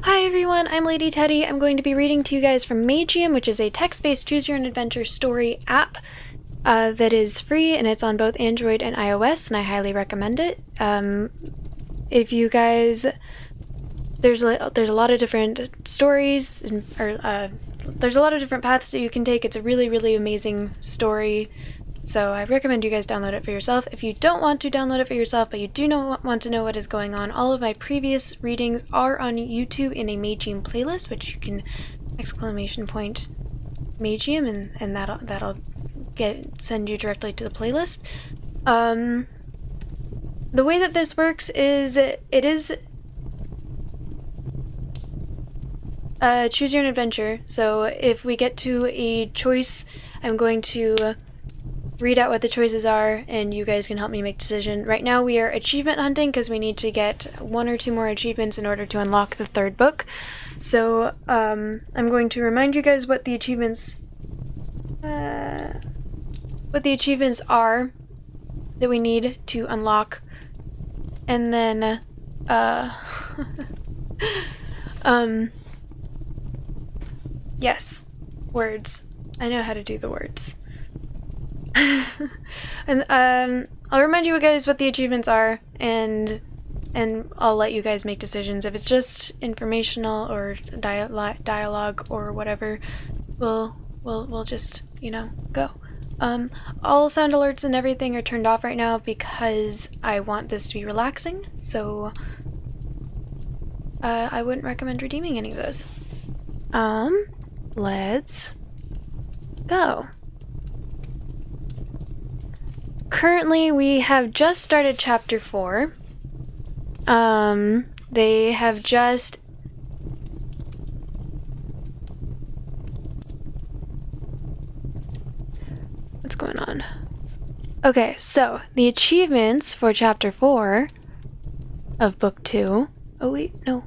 Hi everyone, I'm Lady Teddy. I'm going to be reading to you guys from Magium, which is a text-based choose-your-own-adventure story app that is free, and it's on both Android and iOS, and I highly recommend it. If you guys... There's a lot of different stories, there's a lot of different paths that you can take. It's a really, really amazing story. So I recommend you guys download it for yourself. If you don't want to download it for yourself, but you do want to know what is going on, all of my previous readings are on YouTube in a Magium playlist, which you can ! Magium, and that'll send you directly to the playlist. The way that this works is it is choose your own adventure. So if we get to a choice, I'm going to read out what the choices are, and you guys can help me make decision. Right now we are achievement hunting because we need to get 1 or 2 more achievements in order to unlock the 3rd book. So I'm going to remind you guys what the achievements are that we need to unlock, and then yes, words. I know how to do the words. And I'll remind you guys what the achievements are, and I'll let you guys make decisions. If it's just informational or dialogue or whatever, we'll just, go. All sound alerts and everything are turned off right now because I want this to be relaxing, so I wouldn't recommend redeeming any of those. Let's go. Currently, we have just started chapter 4. They have just... What's going on? Okay, so the achievements for chapter 4 of book 2... Oh wait, no.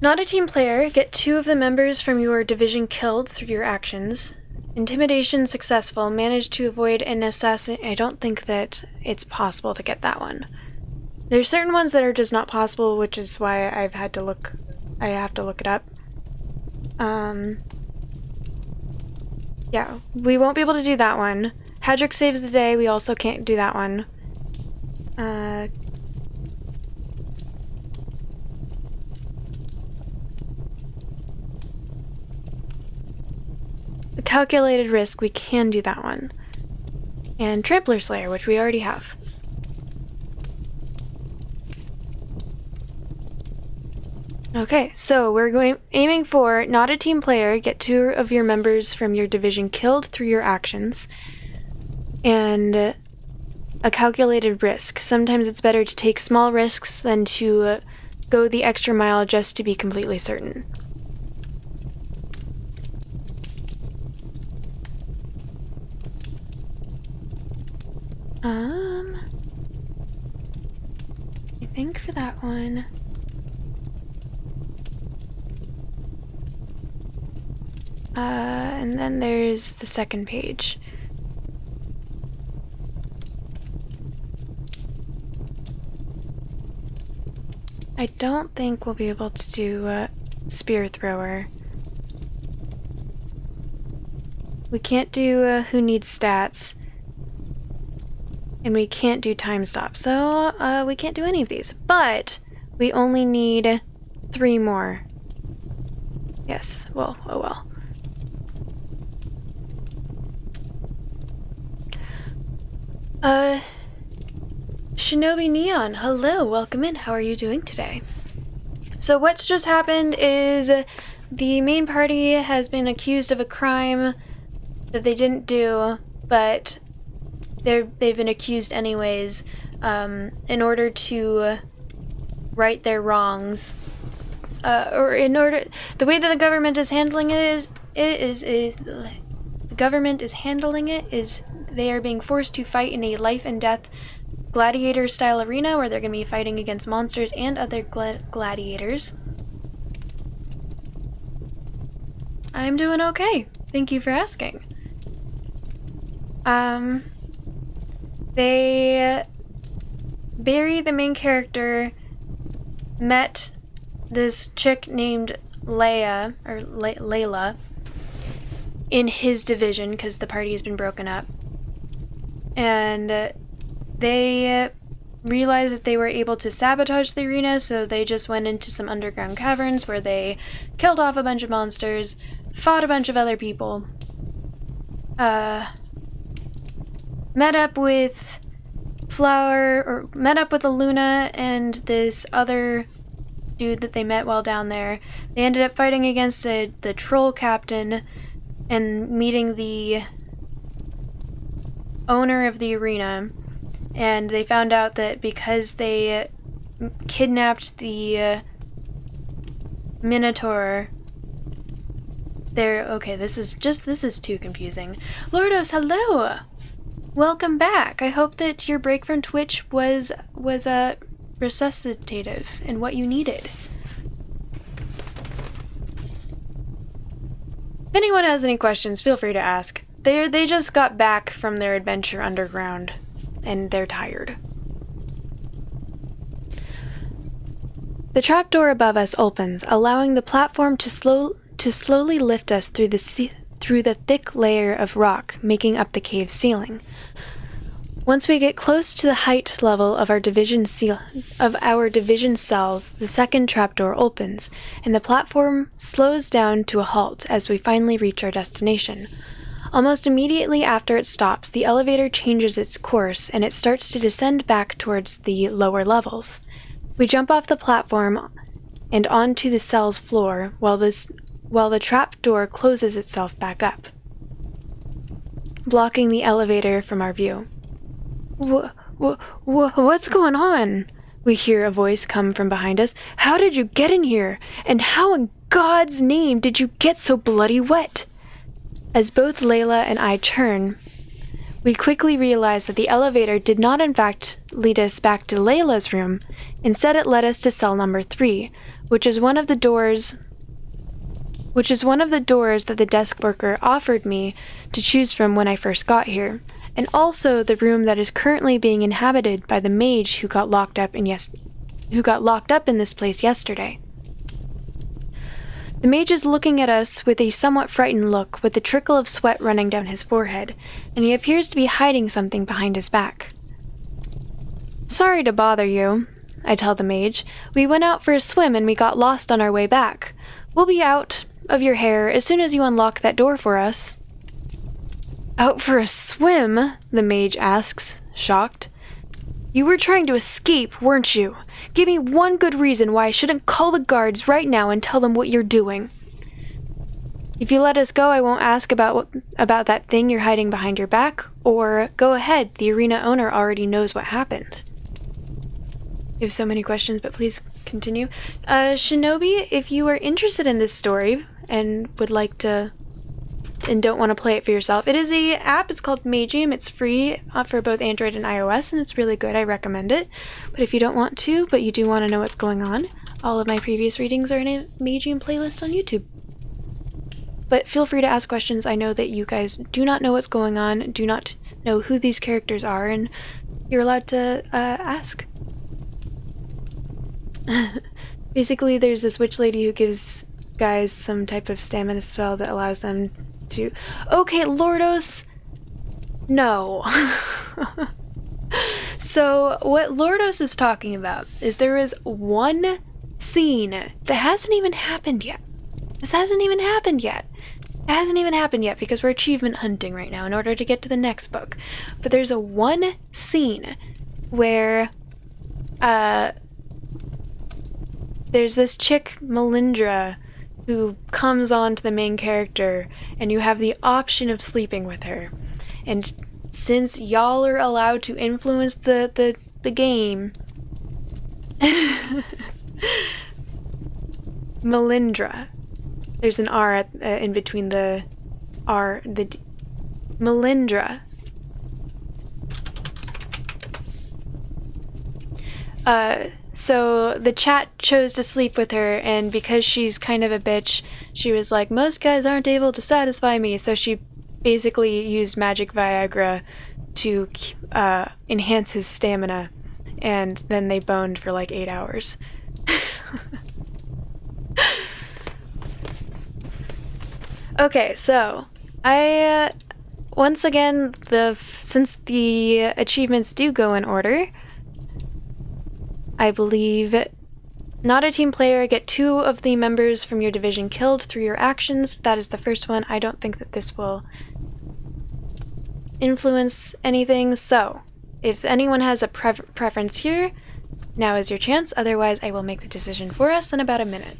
Not a team player. Get 2 of the members from your division killed through your actions. Intimidation successful. Managed to avoid an assassin. I don't think that it's possible to get that one. There's certain ones that are just not possible, which is why I have to look it up. Yeah, we won't be able to do that one. Hadrick saves the day. We also can't do that one. Calculated risk, we can do that one. And Trampler Slayer, which we already have. Okay, so we're aiming for not a team player, get 2 of your members from your division killed through your actions, and a calculated risk. Sometimes it's better to take small risks than to go the extra mile just to be completely certain. I think for that one... and then there's the second page. I don't think we'll be able to do Spear Thrower. We can't do Who Needs Stats. And we can't do Time Stop, so we can't do any of these. But we only need 3 more. Yes, well, oh well. Shinobi Neon, hello, welcome in. How are you doing today? So what's just happened is the main party has been accused of a crime that they didn't do, but they've been accused anyways, in order to right their wrongs, the way that the government is handling it is they are being forced to fight in a life and death gladiator style arena where they're going to be fighting against monsters and other gladiators. I'm doing okay. Thank you for asking. They bury the main character met this chick named Leia, or Layla, in his division, because the party has been broken up. And they realized that they were able to sabotage the arena, so they just went into some underground caverns where they killed off a bunch of monsters, fought a bunch of other people, met up with Aluna and this other dude that they met while down there. They ended up fighting against the troll captain and meeting the owner of the arena, and they found out that because they kidnapped the Minotaur, this is too confusing. Lordos, hello! Welcome back! I hope that your break from Twitch was resuscitative and what you needed. If anyone has any questions, feel free to ask. They just got back from their adventure underground, and they're tired. The trapdoor above us opens, allowing the platform to slowly lift us through the thick layer of rock making up the cave ceiling. Once we get close to the height level of our division cells, the second trapdoor opens, and the platform slows down to a halt as we finally reach our destination. Almost immediately after it stops, the elevator changes its course, and it starts to descend back towards the lower levels. We jump off the platform and onto the cell's floor, while the trapdoor closes itself back up, blocking the elevator from our view. What's going on? We hear a voice come from behind us. How did you get in here? And how in God's name did you get so bloody wet? As both Layla and I turn, we quickly realize that the elevator did not in fact lead us back to Layla's room. Instead, it led us to cell number 3, which is one of the doors that the desk worker offered me to choose from when I first got here, and also the room that is currently being inhabited by the mage who got locked up in this place yesterday. The mage is looking at us with a somewhat frightened look, with a trickle of sweat running down his forehead, and he appears to be hiding something behind his back. Sorry to bother you, I tell the mage. We went out for a swim and we got lost on our way back. We'll be out of your hair as soon as you unlock that door for us. Out for a swim? The mage asks, shocked. You were trying to escape, weren't you? Give me one good reason why I shouldn't call the guards right now and tell them what you're doing. If you let us go, I won't ask about that thing you're hiding behind your back, or go ahead, the arena owner already knows what happened. You have so many questions, but please continue. Shinobi, if you are interested in this story and would like to and don't want to play it for yourself, it is a app. It's called Magium. It's free for both Android and iOS, and it's really good. I recommend it. But if you don't want to, but you do want to know what's going on, all of my previous readings are in a Magium playlist on YouTube. But feel free to ask questions. I know that you guys do not know what's going on, do not know who these characters are, and you're allowed to ask. Basically, there's this witch lady who gives guys some type of stamina spell that allows them to... Okay, Lordos! No. So, what Lordos is talking about is there is one scene that hasn't even happened yet. This hasn't even happened yet. It hasn't even happened yet because we're achievement hunting right now in order to get to the next book. But there's a one scene where, there's this chick, Melindra, who comes on to the main character, and you have the option of sleeping with her. And since y'all are allowed to influence the game, Melindra, there's an R in between the R, the D. Melindra. So the chat chose to sleep with her, and because she's kind of a bitch, she was like, most guys aren't able to satisfy me, so she basically used magic Viagra to enhance his stamina, and then they boned for like 8 hours. Okay, so once again, since the achievements do go in order, I believe not a team player, get 2 of the members from your division killed through your actions. That is the first one. I don't think that this will influence anything, so if anyone has a preference here, now is your chance. Otherwise, I will make the decision for us in about a minute.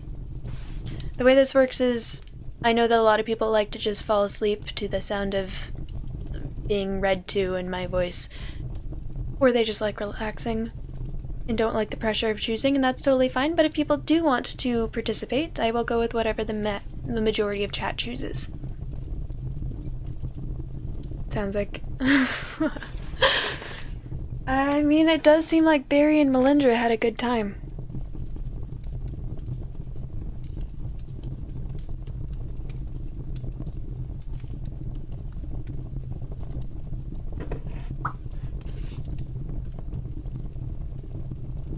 The way this works is, I know that a lot of people like to just fall asleep to the sound of being read to in my voice, or they just like relaxing and don't like the pressure of choosing, and that's totally fine. But if people do want to participate, I will go with whatever the majority of chat chooses. Sounds like... I mean, it does seem like Barry and Melindra had a good time.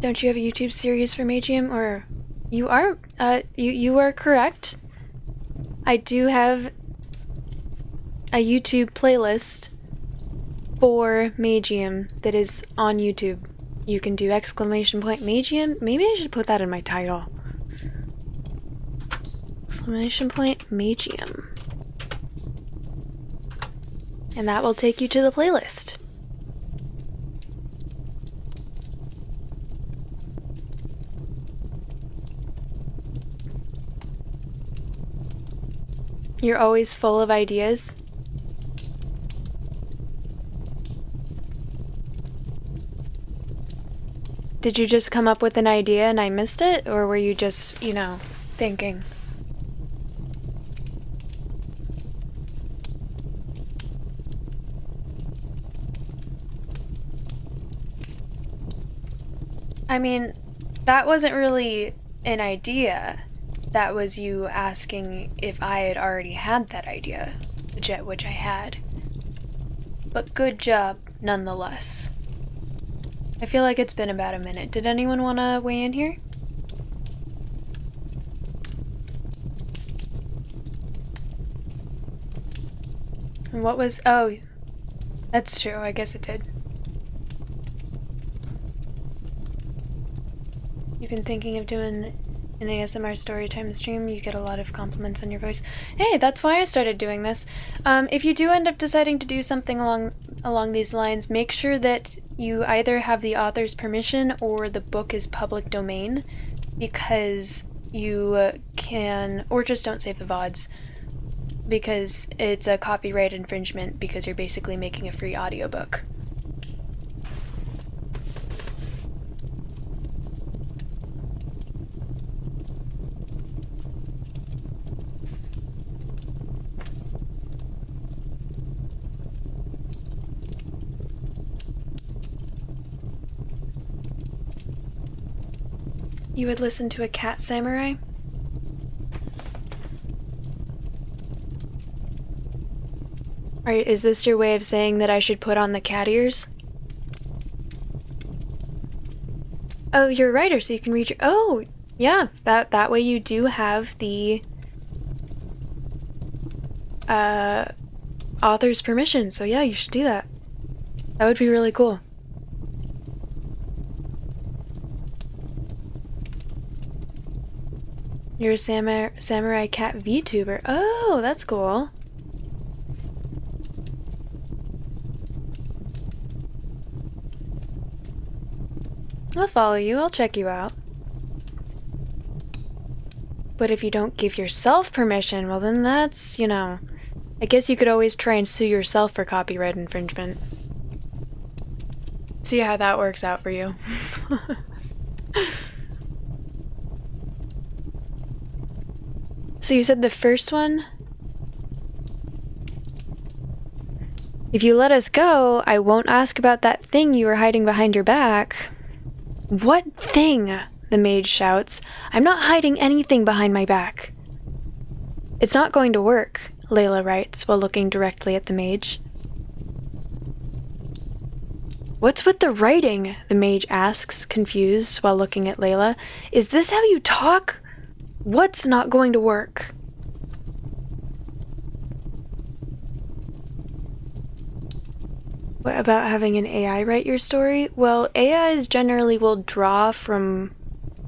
Don't you have a YouTube series for Magium? Or you are you are correct. I do have a YouTube playlist for Magium that is on YouTube. You can do !Magium. Maybe I should put that in my title. !Magium. And that will take you to the playlist. You're always full of ideas. Did you just come up with an idea and I missed it? Or were you just, you know, thinking? I mean, that wasn't really an idea. That was you asking if I had already had that idea, which I had. But good job, nonetheless. I feel like it's been about a minute. Did anyone want to weigh in here? And what was... Oh, that's true. I guess it did. You've been thinking of doing an ASMR storytime stream? You get a lot of compliments on your voice. Hey, that's why I started doing this. If you do end up deciding to do something along these lines, make sure that you either have the author's permission or the book is public domain, because you can, or just don't save the VODs, because it's a copyright infringement because you're basically making a free audiobook. You would listen to a cat samurai? Is this your way of saying that I should put on the cat ears? Oh, you're a writer, so you can read your... Oh, yeah, that way you do have the author's permission, so yeah, you should do that. That would be really cool. You're a samurai cat VTuber. Oh, that's cool. I'll follow you. I'll check you out. But if you don't give yourself permission, well then that's, you know... I guess you could always try and sue yourself for copyright infringement. See how that works out for you. So you said the first one? If you let us go, I won't ask about that thing you were hiding behind your back. What thing? The mage shouts. I'm not hiding anything behind my back. It's not going to work, Layla writes while looking directly at the mage. What's with the writing? The mage asks, confused, while looking at Layla. Is this how you talk? What's not going to work? What about having an AI write your story? Well, AIs generally will draw from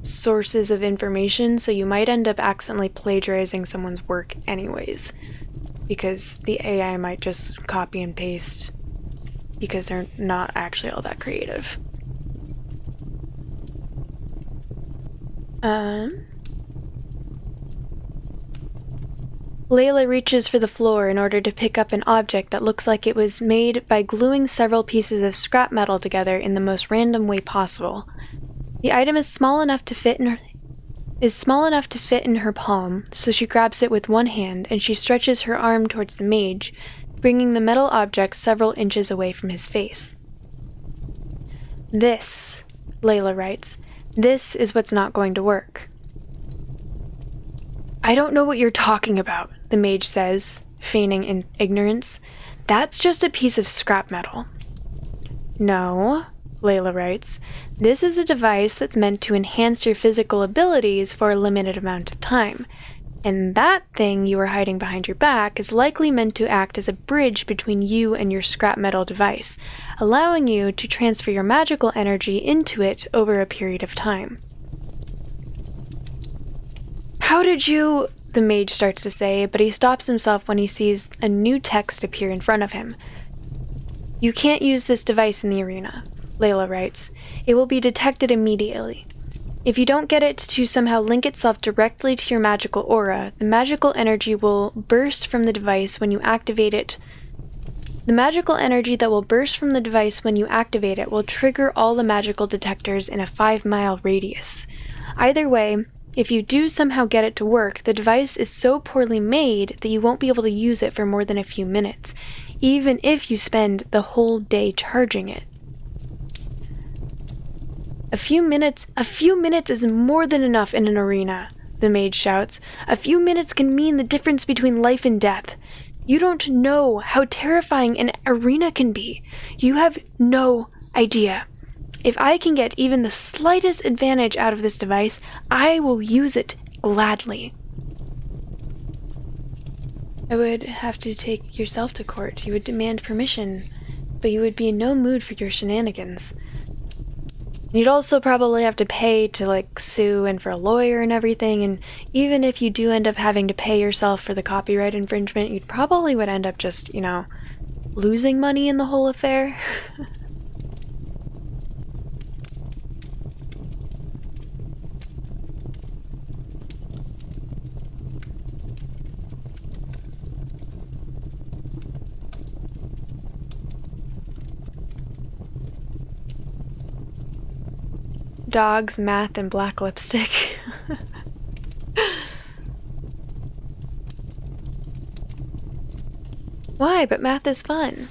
sources of information, so you might end up accidentally plagiarizing someone's work anyways, because the AI might just copy and paste because they're not actually all that creative. Layla reaches for the floor in order to pick up an object that looks like it was made by gluing several pieces of scrap metal together in the most random way possible. The item is small enough to fit in her palm, so she grabs it with one hand and she stretches her arm towards the mage, bringing the metal object several inches away from his face. This, Layla writes, this is what's not going to work. I don't know what you're talking about, the mage says, feigning ignorance. That's just a piece of scrap metal. No, Layla writes, this is a device that's meant to enhance your physical abilities for a limited amount of time, and that thing you are hiding behind your back is likely meant to act as a bridge between you and your scrap metal device, allowing you to transfer your magical energy into it over a period of time. How did you... the mage starts to say, but he stops himself when he sees a new text appear in front of him. You can't use this device in the arena, Layla writes. It will be detected immediately. If you don't get it to somehow link itself directly to your magical aura, the magical energy will burst from the device when you activate it. The magical energy that will burst from the device when you activate it will trigger all the magical detectors in a 5-mile radius. Either way, if you do somehow get it to work, the device is so poorly made that you won't be able to use it for more than a few minutes, even if you spend the whole day charging it. A few minutes is more than enough in an arena, the mage shouts. A few minutes can mean the difference between life and death. You don't know how terrifying an arena can be. You have no idea. If I can get even the slightest advantage out of this device, I will use it gladly. I would have to take yourself to court. You would demand permission, but you would be in no mood for your shenanigans. You'd also probably have to pay to, sue and for a lawyer and everything, and even if you do end up having to pay yourself for the copyright infringement, you probably would end up just, losing money in the whole affair. Dogs, math, and black lipstick. Why? But math is fun.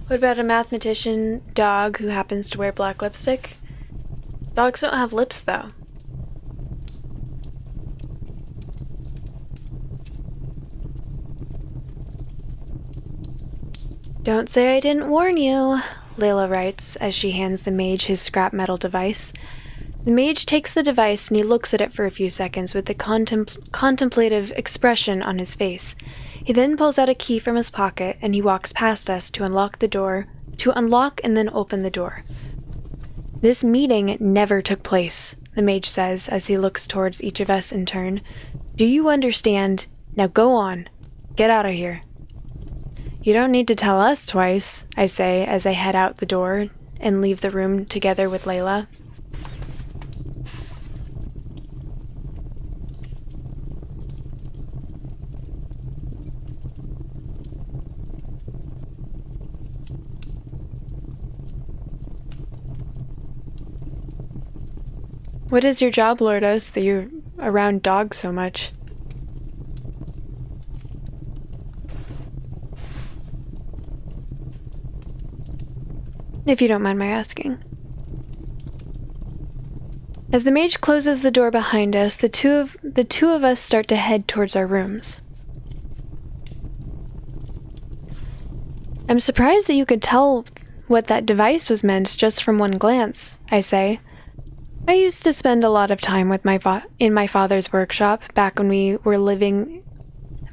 What about a mathematician dog who happens to wear black lipstick? Dogs don't have lips, though. Don't say I didn't warn you, Layla writes as she hands the mage his scrap metal device. The mage takes the device and he looks at it for a few seconds with a contemplative expression on his face. He then pulls out a key from his pocket and he walks past us to unlock and then open the door. This meeting never took place, the mage says as he looks towards each of us in turn. Do you understand? Now go on. Get out of here. You don't need to tell us twice, I say as I head out the door and leave the room together with Layla. What is your job, Lordos, that you're around dogs so much. If you don't mind my asking. As the mage closes the door behind us, the two of us start to head towards our rooms. I'm surprised that you could tell what that device was meant just from one glance, I say. I used to spend a lot of time with in my father's workshop back when we were living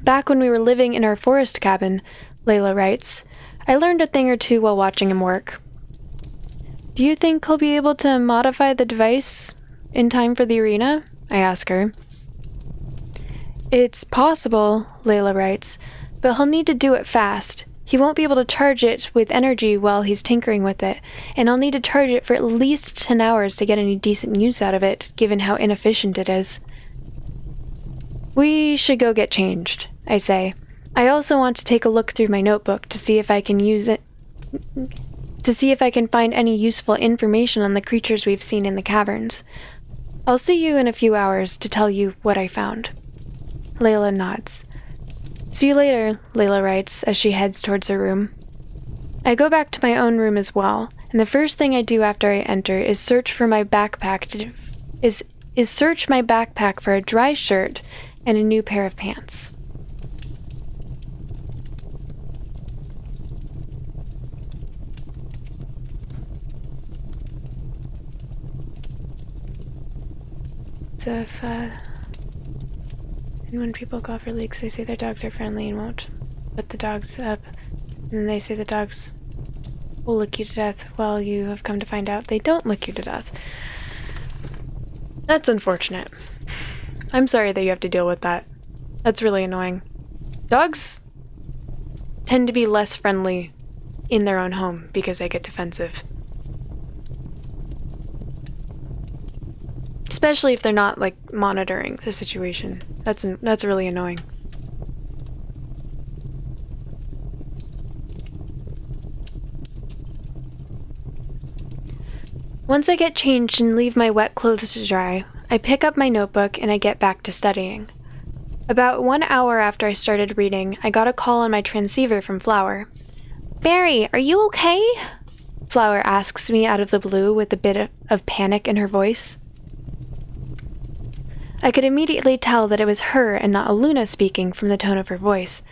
in our forest cabin, Layla writes. I learned a thing or two while watching him work. Do you think he'll be able to modify the device in time for the arena? I ask her. It's possible, Layla writes, but he'll need to do it fast. He won't be able to charge it with energy while he's tinkering with it, and I'll need to charge it for at least 10 hours to get any decent use out of it, given how inefficient it is. We should go get changed, I say. I also want to take a look through my notebook to see if I can find any useful information on the creatures we've seen in the caverns. I'll see you in a few hours to tell you what I found. Layla nods. See you later, Layla writes as she heads towards her room. I go back to my own room as well, and the first thing I do after I enter is search my backpack for a dry shirt and a new pair of pants. So and when people call for leaks, they say their dogs are friendly and won't put the dogs up. And then they say the dogs will lick you to death. Well, you have come to find out they don't lick you to death. That's unfortunate. I'm sorry that you have to deal with that. That's really annoying. Dogs tend to be less friendly in their own home because they get defensive. Especially if they're not, like, monitoring the situation. That's really annoying. Once I get changed and leave my wet clothes to dry, I pick up my notebook and I get back to studying. About 1 hour after I started reading, I got a call on my transceiver from Flower. "Barry, are you okay?" Flower asks me out of the blue with a bit of panic in her voice. I could immediately tell that it was her and not Aluna speaking from the tone of her voice.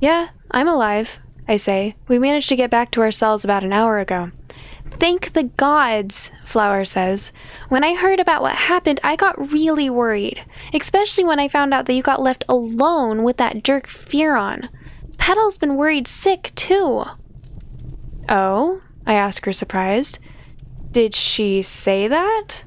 "Yeah, I'm alive," I say. "We managed to get back to our cells about an hour ago." "Thank the gods," Flower says. "When I heard about what happened, I got really worried, especially when I found out that you got left alone with that jerk Fearon. Petal's been worried sick, too." "Oh?" I ask her, surprised. "Did she say that?"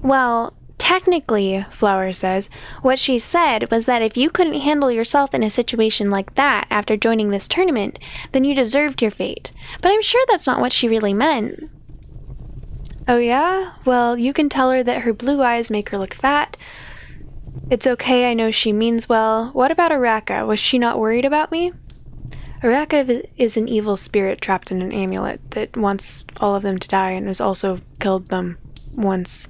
"Well, technically," Flower says, "what she said was that if you couldn't handle yourself in a situation like that after joining this tournament, then you deserved your fate. But I'm sure that's not what she really meant." "Oh yeah? Well, you can tell her that her blue eyes make her look fat. It's okay, I know she means well. What about Araka? Was she not worried about me?" Araka is an evil spirit trapped in an amulet that wants all of them to die and has also killed them once.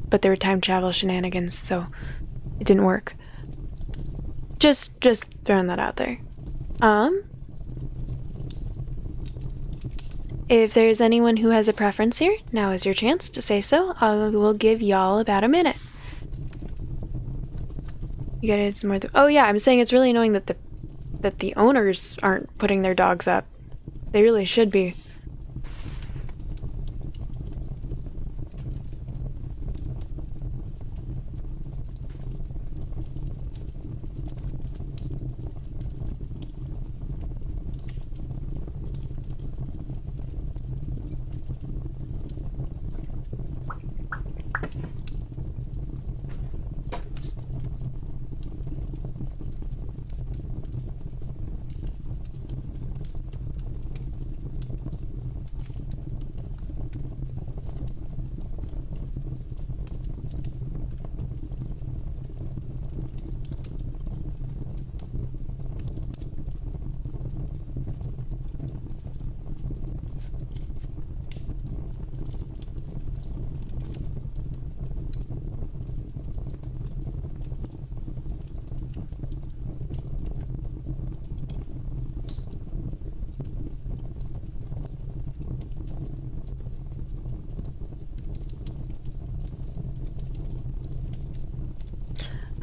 But there were time travel shenanigans, so it didn't work. Just throwing that out there. If there's anyone who has a preference here, now is your chance to say so. I will give y'all about a minute. You gotta some more. Oh yeah, I'm saying it's really annoying that the owners aren't putting their dogs up. They really should be.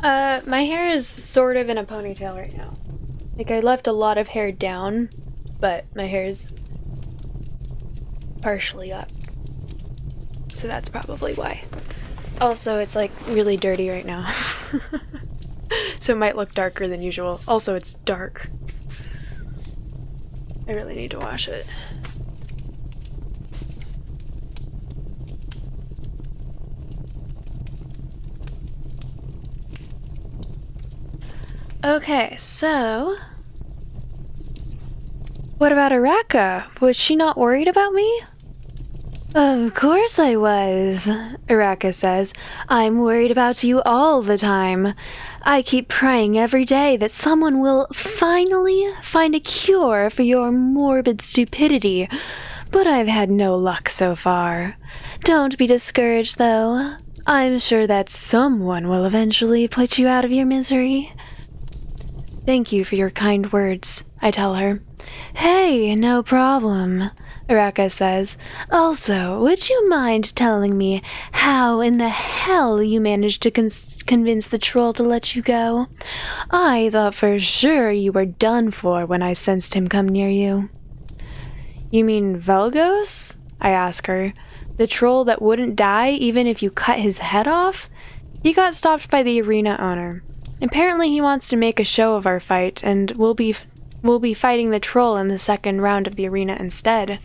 My hair is sort of in a ponytail right now. Like, I left a lot of hair down, but my hair is partially up. So that's probably why. Also, it's like really dirty right now. So it might look darker than usual. Also, it's dark. I really need to wash it. Okay, so... what about Araka? Was she not worried about me? Of course I was, Araka says. I'm worried about you all the time. I keep praying every day that someone will finally find a cure for your morbid stupidity, but I've had no luck so far. Don't be discouraged, though. I'm sure that someone will eventually put you out of your misery. Thank you for your kind words, I tell her. Hey, no problem, Araka says. Also, would you mind telling me how in the hell you managed to convince the troll to let you go? I thought for sure you were done for when I sensed him come near you. You mean Velgos? I ask her. The troll that wouldn't die even if you cut his head off? He got stopped by the arena owner. Apparently he wants to make a show of our fight, and we'll be fighting the troll in the second round of the arena instead.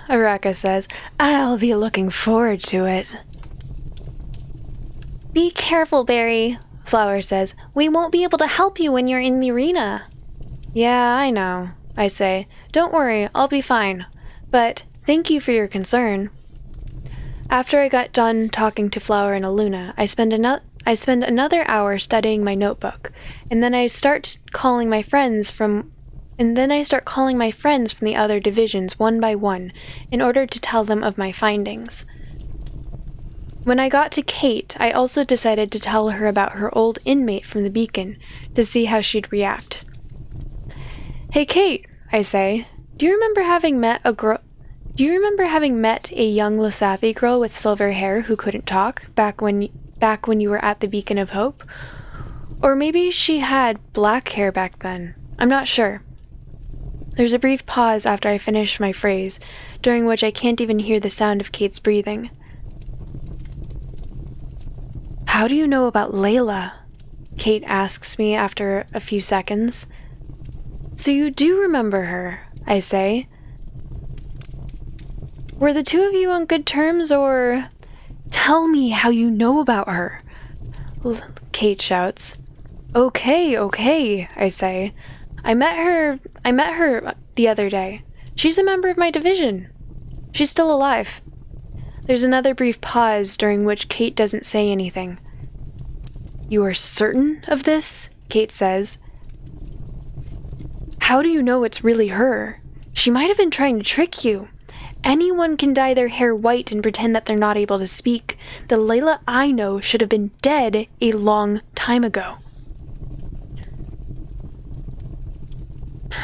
Araka says, I'll be looking forward to it. Be careful, Barry, Flower says. We won't be able to help you when you're in the arena. Yeah, I know, I say. Don't worry, I'll be fine. But thank you for your concern. After I got done talking to Flower and Aluna, I spend another hour studying my notebook, and then I start calling my friends from the other divisions one by one in order to tell them of my findings. When I got to Kate, I also decided to tell her about her old inmate from the beacon to see how she'd react. Hey Kate, I say, do you remember having met a young Lasathi girl with silver hair who couldn't talk back when you were at the Beacon of Hope? Or maybe she had black hair back then. I'm not sure. There's a brief pause after I finish my phrase, during which I can't even hear the sound of Kate's breathing. How do you know about Layla? Kate asks me after a few seconds. So you do remember her, I say. Were the two of you on good terms, or... Tell me how you know about her, Kate shouts. Okay, I say. I met her the other day. She's a member of my division. She's still alive. There's another brief pause during which Kate doesn't say anything. You are certain of this? Kate says. How do you know it's really her? She might have been trying to trick you. Anyone can dye their hair white and pretend that they're not able to speak. The Layla I know should have been dead a long time ago.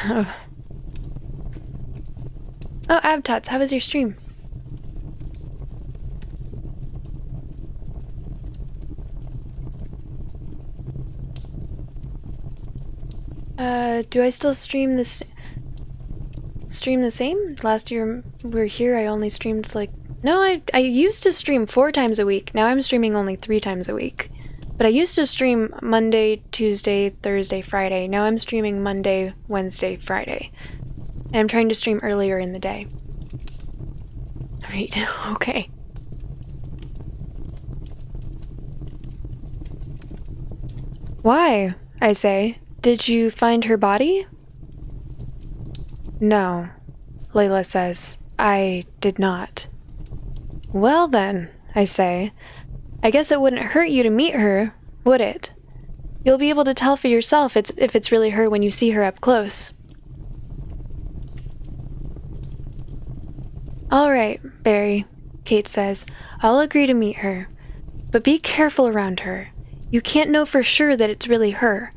Oh, Abtots, how was your stream? Do I still stream the same? Last year we were here, I only streamed no, I used to stream 4 times a week. Now I'm streaming only 3 times a week. But I used to stream Monday, Tuesday, Thursday, Friday. Now I'm streaming Monday, Wednesday, Friday. And I'm trying to stream earlier in the day. Right, okay. Why? I say. Did you find her body? No, Layla says. I did not. Well then, I say. I guess it wouldn't hurt you to meet her, would it? You'll be able to tell for yourself if it's really her when you see her up close. All right, Barry, Kate says. I'll agree to meet her. But be careful around her. You can't know for sure that it's really her.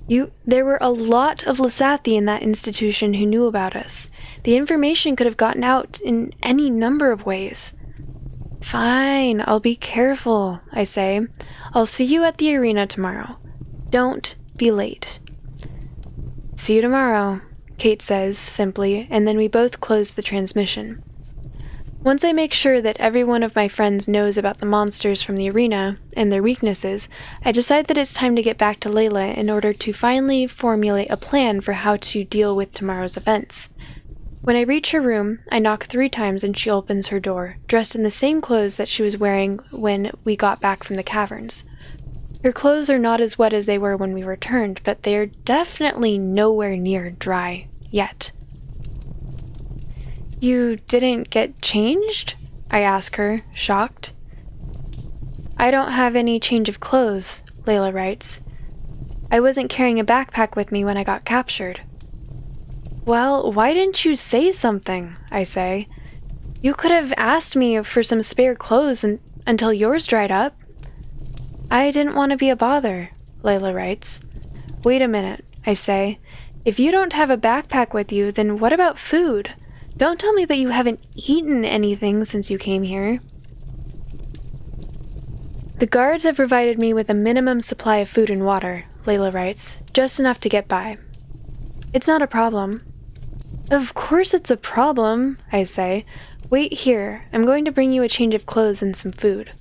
There were a lot of Lysathi in that institution who knew about us. The information could have gotten out in any number of ways. Fine, I'll be careful, I say. I'll see you at the arena tomorrow. Don't be late. See you tomorrow, Kate says, simply, and then we both close the transmission. Once I make sure that every one of my friends knows about the monsters from the arena and their weaknesses, I decide that it's time to get back to Layla in order to finally formulate a plan for how to deal with tomorrow's events. When I reach her room, I knock 3 times and she opens her door, dressed in the same clothes that she was wearing when we got back from the caverns. Her clothes are not as wet as they were when we returned, but they are definitely nowhere near dry yet. You didn't get changed? I ask her, shocked. I don't have any change of clothes, Layla writes. I wasn't carrying a backpack with me when I got captured. Well, why didn't you say something? I say. You could have asked me for some spare clothes until yours dried up. I didn't want to be a bother, Layla writes. Wait a minute, I say. If you don't have a backpack with you, then what about food? Don't tell me that you haven't eaten anything since you came here. The guards have provided me with a minimum supply of food and water, Layla writes, just enough to get by. It's not a problem. Of course it's a problem, I say. Wait here, I'm going to bring you a change of clothes and some food.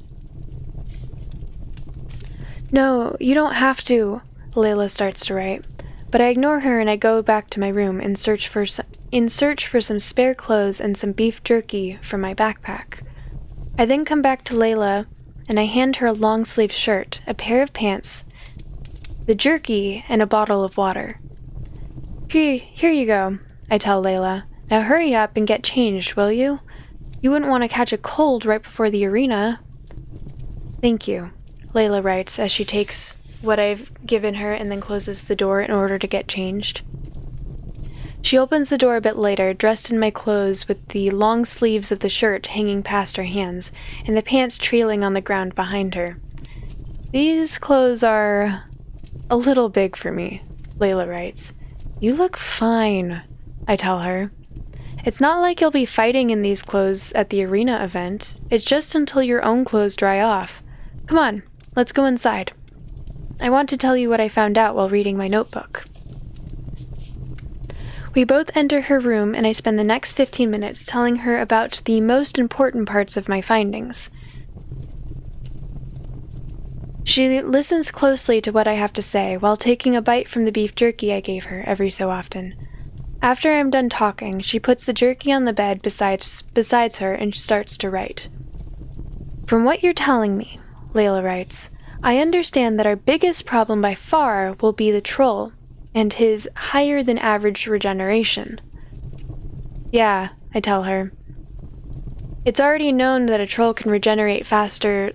No, you don't have to, Layla starts to write, but I ignore her and I go back to my room in search for some spare clothes and some beef jerky from my backpack. I then come back to Layla and I hand her a long-sleeved shirt, a pair of pants, the jerky, and a bottle of water. Here you go, I tell Layla. Now hurry up and get changed, will you? You wouldn't want to catch a cold right before the arena. Thank you, Layla writes as she takes what I've given her and then closes the door in order to get changed. She opens the door a bit later, dressed in my clothes with the long sleeves of the shirt hanging past her hands and the pants trailing on the ground behind her. These clothes are a little big for me, Layla writes. You look fine, I tell her. It's not like you'll be fighting in these clothes at the arena event. It's just until your own clothes dry off. Come on, let's go inside. I want to tell you what I found out while reading my notebook. We both enter her room and I spend the next 15 minutes telling her about the most important parts of my findings. She listens closely to what I have to say while taking a bite from the beef jerky I gave her every so often. After I'm done talking, she puts the jerky on the bed besides her and starts to write. From what you're telling me, Layla writes, I understand that our biggest problem by far will be the troll and his higher-than-average regeneration. Yeah, I tell her. It's already known that a troll can regenerate faster...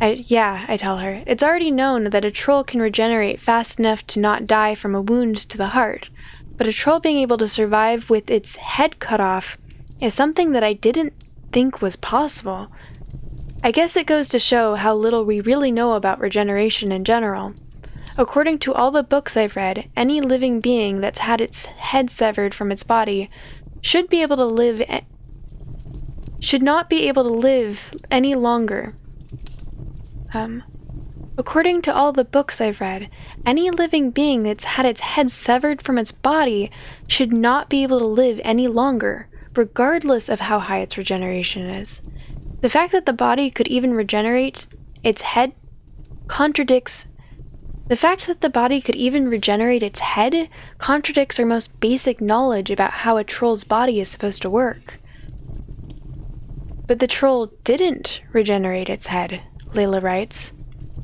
I tell her. It's already known that a troll can regenerate fast enough to not die from a wound to the heart, but a troll being able to survive with its head cut off is something that I didn't think was possible. I guess it goes to show how little we really know about regeneration in general. According to all the books I've read, any living being that's had its head severed from its body should not be able to live any longer. According to all the books I've read, any living being that's had its head severed from its body should not be able to live any longer, regardless of how high its regeneration is. The fact that the body could even regenerate its head contradicts our most basic knowledge about how a troll's body is supposed to work. But the troll didn't regenerate its head, Layla writes.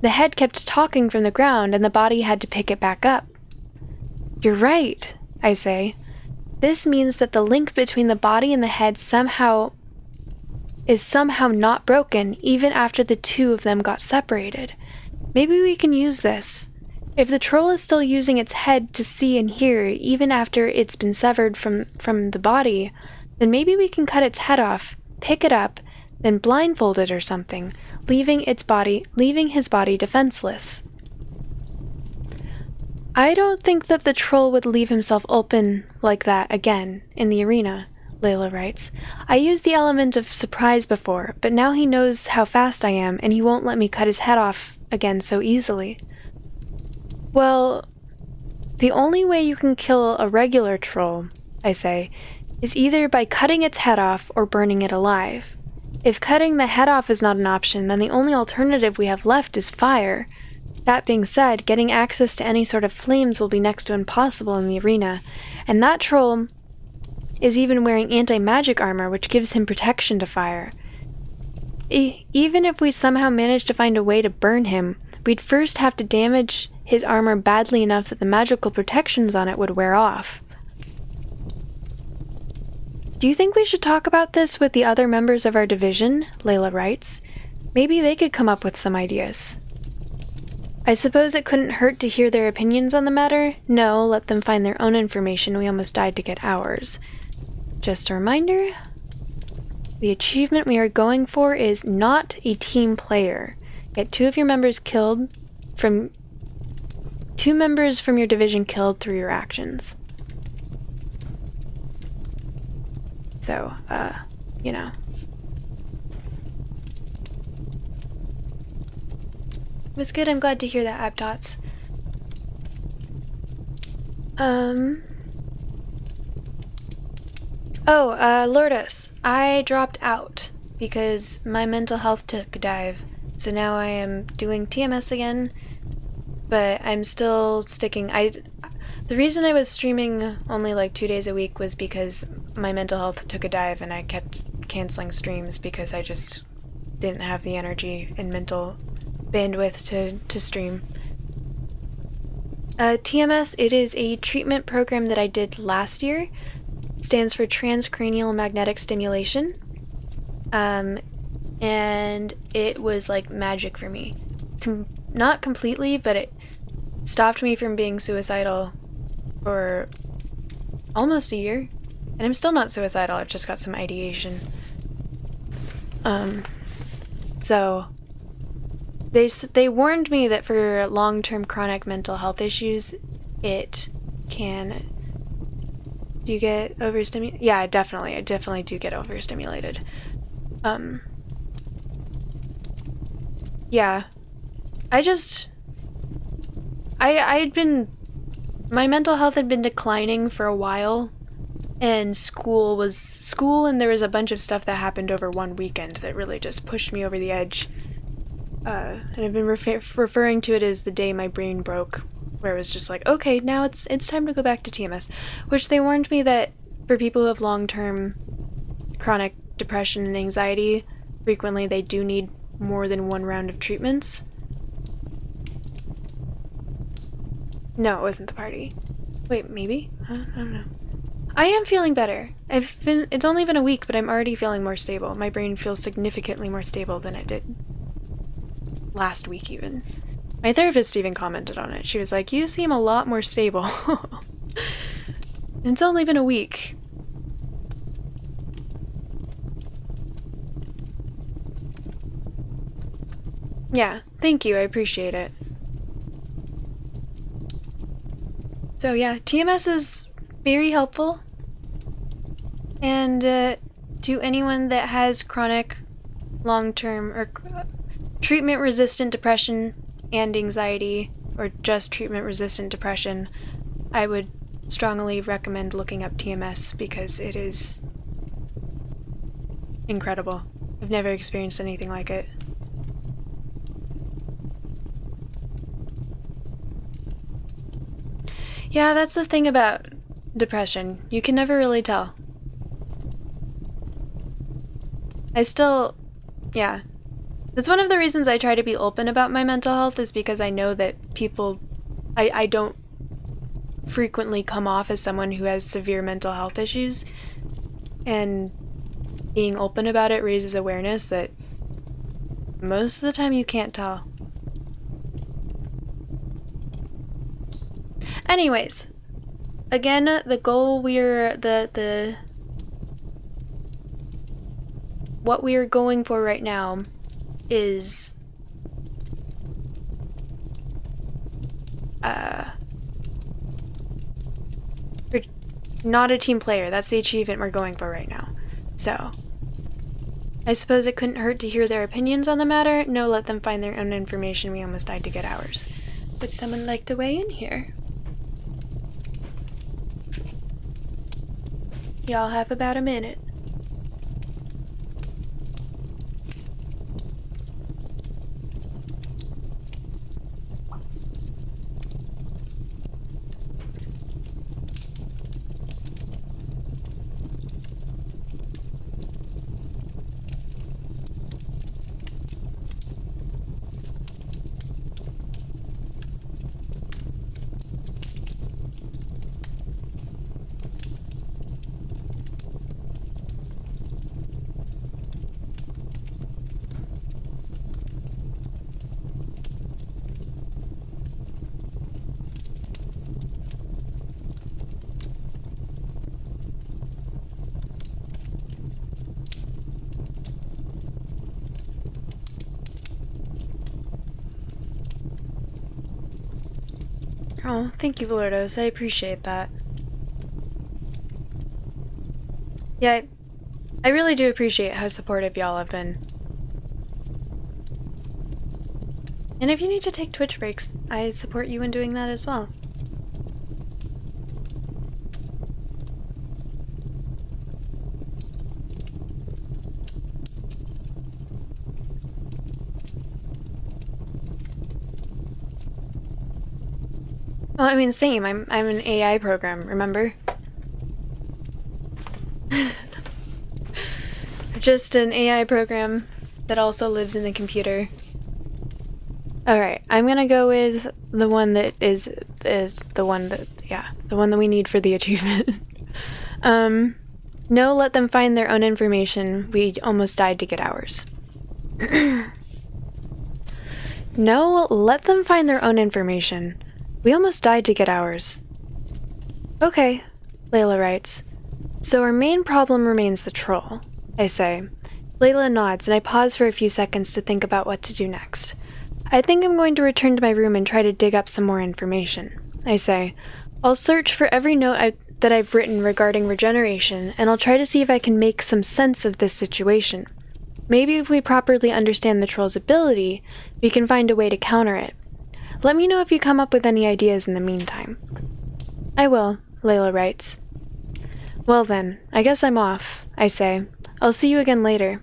The head kept talking from the ground and the body had to pick it back up. You're right, I say. This means that the link between the body and the head is somehow not broken even after the two of them got separated. Maybe we can use this. If the troll is still using its head to see and hear even after it's been severed from the body, then maybe we can cut its head off, pick it up, then blindfold it or something, leaving his body defenseless. I don't think that the troll would leave himself open like that again in the arena, Layla writes. I used the element of surprise before, but now he knows how fast I am, and he won't let me cut his head off again so easily. Well, the only way you can kill a regular troll, I say, is either by cutting its head off or burning it alive. If cutting the head off is not an option, then the only alternative we have left is fire. That being said, getting access to any sort of flames will be next to impossible in the arena, and that troll is even wearing anti-magic armor, which gives him protection to fire. Even if we somehow manage to find a way to burn him, we'd first have to damage his armor badly enough that the magical protections on it would wear off. Do you think we should talk about this with the other members of our division? Layla writes. Maybe they could come up with some ideas. I suppose it couldn't hurt to hear their opinions on the matter. No, let them find their own information. We almost died to get ours. Just a reminder, the achievement we are going for is not a team player. Get two members from your division killed through your actions. So, you know. It was good, I'm glad to hear that, Abdots. Lourdes, I dropped out because my mental health took a dive. So now I am doing TMS again, but I'm still sticking. The reason I was streaming only like 2 days a week was because my mental health took a dive and I kept canceling streams because I just didn't have the energy and mental bandwidth to stream. TMS, it is a treatment program that I did last year. It stands for transcranial magnetic stimulation. And it was like magic for me. Not completely, but it stopped me from being suicidal for almost a year. And I'm still not suicidal, I've just got some ideation. So they warned me that for long-term chronic mental health issues, it can... Do you get overstimulated? Yeah, I definitely do get overstimulated. Yeah. My mental health had been declining for a while, and school and there was a bunch of stuff that happened over one weekend that really just pushed me over the edge. And I've been referring to it as the day my brain broke, where it was just like, okay, now it's time to go back to TMS, which they warned me that for people who have long-term chronic depression and anxiety, frequently they do need more than one round of treatments. No, it wasn't the party. Wait, maybe? I don't know. I am feeling better. It's only been a week, but I'm already feeling more stable. My brain feels significantly more stable than it did last week even. My therapist even commented on it. She was like, you seem a lot more stable. It's only been a week. Yeah, thank you, I appreciate it. So yeah, TMS is very helpful. And to anyone that has chronic, long-term, or treatment-resistant depression and anxiety, or just treatment-resistant depression, I would strongly recommend looking up TMS because it is incredible. I've never experienced anything like it. Yeah, that's the thing about depression. You can never really tell. Yeah. That's one of the reasons I try to be open about my mental health, is because I know that I don't frequently come off as someone who has severe mental health issues, and being open about it raises awareness that most of the time you can't tell. Anyways, again, the goal what we are going for right now is not a team player. That's the achievement we're going for right now. So, I suppose it couldn't hurt to hear their opinions on the matter. No, let them find their own information. We almost died to get ours. Would someone like to weigh in here? Y'all have about a minute. Oh, thank you, Lordos. I appreciate that. Yeah, I really do appreciate how supportive y'all have been. And if you need to take Twitch breaks, I support you in doing that as well. Well, I mean, same. I'm an AI program, remember? Just an AI program that also lives in the computer. Alright, I'm gonna go with the one that is the one that we need for the achievement. No, let them find their own information. We almost died to get ours. No, let them find their own information. We almost died to get ours. Okay, Layla writes. So our main problem remains the troll, I say. Layla nods, and I pause for a few seconds to think about what to do next. I think I'm going to return to my room and try to dig up some more information, I say. I'll search for every note that I've written regarding regeneration, and I'll try to see if I can make some sense of this situation. Maybe if we properly understand the troll's ability, we can find a way to counter it. Let me know if you come up with any ideas in the meantime. I will, Layla writes. Well then, I guess I'm off, I say. I'll see you again later.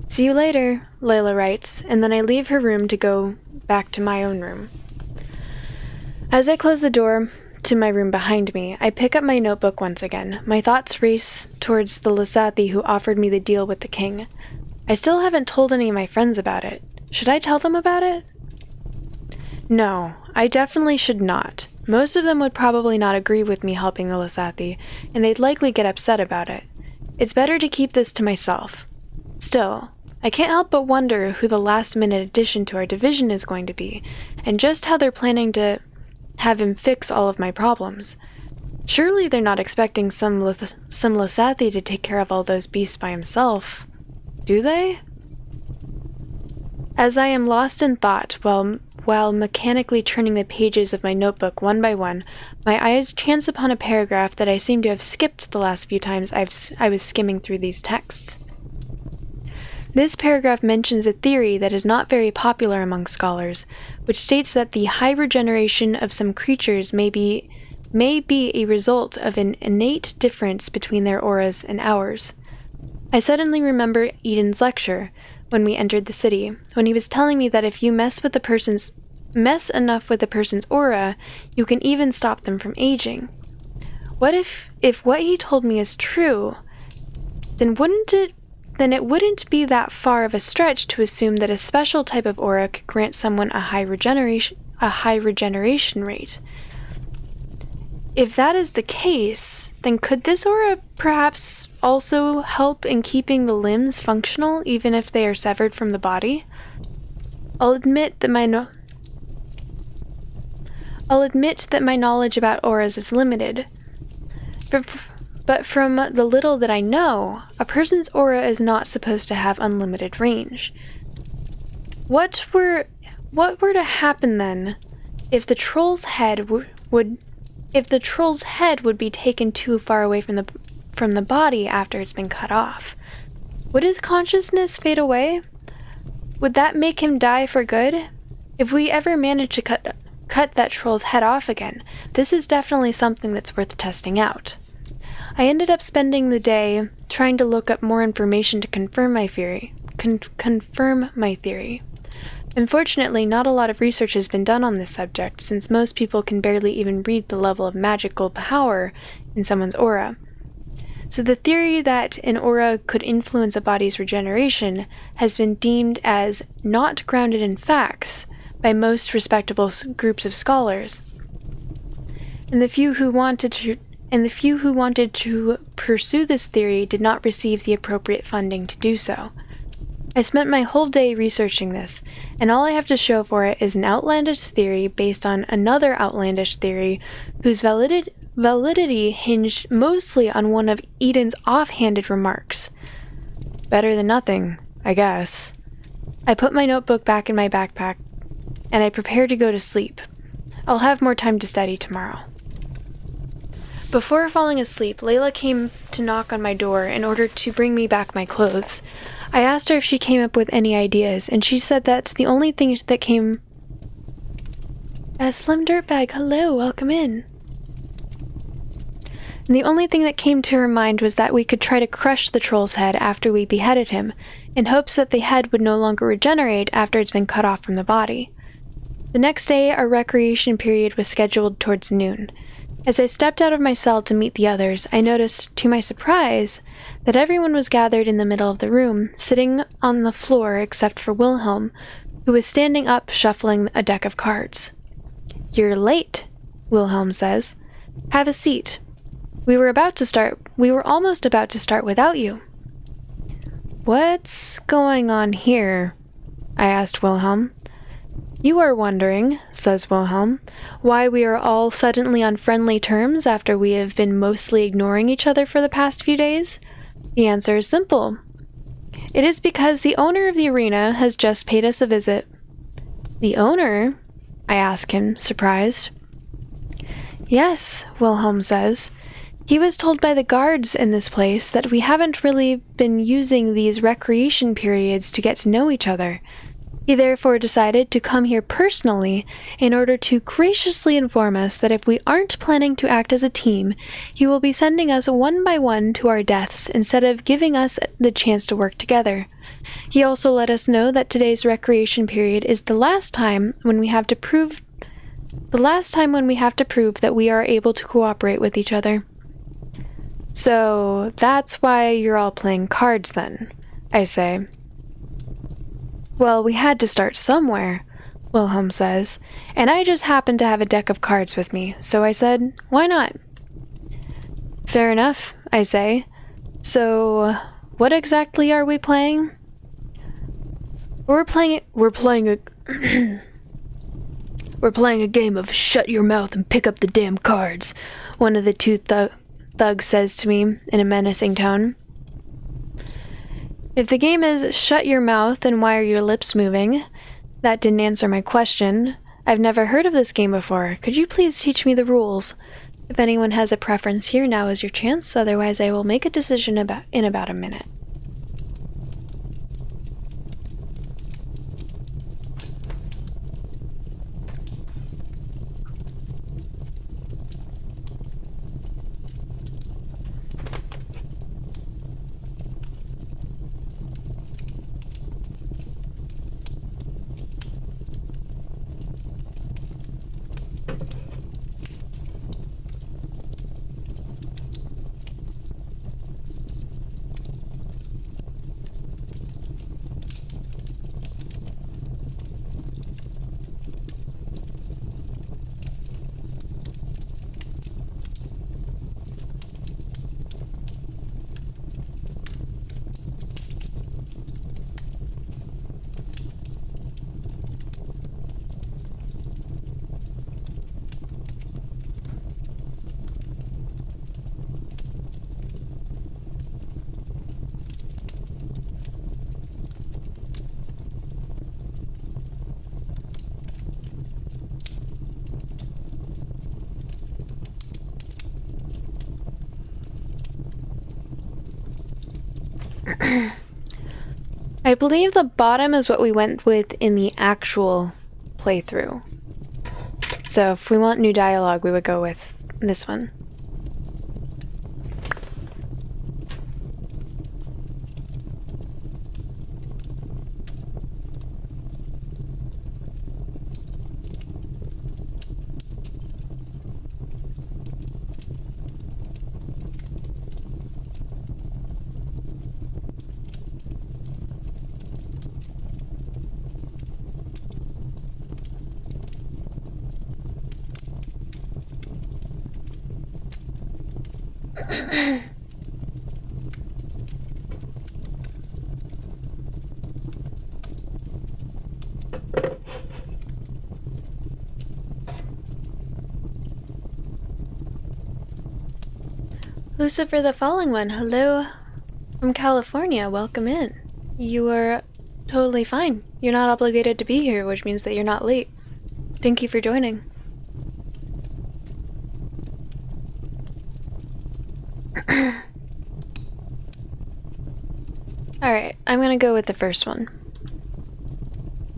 See you later, Layla writes, and then I leave her room to go back to my own room. As I close the door to my room behind me, I pick up my notebook once again. My thoughts race towards the Lisathi who offered me the deal with the king. I still haven't told any of my friends about it. Should I tell them about it? No, I definitely should not. Most of them would probably not agree with me helping the Lisathi, and they'd likely get upset about it. It's better to keep this to myself. Still, I can't help but wonder who the last-minute addition to our division is going to be, and just how they're planning to have him fix all of my problems. Surely they're not expecting some Lisathi to take care of all those beasts by himself, do they? As I am lost in thought while mechanically turning the pages of my notebook one by one, my eyes chance upon a paragraph that I seem to have skipped the last few times I was skimming through these texts. This paragraph mentions a theory that is not very popular among scholars, which states that the high regeneration of some creatures may be a result of an innate difference between their auras and ours. I suddenly remember Eden's lecture, when we entered the city, when he was telling me that if you mess enough with a person's aura, you can even stop them from aging. What if what he told me is true, then it wouldn't be that far of a stretch to assume that a special type of aura could grant someone a high regeneration rate. If that is the case, then could this aura perhaps also help in keeping the limbs functional even if they are severed from the body? I'll admit that my knowledge about auras is limited, but from the little that I know, a person's aura is not supposed to have unlimited range. What were to happen then if the troll's head if the troll's head would be taken too far away from the body after it's been cut off. Would his consciousness fade away? Would that make him die for good? If we ever manage to cut that troll's head off again, this is definitely something that's worth testing out. I ended up spending the day trying to look up more information to confirm my theory. Unfortunately, not a lot of research has been done on this subject, since most people can barely even read the level of magical power in someone's aura. So the theory that an aura could influence a body's regeneration has been deemed as not grounded in facts by most respectable groups of scholars. And the few who wanted to pursue this theory did not receive the appropriate funding to do so. I spent my whole day researching this, and all I have to show for it is an outlandish theory based on another outlandish theory whose validity hinged mostly on one of Eden's offhanded remarks. Better than nothing, I guess. I put my notebook back in my backpack, and I prepare to go to sleep. I'll have more time to study tomorrow. Before falling asleep, Layla came to knock on my door in order to bring me back my clothes. I asked her if she came up with any ideas, and she said that the only thing that came... Slim Dirtbag, hello, welcome in. And the only thing that came to her mind was that we could try to crush the troll's head after we beheaded him, in hopes that the head would no longer regenerate after it's been cut off from the body. The next day, our recreation period was scheduled towards noon. As I stepped out of my cell to meet the others, I noticed, to my surprise, that everyone was gathered in the middle of the room, sitting on the floor except for Wilhelm, who was standing up shuffling a deck of cards. "You're late," Wilhelm says. "Have a seat. We were almost about to start without you." "What's going on here?" I asked Wilhelm. "You are wondering," says Wilhelm, "why we are all suddenly on friendly terms after we have been mostly ignoring each other for the past few days? The answer is simple. It is because the owner of the arena has just paid us a visit." "The owner?" I ask him, surprised. "Yes," Wilhelm says. "He was told by the guards in this place that we haven't really been using these recreation periods to get to know each other. He therefore decided to come here personally in order to graciously inform us that if we aren't planning to act as a team, he will be sending us one by one to our deaths instead of giving us the chance to work together. He also let us know that today's recreation period is the last time when we have to prove that we are able to cooperate with each other." "So that's why you're all playing cards then," I say. "Well, we had to start somewhere," Wilhelm says, "and I just happened to have a deck of cards with me, so I said, why not?" "Fair enough," I say. "So, what exactly are we playing?" We're playing a game of shut your mouth and pick up the damn cards," one of the two thugs says to me in a menacing tone. If the game is shut your mouth and why are your lips moving, that didn't answer my question. I've never heard of this game before. Could you please teach me the rules? If anyone has a preference here, now is your chance. Otherwise, I will make a decision in about a minute. I believe the bottom is what we went with in the actual playthrough. So if we want new dialogue, we would go with this one. Lucifer the Falling One, hello from California, welcome in. You are totally fine. You're not obligated to be here, which means that you're not late. Thank you for joining. Alright, I'm gonna go with the first one.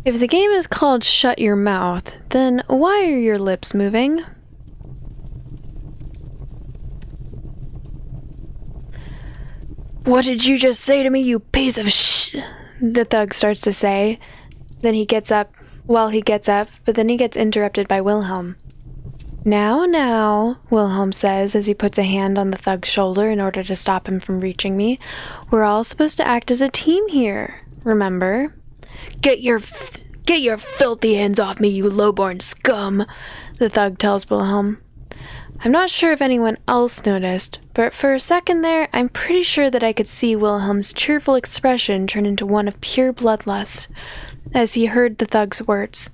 If the game is called Shut Your Mouth, then why are your lips moving? What did you just say to me, you piece of sh... The thug starts to say. Then he gets up, but then he gets interrupted by Wilhelm. Now, Wilhelm says as he puts a hand on the thug's shoulder in order to stop him from reaching me. We're all supposed to act as a team here, remember? Get your filthy hands off me, you lowborn scum, the thug tells Wilhelm. I'm not sure if anyone else noticed, but for a second there, I'm pretty sure that I could see Wilhelm's cheerful expression turn into one of pure bloodlust as he heard the thug's words.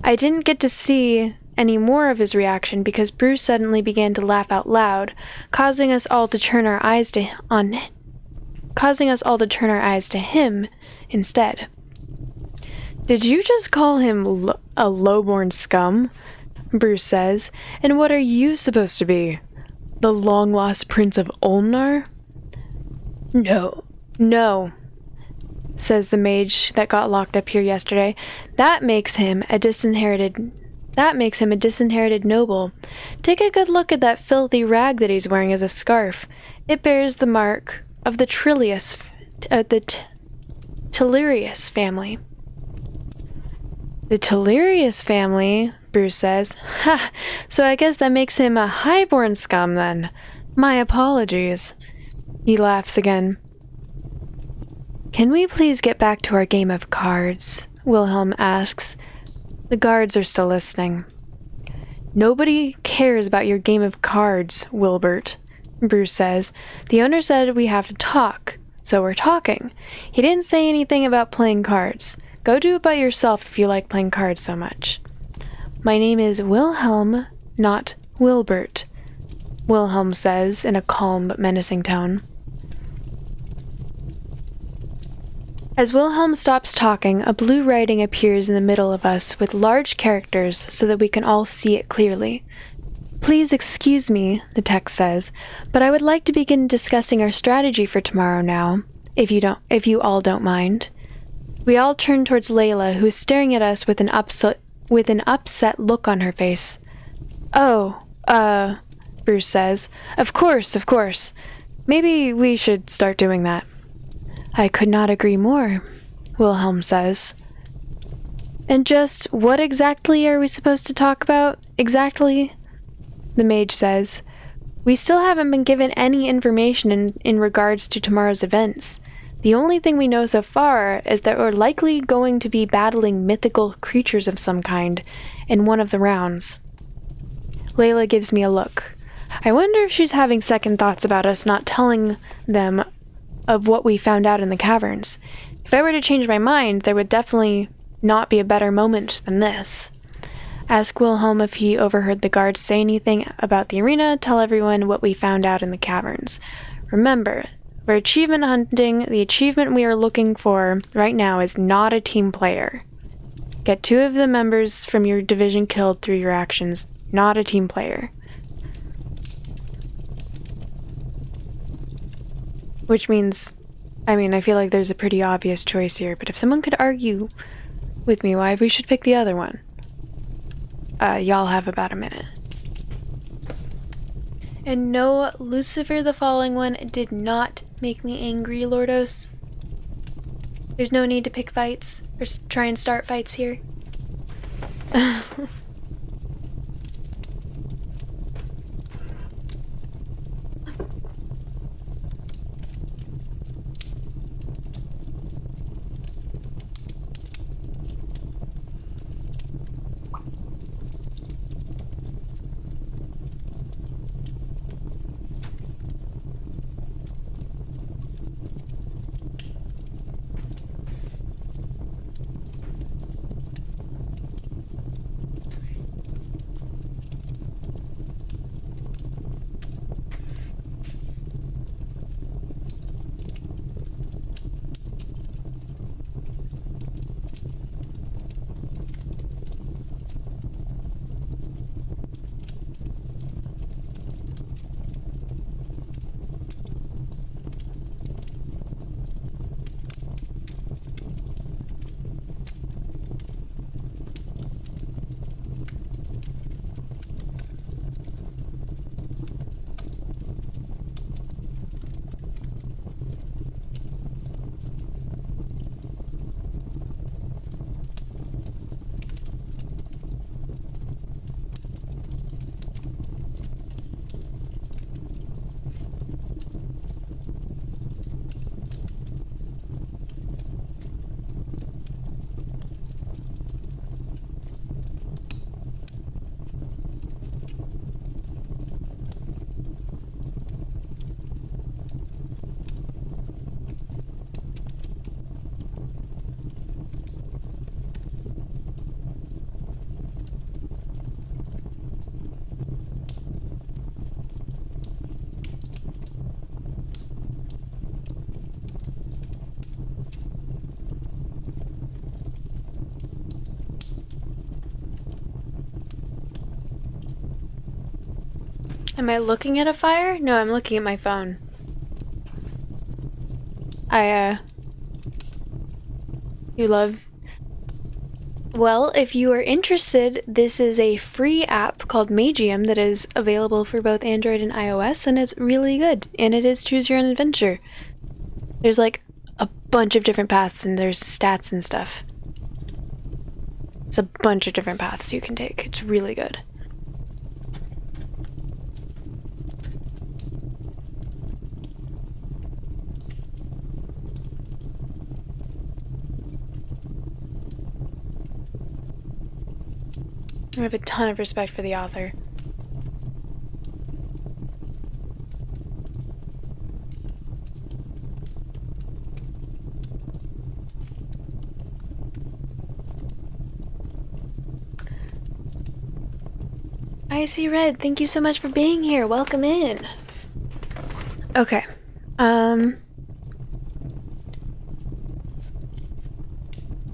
I didn't get to see any more of his reaction because Bruce suddenly began to laugh out loud, causing us all to turn our eyes to him instead. Did you just call him a lowborn scum? Bruce says. And what are you supposed to be? The long-lost Prince of Olmnar? No, says the mage that got locked up here yesterday. That makes him a disinherited noble. Take a good look at that filthy rag that he's wearing as a scarf. It bears the mark of the Trillius Tellurius family. The Tellurius family, Bruce says. Ha! So I guess that makes him a highborn scum then. My apologies. He laughs again. Can we please get back to our game of cards? Wilhelm asks. The guards are still listening. Nobody cares about your game of cards, Wilbert, Bruce says. The owner said we have to talk, so we're talking. He didn't say anything about playing cards. Go do it by yourself if you like playing cards so much. My name is Wilhelm, not Wilbert, Wilhelm says in a calm but menacing tone. As Wilhelm stops talking, a blue writing appears in the middle of us with large characters so that we can all see it clearly. Please excuse me, the text says, but I would like to begin discussing our strategy for tomorrow now, if you all don't mind. We all turn towards Layla, who is staring at us with an upset look on her face. Oh, Bruce says. Of course. Maybe we should start doing that. I could not agree more, Wilhelm says. And just what exactly are we supposed to talk about? Exactly? The mage says. We still haven't been given any information in regards to tomorrow's events. The only thing we know so far is that we're likely going to be battling mythical creatures of some kind in one of the rounds. Layla gives me a look. I wonder if she's having second thoughts about us not telling them of what we found out in the caverns. If I were to change my mind, there would definitely not be a better moment than this. Ask Wilhelm if he overheard the guards say anything about the arena. Tell everyone what we found out in the caverns. Remember, for achievement hunting, the achievement we are looking for right now is not a team player. Get 2 of the members from your division killed through your actions, not a team player. Which means I mean, I feel like there's a pretty obvious choice here, but if someone could argue with me why we should pick the other one, y'all have about a minute. And no, Lucifer the Falling One did not make me angry, Lordos. There's no need to pick fights, or try and start fights here. Am I looking at a fire? No, I'm looking at my phone. You love... Well, if you are interested, this is a free app called Magium that is available for both Android and iOS, and it's really good. And it is Choose Your Own Adventure. There's like a bunch of different paths, and there's stats and stuff. It's a bunch of different paths you can take. It's really good. I have a ton of respect for the author. Icy Red, thank you so much for being here. Welcome in. Okay.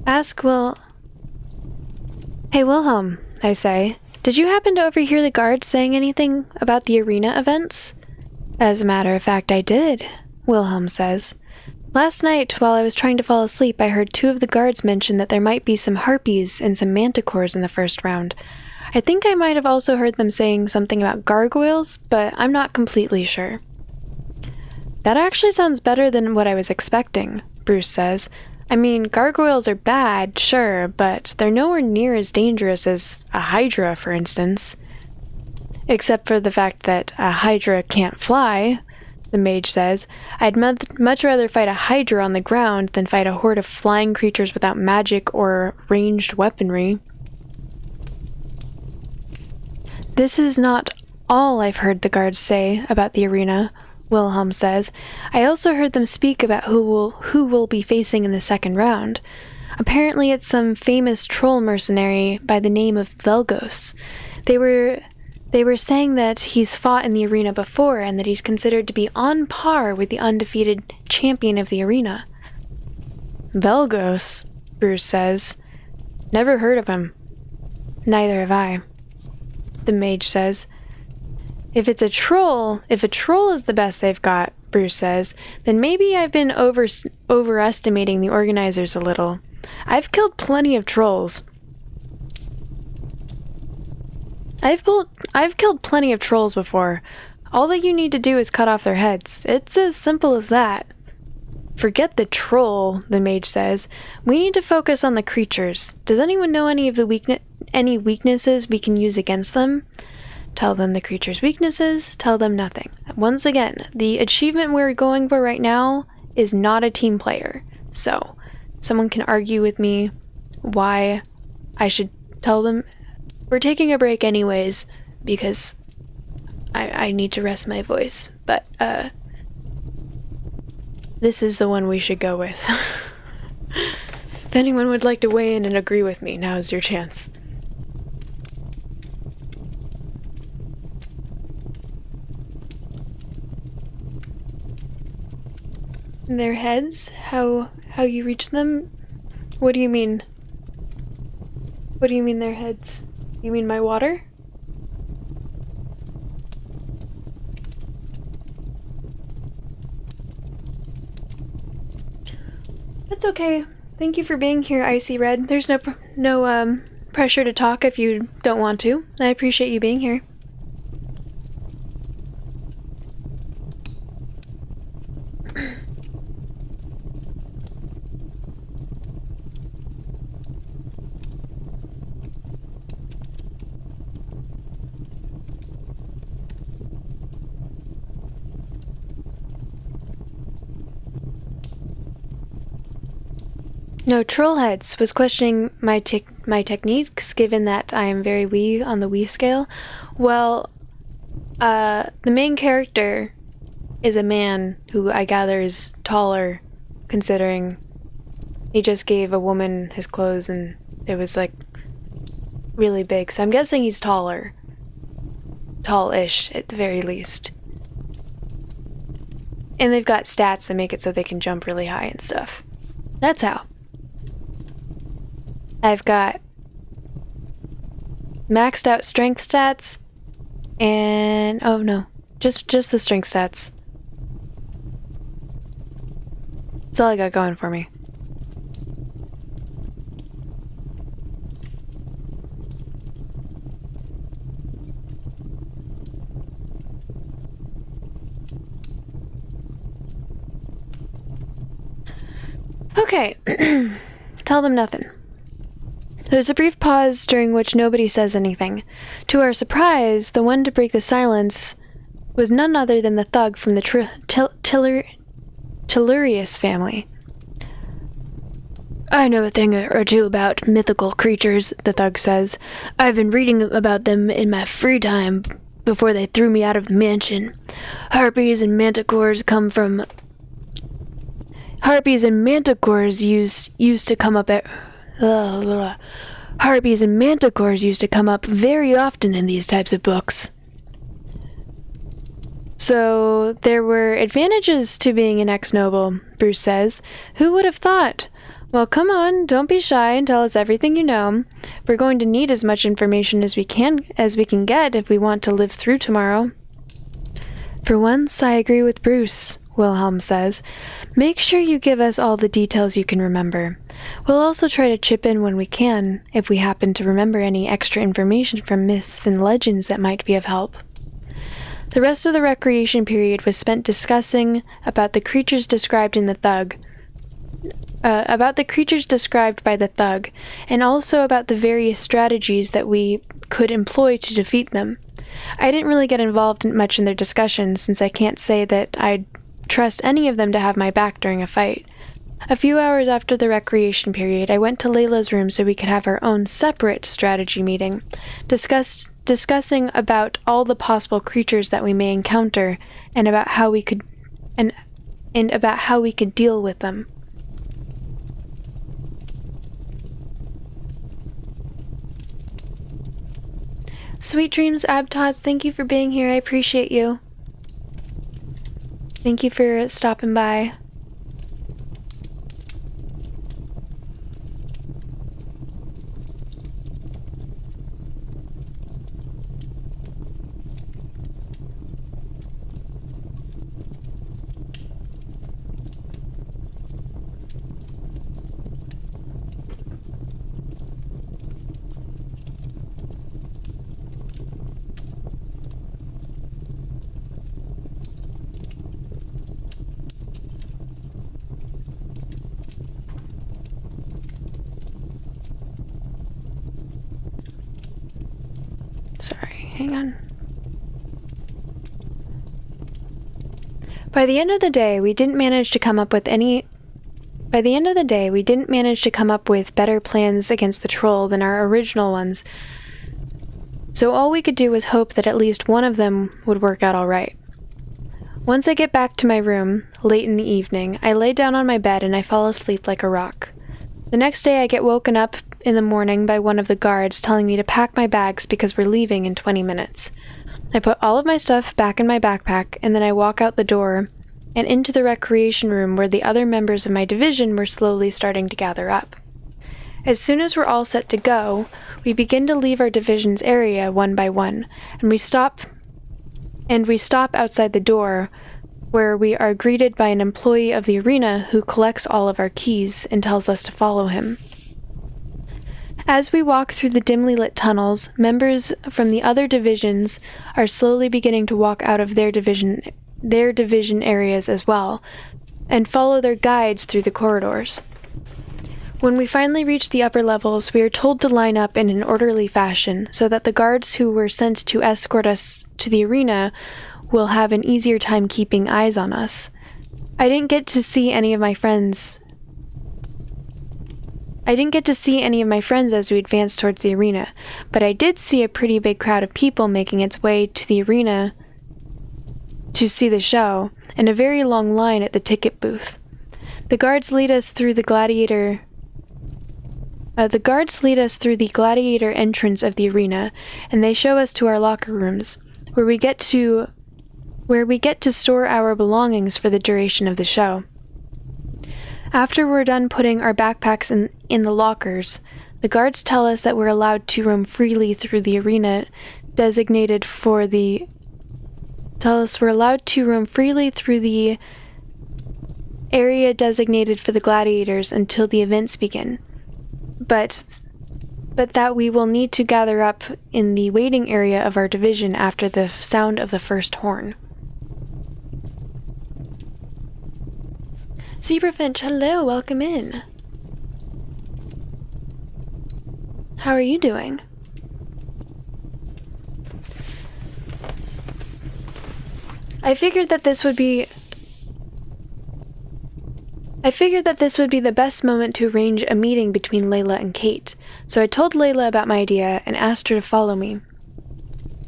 Ask Will... Hey, Wilhelm, I say. Did you happen to overhear the guards saying anything about the arena events? As a matter of fact, I did, Wilhelm says. Last night, while I was trying to fall asleep, I heard two of the guards mention that there might be some harpies and some manticores in the first round. I think I might have also heard them saying something about gargoyles, but I'm not completely sure. That actually sounds better than what I was expecting, Bruce says. I mean, gargoyles are bad, sure, but they're nowhere near as dangerous as a hydra, for instance. Except for the fact that a hydra can't fly, the mage says. I'd much rather fight a hydra on the ground than fight a horde of flying creatures without magic or ranged weaponry. This is not all I've heard the guards say about the arena, Wilhelm says. I also heard them speak about who will be facing in the second round. Apparently it's some famous troll mercenary by the name of Velgos. They were saying that he's fought in the arena before and that he's considered to be on par with the undefeated champion of the arena. Velgos, Bruce says. Never heard of him. Neither have I, the mage says. If a troll is the best they've got, Bruce says, then maybe I've been overestimating the organizers a little. I've killed plenty of trolls. I've killed plenty of trolls before. All that you need to do is cut off their heads. It's as simple as that. Forget the troll, the mage says. We need to focus on the creatures. Does anyone know any weaknesses we can use against them? Tell them the creature's weaknesses, tell them nothing. Once again, the achievement we're going for right now is not a team player. So, someone can argue with me why I should tell them. We're taking a break anyways, because I need to rest my voice. But, this is the one we should go with. If anyone would like to weigh in and agree with me, now's your chance. Their heads? How you reach them? What do you mean? What do you mean their heads? You mean my water? That's okay. Thank you for being here, Icy Red. There's no pressure to talk if you don't want to. I appreciate you being here. No, Trollheads was questioning my techniques, given that I am very wee on the wee scale. Well, the main character is a man who I gather is taller, considering he just gave a woman his clothes and it was, like, really big. So I'm guessing he's taller. Tall-ish, at the very least. And they've got stats that make it so they can jump really high and stuff. That's how. I've got maxed out strength stats and oh no, just the strength stats. That's all I got going for me. Okay, tell them nothing. There's a brief pause during which nobody says anything. To our surprise, the one to break the silence was none other than the thug from the Tellurius family. I know a thing or two about mythical creatures, the thug says. I've been reading about them in my free time before they threw me out of the mansion. Harpies and manticores used to come up at... Harpies and manticores used to come up very often in these types of books. So, there were advantages to being an ex-noble, Bruce says. Who would have thought? Well, come on, don't be shy and tell us everything you know. We're going to need as much information as we can get if we want to live through tomorrow. For once, I agree with Bruce, Wilhelm says. Make sure you give us all the details you can remember. We'll also try to chip in when we can, if we happen to remember any extra information from myths and legends that might be of help. The rest of the recreation period was spent discussing about the creatures described by the thug, and also about the various strategies that we could employ to defeat them. I didn't really get involved much in their discussions, since I can't say that I'd trust any of them to have my back during a fight. A few hours after the recreation period, I went to Layla's room so we could have our own separate strategy meeting, discussing about all the possible creatures that we may encounter and about how we could deal with them. Sweet dreams, Abtoz. Thank you for being here. I appreciate you. Thank you for stopping by. Sorry, hang on. By the end of the day, we didn't manage to come up with better plans against the troll than our original ones, so all we could do was hope that at least one of them would work out alright. Once I get back to my room, late in the evening, I lay down on my bed and I fall asleep like a rock. The next day I get woken up in the morning by one of the guards telling me to pack my bags because we're leaving in 20 minutes. I put all of my stuff back in my backpack, and then I walk out the door and into the recreation room where the other members of my division were slowly starting to gather up. As soon as we're all set to go, we begin to leave our division's area one by one, and we stop outside the door, where we are greeted by an employee of the arena who collects all of our keys and tells us to follow him. As we walk through the dimly lit tunnels, members from the other divisions are slowly beginning to walk out of their division areas as well, and follow their guides through the corridors. When we finally reach the upper levels, we are told to line up in an orderly fashion so that the guards who were sent to escort us to the arena will have an easier time keeping eyes on us. I didn't get to see any of my friends as we advanced towards the arena, but I did see a pretty big crowd of people making its way to the arena to see the show, and a very long line at the ticket booth. The guards lead us through the gladiator entrance of the arena, and they show us to our locker rooms, where we get to store our belongings for the duration of the show. After we're done putting our backpacks in the lockers, the guards tell us that we're allowed to roam freely through the area designated for the gladiators until the events begin. But that we will need to gather up in the waiting area of our division after the sound of the first horn. Zebrafinch, hello, welcome in. How are you doing? I figured that this would be the best moment to arrange a meeting between Layla and Kate, so I told Layla about my idea and asked her to follow me.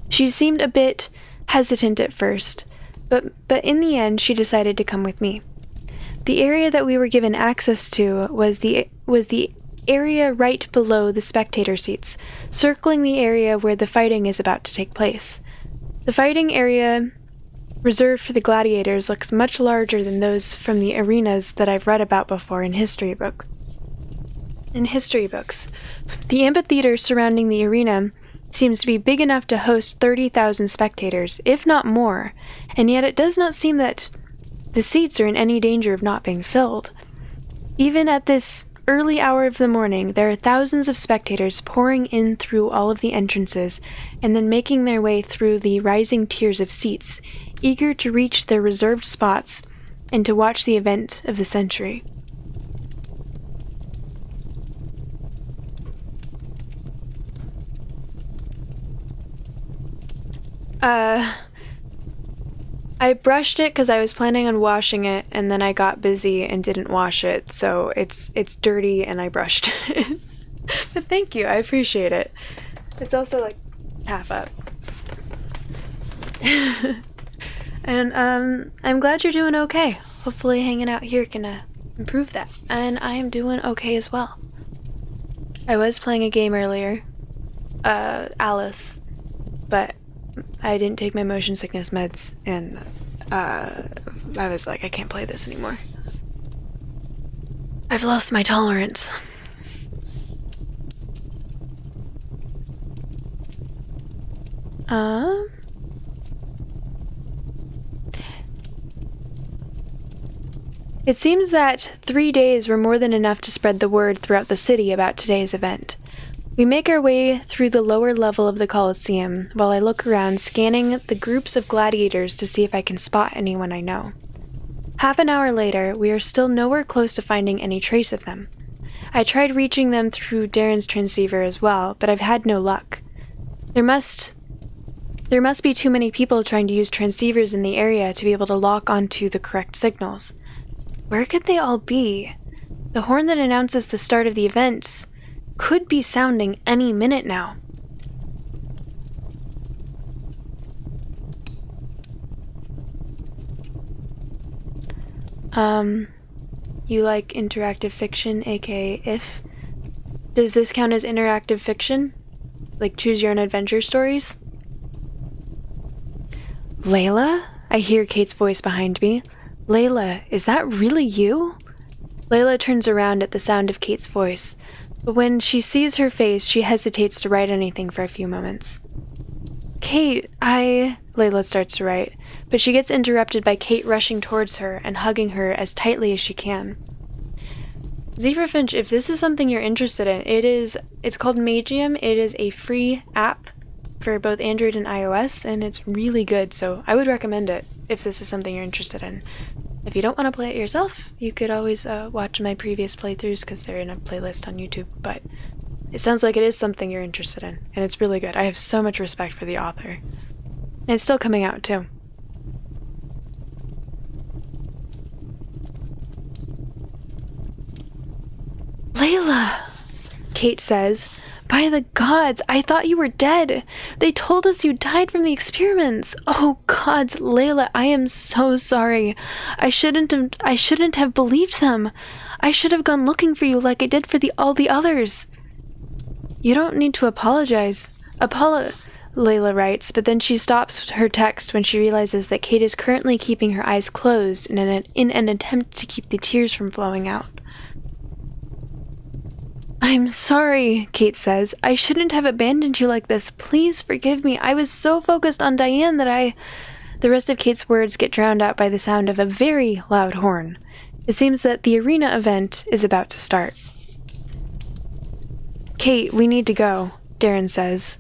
She seemed a bit hesitant at first, but in the end she decided to come with me. The area that we were given access to was the area right below the spectator seats, circling the area where the fighting is about to take place. The fighting area reserved for the gladiators looks much larger than those from the arenas that I've read about before in history books. The amphitheater surrounding the arena seems to be big enough to host 30,000 spectators, if not more, and yet it does not seem that the seats are in any danger of not being filled. Even at this early hour of the morning, there are thousands of spectators pouring in through all of the entrances and then making their way through the rising tiers of seats, eager to reach their reserved spots and to watch the event of the century. I brushed it because I was planning on washing it, and then I got busy and didn't wash it, so it's dirty and I brushed it. But thank you, I appreciate it. It's also like half up. And I'm glad you're doing okay. Hopefully hanging out here can improve that. And I am doing okay as well. I was playing a game earlier, Alice, but I didn't take my motion sickness meds, and I was like, I can't play this anymore. I've lost my tolerance. It seems that 3 days were more than enough to spread the word throughout the city about today's event. We make our way through the lower level of the Colosseum while I look around, scanning the groups of gladiators to see if I can spot anyone I know. Half an hour later, we are still nowhere close to finding any trace of them. I tried reaching them through Darren's transceiver as well, but I've had no luck. There must There must be too many people trying to use transceivers in the area to be able to lock onto the correct signals. Where could they all be? The horn that announces the start of the event could be sounding any minute now. You like interactive fiction, aka if? Does this count as interactive fiction? Like choose your own adventure stories? Layla? I hear Kate's voice behind me. Layla, is that really you? Layla turns around at the sound of Kate's voice, but when she sees her face, she hesitates to write anything for a few moments. Kate, Layla starts to write, but she gets interrupted by Kate rushing towards her and hugging her as tightly as she can. Zebra Finch, if this is something you're interested in, it's called Magium. It is a free app for both Android and iOS, and it's really good, so I would recommend it if this is something you're interested in. If you don't want to play it yourself, you could always watch my previous playthroughs because they're in a playlist on YouTube, but it sounds like it is something you're interested in, and it's really good. I have so much respect for the author. And it's still coming out, too. Layla, Kate says. By the gods, I thought you were dead. They told us you died from the experiments. Oh gods, Layla, I am so sorry. I shouldn't have believed them. I should have gone looking for you like I did for all the others. You don't need to apologize. Layla writes, but then she stops her text when she realizes that Kate is currently keeping her eyes closed in an attempt to keep the tears from flowing out. I'm sorry, Kate says. I shouldn't have abandoned you like this. Please forgive me. I was so focused on Diane that The rest of Kate's words get drowned out by the sound of a very loud horn. It seems that the arena event is about to start. Kate, we need to go, Darren says.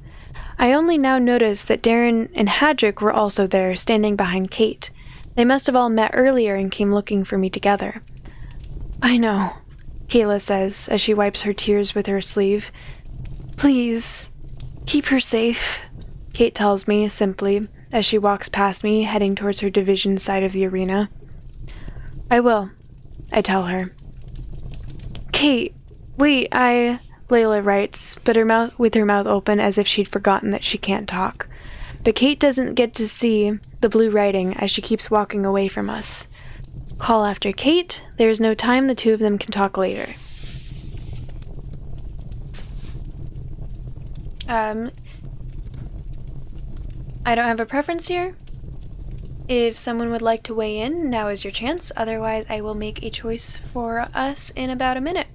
I only now notice that Darren and Hadrick were also there, standing behind Kate. They must have all met earlier and came looking for me together. I know, Kayla says as she wipes her tears with her sleeve. Please, keep her safe, Kate tells me simply as she walks past me, heading towards her division side of the arena. I will, I tell her. Kate, wait, Layla writes, but with her mouth open as if she'd forgotten that she can't talk. But Kate doesn't get to see the blue writing as she keeps walking away from us. Call after Kate. There is no time. The two of them can talk later. I don't have a preference here. If someone would like to weigh in, now is your chance. Otherwise, I will make a choice for us in about a minute.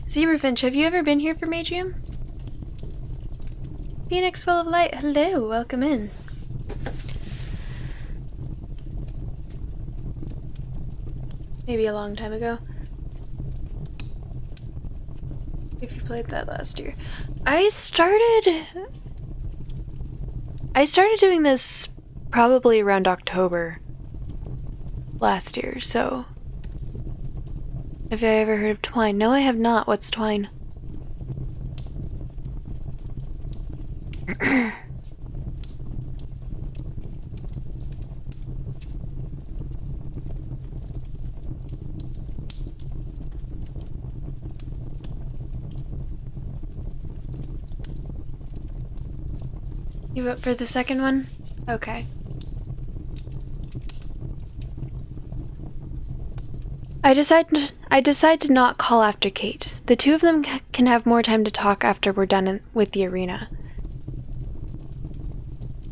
Zebrafinch, have you ever been here for Magium? Phoenix full of light, hello, welcome in. Maybe a long time ago. If you played that last year. I started doing this probably around October last year, so... Have I ever heard of Twine? No, I have not. What's Twine? You vote for the second one? Okay. I decide to not call after Kate. The two of them can have more time to talk after we're done with the arena.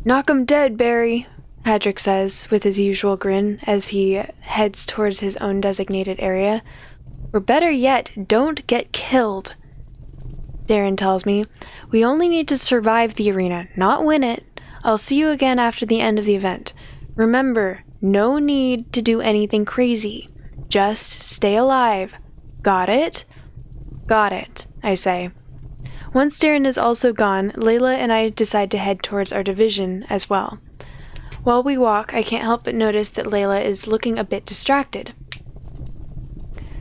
Knock 'em dead, Barry, Hadrick says with his usual grin as he heads towards his own designated area. Or better yet, don't get killed. Darren tells me, we only need to survive the arena, not win it. I'll see you again after the end of the event. Remember, no need to do anything crazy. Just stay alive. Got it? Got it, I say. Once Darren is also gone, Layla and I decide to head towards our division as well. While we walk, I can't help but notice that Layla is looking a bit distracted.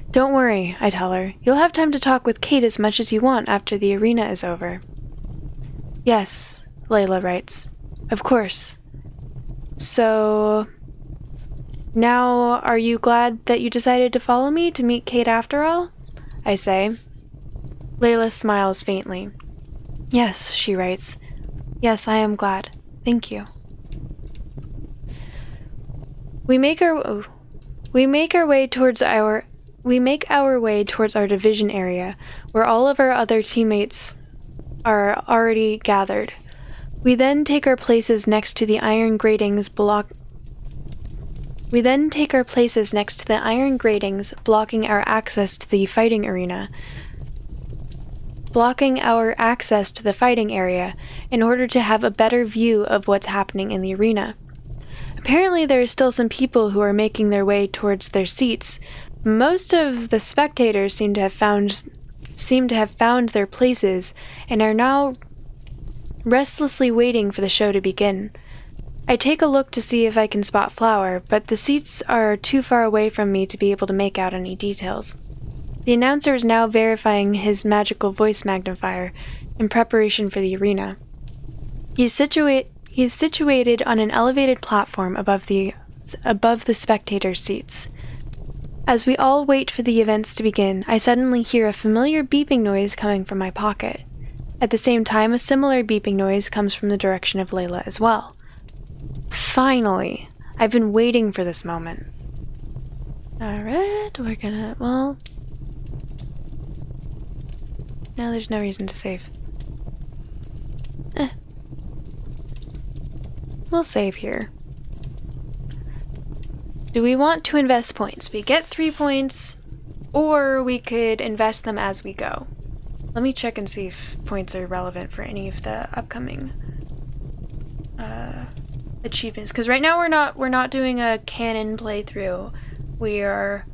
Don't worry, I tell her. You'll have time to talk with Kate as much as you want after the arena is over. Yes, Layla writes. Of course. So... now, are you glad that you decided to follow me to meet Kate after all? I say. Layla smiles faintly. Yes, she writes. Yes, I am glad. Thank you. We make our way towards our division area, where all of our other teammates are already gathered. We then take our places next to the iron gratings blocking our access to the fighting area in order to have a better view of what's happening in the arena. Apparently there are still some people who are making their way towards their seats. Most of the spectators seem to have found their places and are now restlessly waiting for the show to begin. I take a look to see if I can spot Flower, but the seats are too far away from me to be able to make out any details. The announcer is now verifying his magical voice magnifier in preparation for the arena. He is situated on an elevated platform above the spectator seats. As we all wait for the events to begin, I suddenly hear a familiar beeping noise coming from my pocket. At the same time, a similar beeping noise comes from the direction of Layla as well. Finally! I've been waiting for this moment. Alright, we're gonna, well... no, there's no reason to save. We'll save here. Do we want to invest points? We get 3 points, or we could invest them as we go. Let me check and see if points are relevant for any of the upcoming achievements. Because right now we're not doing a canon playthrough. We are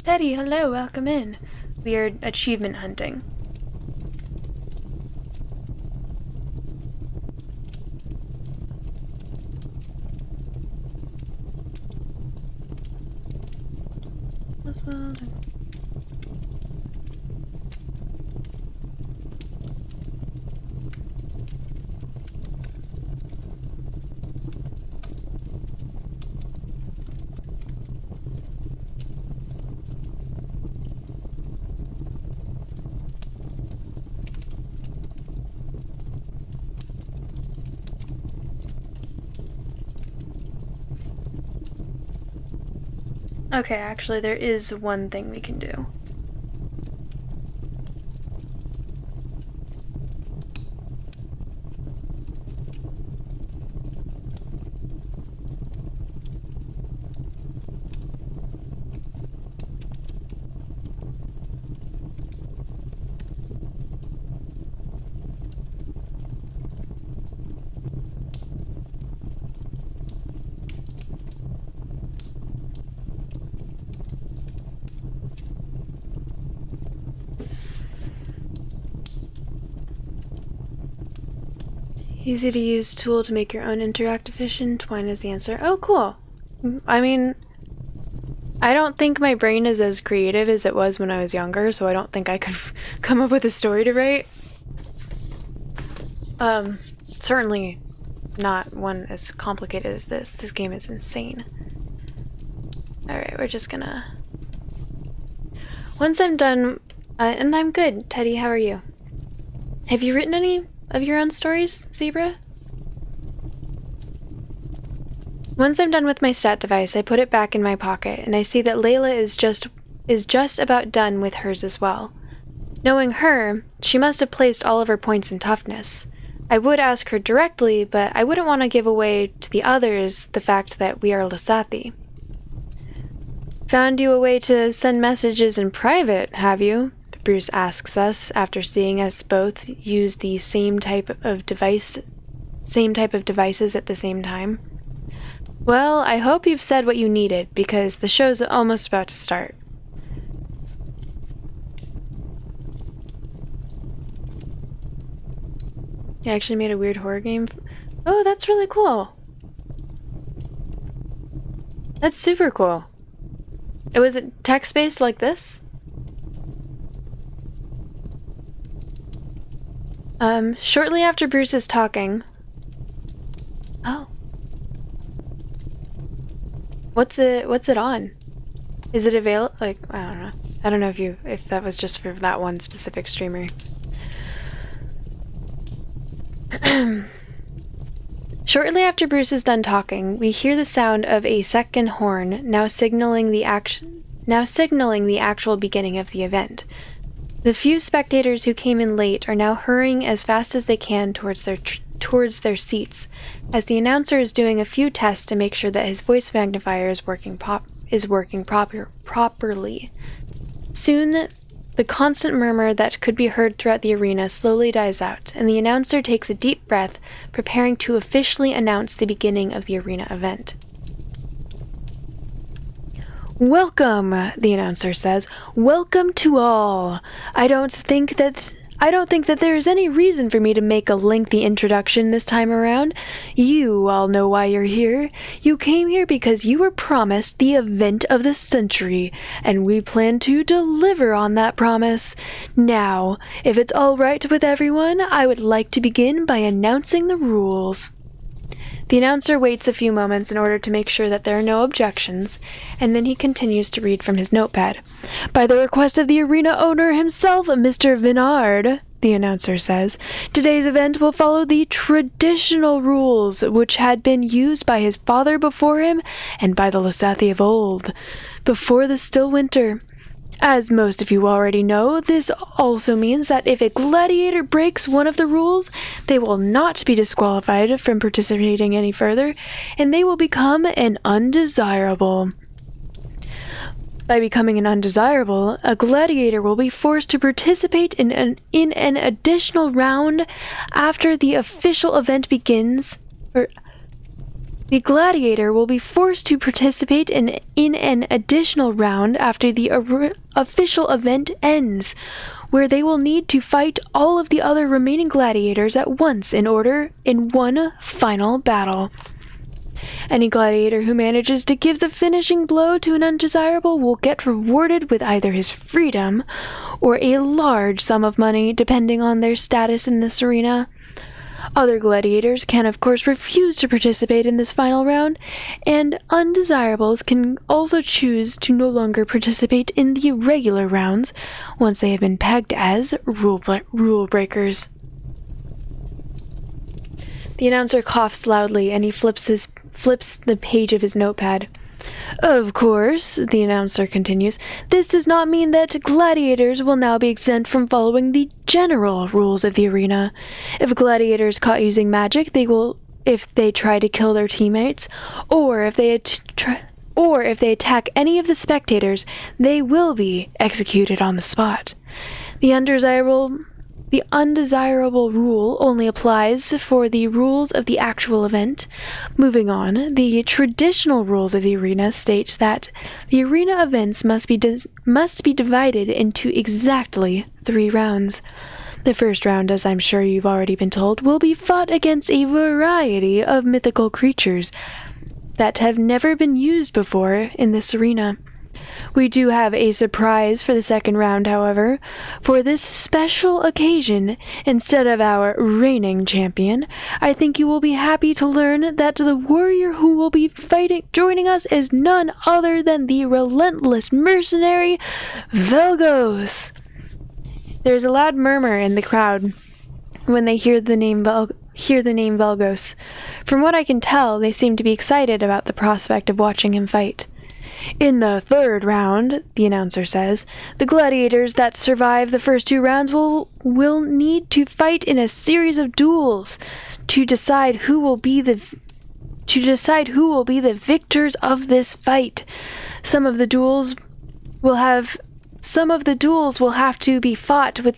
Teddy, hello, welcome in. We are achievement hunting. Well done. Okay, actually, there is one thing we can do. Easy to use tool to make your own interactive vision. Twine is the answer. Oh, cool. I mean, I don't think my brain is as creative as it was when I was younger, so I don't think I could come up with a story to write. Certainly not one as complicated as this. This game is insane. Alright, we're just gonna... Once I'm done... and I'm good. Teddy, how are you? Have you written any of your own stories, Zebra? Once I'm done with my stat device, I put it back in my pocket, and I see that Layla is just about done with hers as well. Knowing her, she must have placed all of her points in toughness. I would ask her directly, but I wouldn't want to give away to the others the fact that we are Lasathi. Found you a way to send messages in private, have you? Bruce asks us after seeing us both use the same type of devices at the same time. Well, I hope you've said what you needed, because the show's almost about to start. You actually made a weird horror game? Oh, that's really cool. That's super cool. Was it text-based like this? Shortly after Bruce is talking... Oh. What's it on? Is it available? Like, I don't know. I don't know if that was just for that one specific streamer. Shortly after Bruce is done talking, we hear the sound of a second horn, now signaling the actual beginning of the event. The few spectators who came in late are now hurrying as fast as they can towards their seats, as the announcer is doing a few tests to make sure that his voice magnifier is working properly. Soon, the constant murmur that could be heard throughout the arena slowly dies out, and the announcer takes a deep breath, preparing to officially announce the beginning of the arena event. Welcome, the announcer says. Welcome to all. I don't think that there is any reason for me to make a lengthy introduction this time around. You all know why you're here. You came here because you were promised the event of the century, and we plan to deliver on that promise. Now, if it's all right with everyone, I would like to begin by announcing the rules. The announcer waits a few moments in order to make sure that there are no objections, and then he continues to read from his notepad. By the request of the arena owner himself, Mr. Vinard, the announcer says, today's event will follow the traditional rules which had been used by his father before him and by the Lasathi of old, before the still winter. As most of you already know, this also means that if a gladiator breaks one of the rules, they will not be disqualified from participating any further, and they will become an undesirable. By becoming an undesirable, a gladiator will be forced to participate in an additional round after the official event begins, the gladiator will be forced to participate in an additional round after the official event ends, where they will need to fight all of the other remaining gladiators at once in one final battle. Any gladiator who manages to give the finishing blow to an undesirable will get rewarded with either his freedom or a large sum of money, depending on their status in this arena. Other gladiators can, of course, refuse to participate in this final round, and undesirables can also choose to no longer participate in the regular rounds once they have been pegged as rule breakers. The announcer coughs loudly, and he flips the page of his notepad. Of course, the announcer continues, this does not mean that gladiators will now be exempt from following the general rules of the arena. If a gladiator is caught using magic, if they try to kill their teammates, or if they attack any of the spectators, they will be executed on the spot. The undesirable rule only applies for the rules of the actual event. Moving on, the traditional rules of the arena state that the arena events must be divided into exactly 3 rounds. The first round, as I'm sure you've already been told, will be fought against a variety of mythical creatures that have never been used before in this arena. We do have a surprise for the second round, however. For this special occasion, instead of our reigning champion, I think you will be happy to learn that the warrior who will be joining us is none other than the relentless mercenary Velgos. There's a loud murmur in the crowd when they hear the name Velgos. From what I can tell, they seem to be excited about the prospect of watching him fight. In the third round, the announcer says, the gladiators that survive the first 2 rounds will need to fight in a series of duels to decide who will be the victors of this fight. Some of the duels will have to be fought to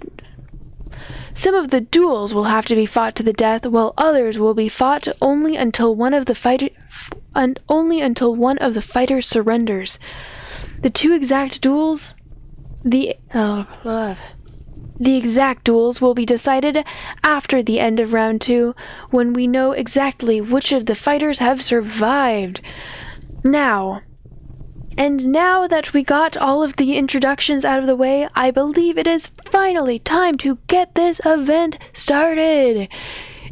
the death, while others will be fought only until one of the fighters surrenders. The exact duels will be decided after the end of round 2, when we know exactly which of the fighters have survived. Now that we got all of the introductions out of the way, I believe it is finally time to get this event started.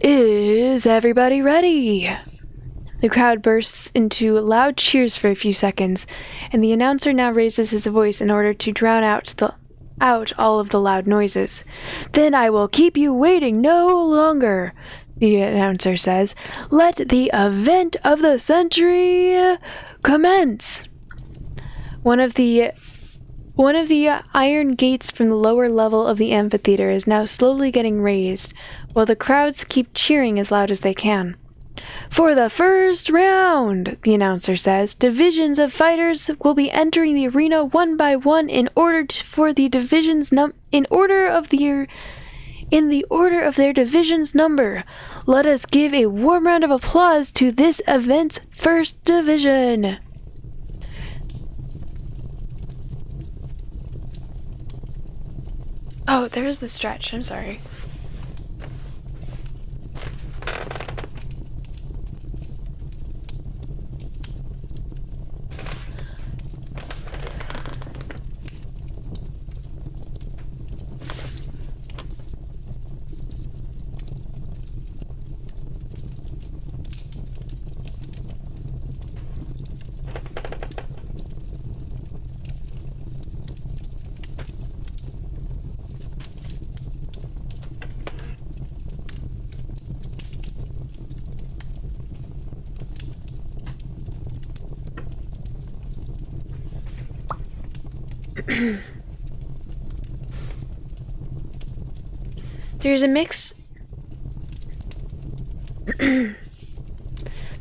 Is everybody ready? The crowd bursts into loud cheers for a few seconds, and the announcer now raises his voice in order to drown out all of the loud noises. Then I will keep you waiting no longer, the announcer says. Let the event of the century commence. One of the iron gates from the lower level of the amphitheater is now slowly getting raised, while the crowds keep cheering as loud as they can. For the first round, the announcer says, divisions of fighters will be entering the arena one by one in the order of their division's number. Let us give a warm round of applause to this event's first division. Oh, there's the stretch. I'm sorry.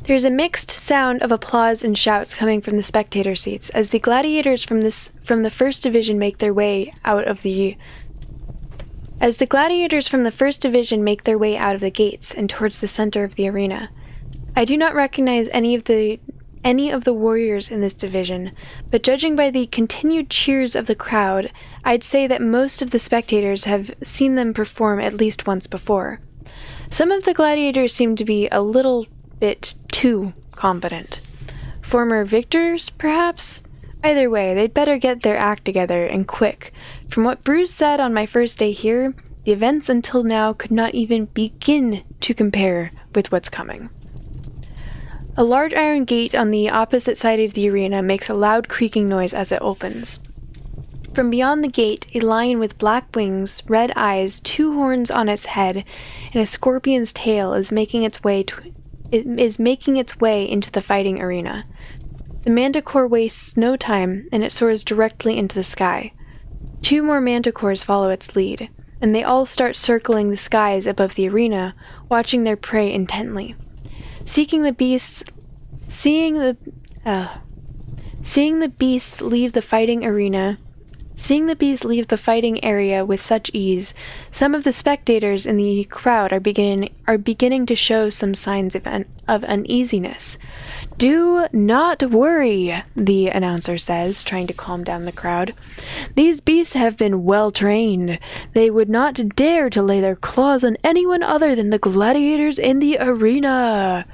There's a mixed sound of applause and shouts coming from the spectator seats as the gladiators from the first division make their way out of the gates and towards the center of the arena. I do not recognize any of the warriors in this division, but judging by the continued cheers of the crowd, I'd say that most of the spectators have seen them perform at least once before. Some of the gladiators seem to be a little bit too confident. Former victors, perhaps? Either way, they'd better get their act together, and quick. From what Bruce said on my first day here, the events until now could not even begin to compare with what's coming. A large iron gate on the opposite side of the arena makes a loud creaking noise as it opens. From beyond the gate, a lion with black wings, red eyes, 2 horns on its head, and a scorpion's tail is making its way into the fighting arena. The manticore wastes no time, and it soars directly into the sky. 2 more manticores follow its lead, and they all start circling the skies above the arena, watching their prey intently. Seeing the beasts leave the fighting area with such ease, some of the spectators in the crowd are beginning to show some signs of uneasiness. Do not worry, the announcer says, trying to calm down the crowd. These beasts have been well trained. They would not dare to lay their claws on anyone other than the gladiators in the arena.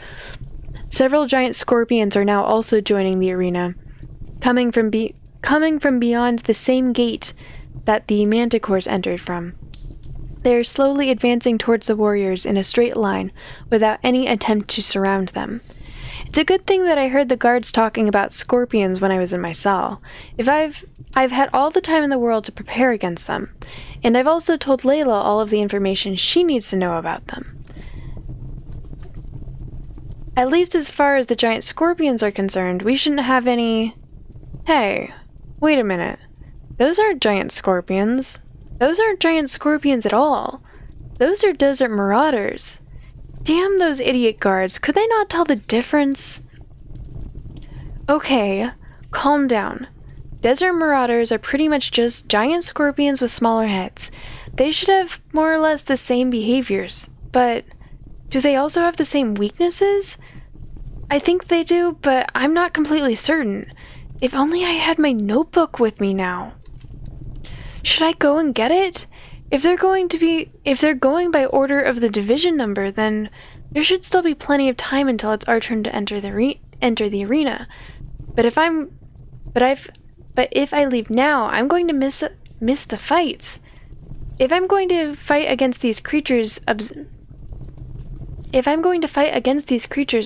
Several giant scorpions are now also joining the arena, coming from beyond the same gate that the manticores entered from. They are slowly advancing towards the warriors in a straight line, without any attempt to surround them. It's a good thing that I heard the guards talking about scorpions when I was in my cell. I've had all the time in the world to prepare against them. And I've also told Layla all of the information she needs to know about them. At least as far as the giant scorpions are concerned, we shouldn't have any... Hey, wait a minute. Those aren't giant scorpions. Those aren't giant scorpions at all. Those are desert marauders. Damn those idiot guards, could they not tell the difference? Okay, calm down. Desert marauders are pretty much just giant scorpions with smaller heads. They should have more or less the same behaviors, but do they also have the same weaknesses? I think they do, but I'm not completely certain. If only I had my notebook with me now. Should I go and get it? If they're going by order of the division number, then there should still be plenty of time until it's our turn to enter the arena. But if I leave now, I'm going to miss the fights. If I'm going to fight against these creatures,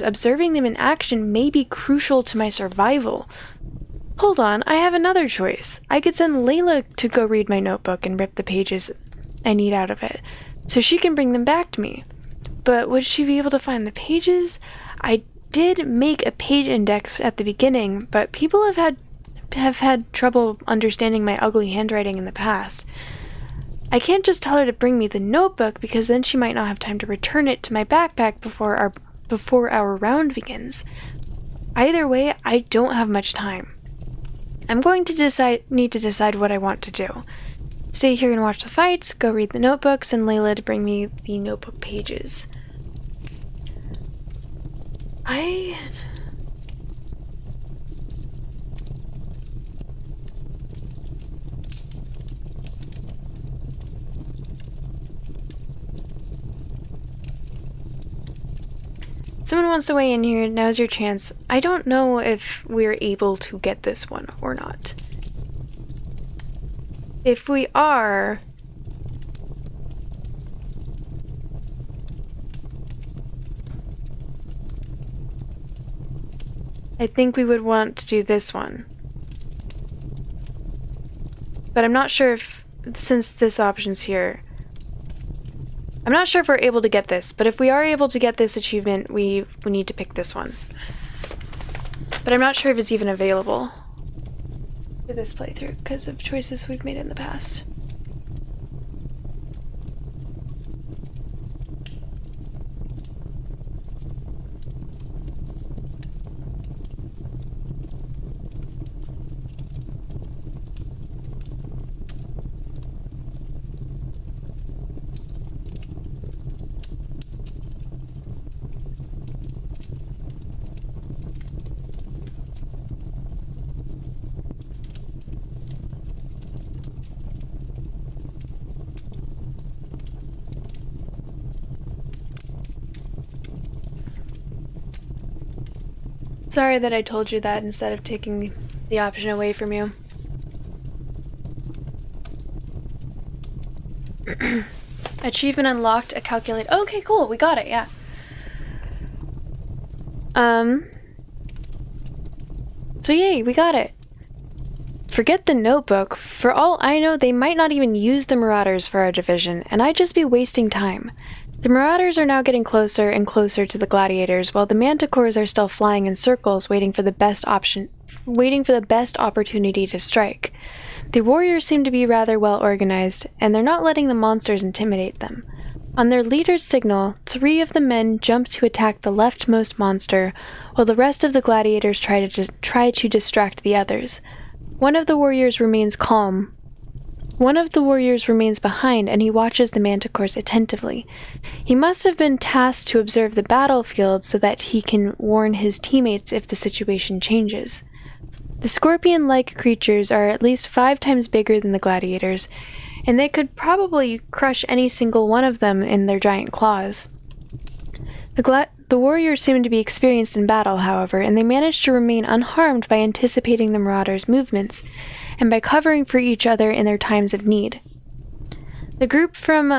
observing them in action may be crucial to my survival. Hold on, I have another choice. I could send Layla to go read my notebook and rip the pages I need out of it, so she can bring them back to me. But would she be able to find the pages? I did make a page index at the beginning, but people have had trouble understanding my ugly handwriting in the past. I can't just tell her to bring me the notebook, because then she might not have time to return it to my backpack before our round begins. Either way, I don't have much time. I'm going to need to decide what I want to do. Stay here and watch the fights, go read the notebooks, and Layla to bring me the notebook pages. Someone wants to weigh in here, now's your chance. I don't know if we're able to get this one or not. If we are... I think we would want to do this one. But I'm not sure if, since this option's here, I'm not sure if we're able to get this, but if we are able to get this achievement, we need to pick this one. But I'm not sure if it's even available for this playthrough because of choices we've made in the past. Sorry that I told you that instead of taking the option away from you. Achievement unlocked, a calculate. Okay, cool, we got it, yeah. So yay, we got it. Forget the notebook. For all I know, they might not even use the Marauders for our division, and I'd just be wasting time. The Marauders are now getting closer and closer to the Gladiators, while the Manticores are still flying in circles, waiting for the best opportunity to strike. The Warriors seem to be rather well organized, and they're not letting the monsters intimidate them. On their leader's signal, 3 of the men jump to attack the leftmost monster, while the rest of the Gladiators try to distract the others. One of the Warriors remains calm. One of the Warriors remains behind, and he watches the Manticores attentively. He must have been tasked to observe the battlefield so that he can warn his teammates if the situation changes. The scorpion-like creatures are at least 5 times bigger than the Gladiators, and they could probably crush any single one of them in their giant claws. The Warriors seem to be experienced in battle, however, and they manage to remain unharmed by anticipating the Marauders' movements, and by covering for each other in their times of need. The group from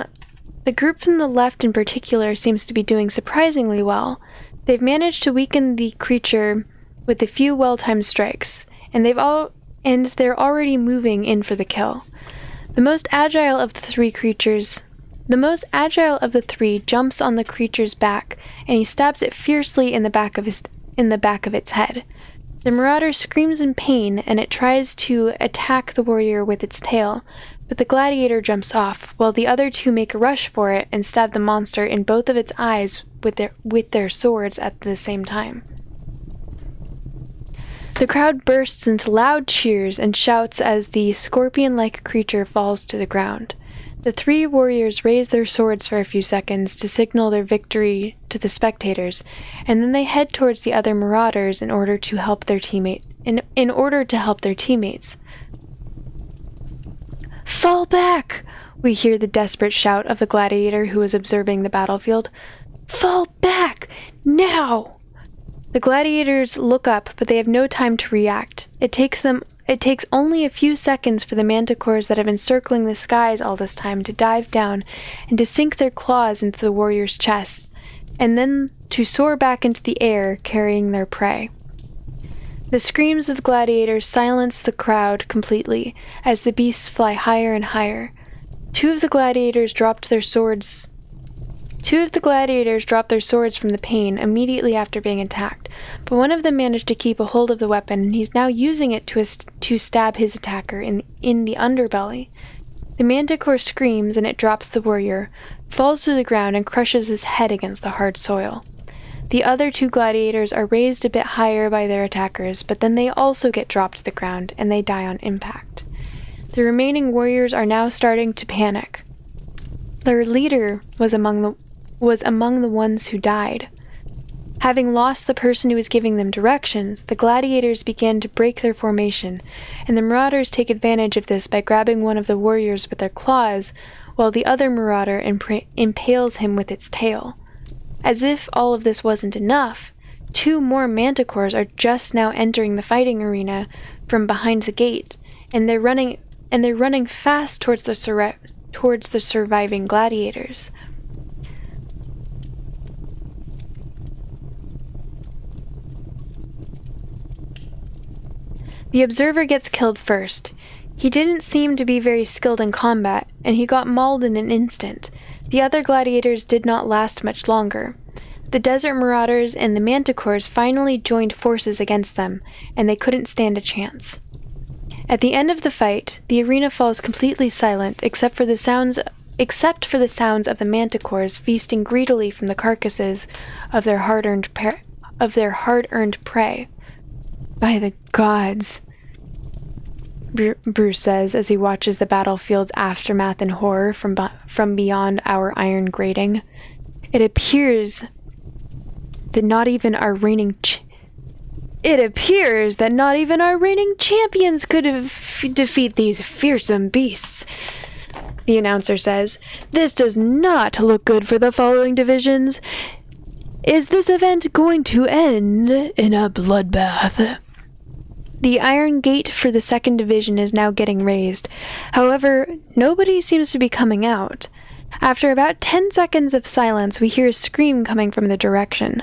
the left in particular seems to be doing surprisingly well. They've managed to weaken the creature with a few well-timed strikes, and they're already moving in for the kill. The most agile of the three jumps on the creature's back, and he stabs it fiercely in the back of its head. The marauder screams in pain, and it tries to attack the warrior with its tail, but the gladiator jumps off, while the other two make a rush for it and stab the monster in both of its eyes with their swords at the same time. The crowd bursts into loud cheers and shouts as the scorpion-like creature falls to the ground. The three warriors raise their swords for a few seconds to signal their victory to the spectators, and then they head towards the other marauders in order to help their teammates. "Fall back!" we hear the desperate shout of the gladiator who is observing the battlefield. "Fall back! Now!" The gladiators look up, but they have no time to react. It takes only a few seconds for the manticores that have been circling the skies all this time to dive down and to sink their claws into the warriors' chests, and then to soar back into the air carrying their prey. The screams of the gladiators silence the crowd completely as the beasts fly higher and higher. Two of the gladiators dropped their swords from the pain immediately after being attacked, but one of them managed to keep a hold of the weapon, and he's now using it to stab his attacker in the underbelly. The manticore screams, and it drops the warrior, falls to the ground, and crushes his head against the hard soil. The other two gladiators are raised a bit higher by their attackers, but then they also get dropped to the ground, and they die on impact. The remaining warriors are now starting to panic. Their leader was among the ones who died. Having lost the person who was giving them directions, the gladiators began to break their formation, and the marauders take advantage of this by grabbing one of the warriors with their claws, while the other marauder impales him with its tail. As if all of this wasn't enough, two more manticores are just now entering the fighting arena from behind the gate, and they're running fast towards the surviving gladiators. The observer gets killed first. He didn't seem to be very skilled in combat, and he got mauled in an instant. The other gladiators did not last much longer. The desert marauders and the manticores finally joined forces against them, and they couldn't stand a chance. At the end of the fight, the arena falls completely silent except for the sounds of the manticores feasting greedily from the carcasses of their hard-earned prey. "By the gods," Bruce says as he watches the battlefield's aftermath in horror from beyond our iron grating. It appears that not even our reigning champions could defeat these fearsome beasts, the announcer says. "This does not look good for the following divisions. Is this event going to end in a bloodbath?" The iron gate for the second division is now getting raised. However, nobody seems to be coming out. After about 10 seconds of silence, we hear a scream coming from the direction.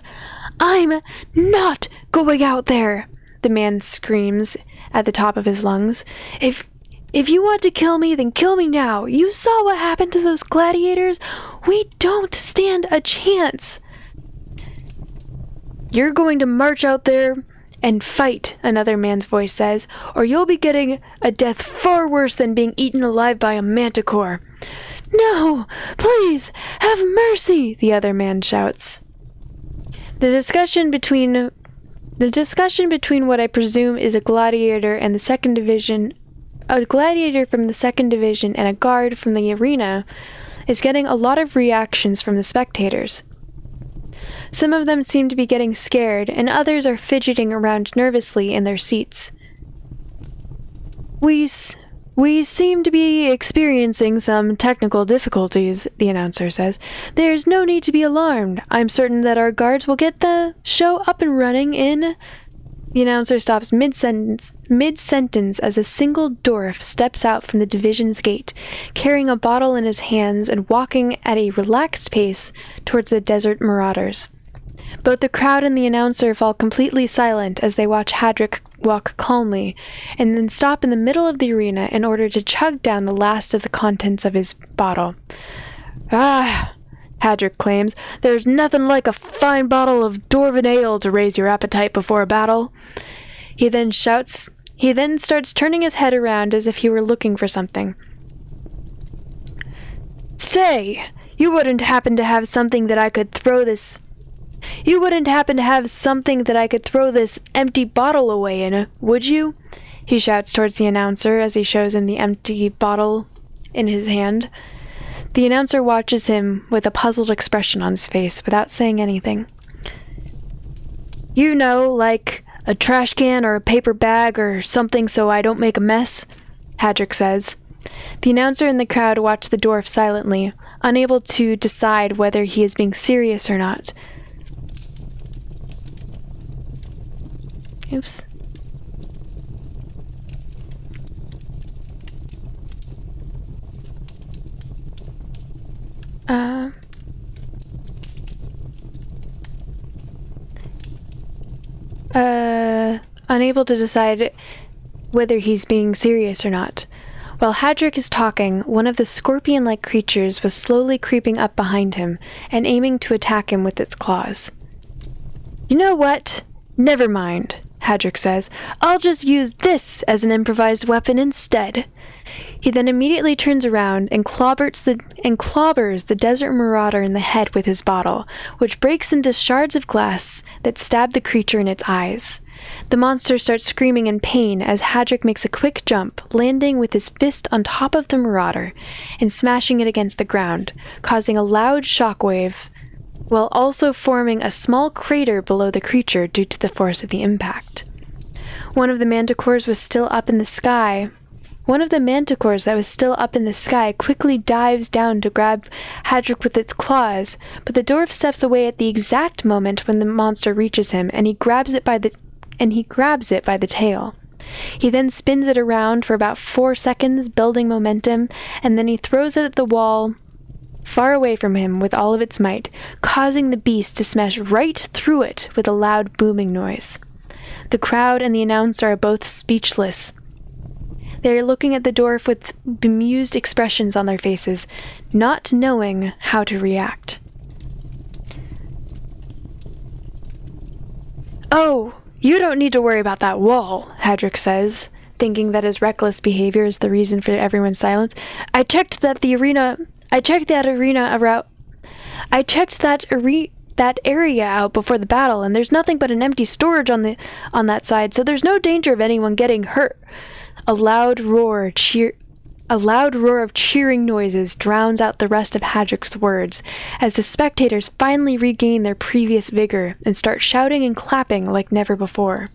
"I'm not going out there," the man screams at the top of his lungs. If you want to kill me, then kill me now. You saw what happened to those gladiators. We don't stand a chance." "You're going to march out there and fight," another man's voice says, "or you'll be getting a death far worse than being eaten alive by a manticore." "No, please, have mercy," the other man shouts. The discussion between what I presume is a gladiator from the second division and a guard from the arena is getting a lot of reactions from the spectators. Some of them seem to be getting scared, and others are fidgeting around nervously in their seats. We seem to be experiencing some technical difficulties," the announcer says. "There's no need to be alarmed. I'm certain that our guards will get the show up and running in..." The announcer stops mid-sentence as a single dwarf steps out from the division's gate, carrying a bottle in his hands and walking at a relaxed pace towards the desert marauders. Both the crowd and the announcer fall completely silent as they watch Hadrick walk calmly, and then stop in the middle of the arena in order to chug down the last of the contents of his bottle. "Ah," Hadrick claims, "there's nothing like a fine bottle of Dwarven ale to raise your appetite before a battle." He then starts turning his head around as if he were looking for something. "Say, you wouldn't happen to have something that I could throw this empty bottle away in, would you?" he shouts towards the announcer as he shows him the empty bottle in his hand. The announcer watches him with a puzzled expression on his face without saying anything. "You know, like a trash can or a paper bag or something so I don't make a mess," Hadrick says. The announcer and the crowd watch the dwarf silently, unable to decide whether he is being serious or not. Oops. Unable to decide whether he's being serious or not. While Hadrick is talking, one of the scorpion-like creatures was slowly creeping up behind him and aiming to attack him with its claws. "You know what? Never mind," Hadrick says. "I'll just use this as an improvised weapon instead." He then immediately turns around and clobbers the desert marauder in the head with his bottle, which breaks into shards of glass that stab the creature in its eyes. The monster starts screaming in pain as Hadrick makes a quick jump, landing with his fist on top of the marauder and smashing it against the ground, causing a loud shockwave, while also forming a small crater below the creature due to the force of the impact. One of the manticores that was still up in the sky quickly dives down to grab Hadrick with its claws, but the dwarf steps away at the exact moment when the monster reaches him, and he grabs it by the tail. He then spins it around for about 4 seconds, building momentum, and then he throws it at the wall far away from him with all of its might, causing the beast to smash right through it with a loud booming noise. The crowd and the announcer are both speechless. They are looking at the dwarf with bemused expressions on their faces, not knowing how to react. "Oh, you don't need to worry about that wall," Hadrick says, thinking that his reckless behavior is the reason for everyone's silence. I checked that area out before the battle, and there's nothing but an empty storage on that side, so there's no danger of anyone getting hurt." A loud roar of cheering noises drowns out the rest of Hadrick's words as the spectators finally regain their previous vigor and start shouting and clapping like never before.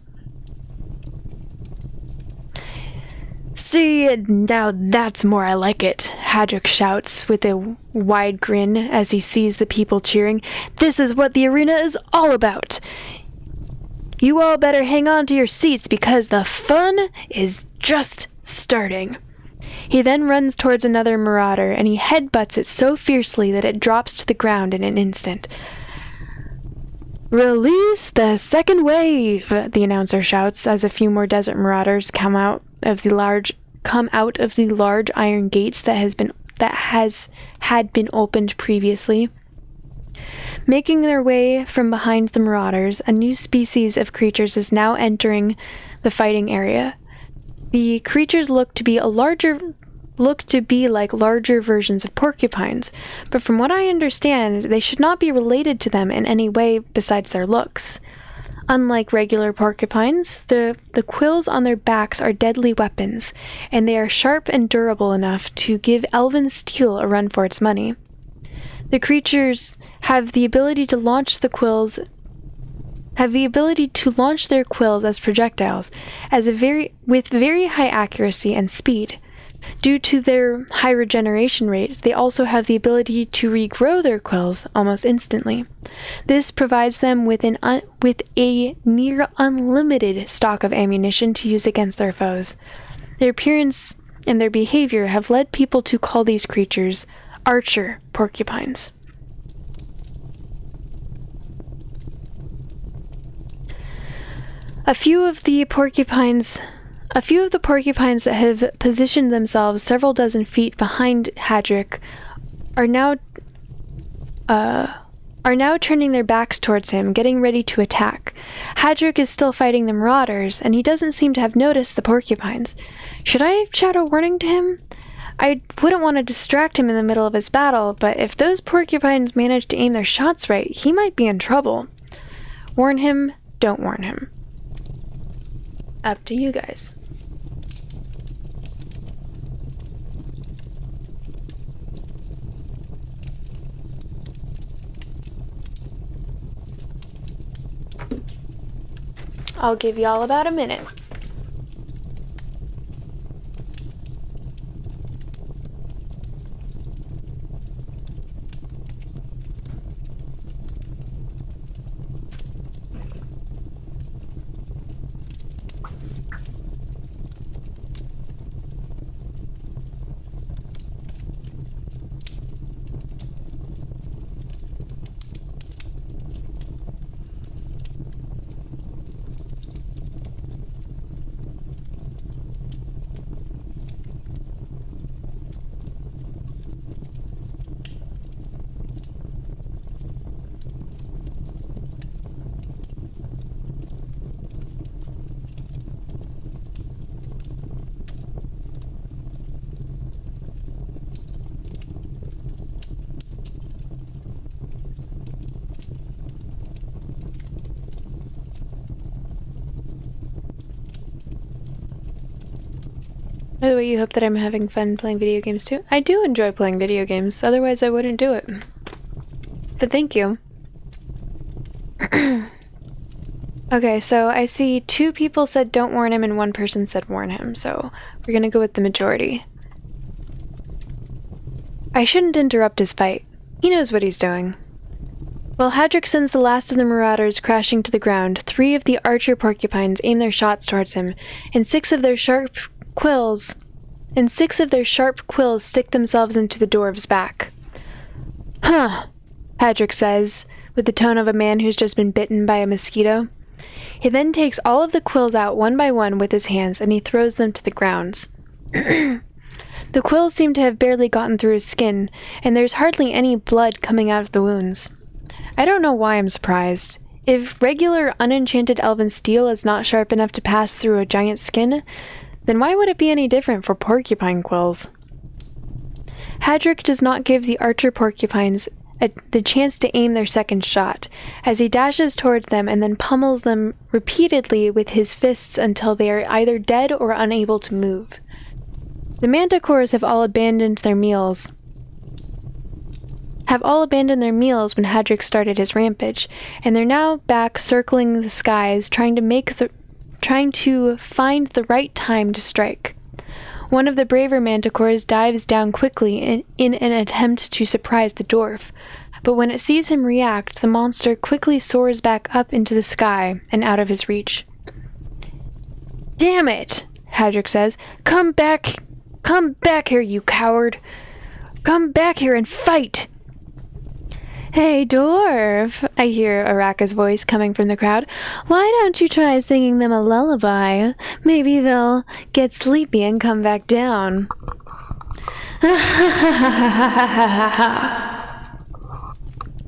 "See, now that's more I like it," Hadrick shouts with a wide grin as he sees the people cheering. "This is what the arena is all about. You all better hang on to your seats because the fun is just starting." He then runs towards another marauder and he headbutts it so fiercely that it drops to the ground in an instant. "Release the second wave," the announcer shouts as a few more desert marauders come out of the large iron gates that had been opened previously. Making their way from behind the marauders, a new species of creatures is now entering the fighting area. The creatures look to be like larger versions of porcupines, but from what I understand, they should not be related to them in any way besides their looks. Unlike regular porcupines, the quills on their backs are deadly weapons, and they are sharp and durable enough to give elven steel a run for its money. The creatures have the ability to launch their quills as projectiles, with very high accuracy and speed. Due to their high regeneration rate, they also have the ability to regrow their quills almost instantly. This provides them with a near unlimited stock of ammunition to use against their foes. Their appearance and their behavior have led people to call these creatures archer porcupines. A few of the porcupines that have positioned themselves several dozen feet behind Hadrick are now turning their backs towards him, getting ready to attack. Hadrick is still fighting the marauders, and he doesn't seem to have noticed the porcupines. Should I shout a warning to him? I wouldn't want to distract him in the middle of his battle, but if those porcupines manage to aim their shots right, he might be in trouble. Warn him, don't warn him. Up to you guys. I'll give y'all about a minute. By the way, you hope that I'm having fun playing video games too? I do enjoy playing video games, otherwise I wouldn't do it. But thank you. Okay, so I see 2 people said don't warn him and 1 person said warn him, so we're gonna go with the majority. I shouldn't interrupt his fight. He knows what he's doing. While Hadrick sends the last of the marauders crashing to the ground, 3 of the archer porcupines aim their shots towards him, and 6 of their sharp quills stick themselves into the dwarf's back. Huh, Hadrick says, with the tone of a man who's just been bitten by a mosquito. He then takes all of the quills out one by one with his hands, and he throws them to the ground. The quills seem to have barely gotten through his skin, and there's hardly any blood coming out of the wounds. I don't know why I'm surprised. If regular unenchanted elven steel is not sharp enough to pass through a giant's skin, then why would it be any different for porcupine quills? Hadrick does not give the archer porcupines the chance to aim their second shot, as he dashes towards them and then pummels them repeatedly with his fists until they are either dead or unable to move. The manticores have all abandoned their meals when Hadrick started his rampage, and they're now back circling the skies, trying to find the right time to strike. One of the braver manticores dives down quickly in an attempt to surprise the dwarf, but when it sees him react, the monster quickly soars back up into the sky and out of his reach. "Damn it!" Hadrick says. Come back here, you coward! Come back here and fight!" "Hey, dwarf," I hear Araka's voice coming from the crowd. "Why don't you try singing them a lullaby? Maybe they'll get sleepy and come back down."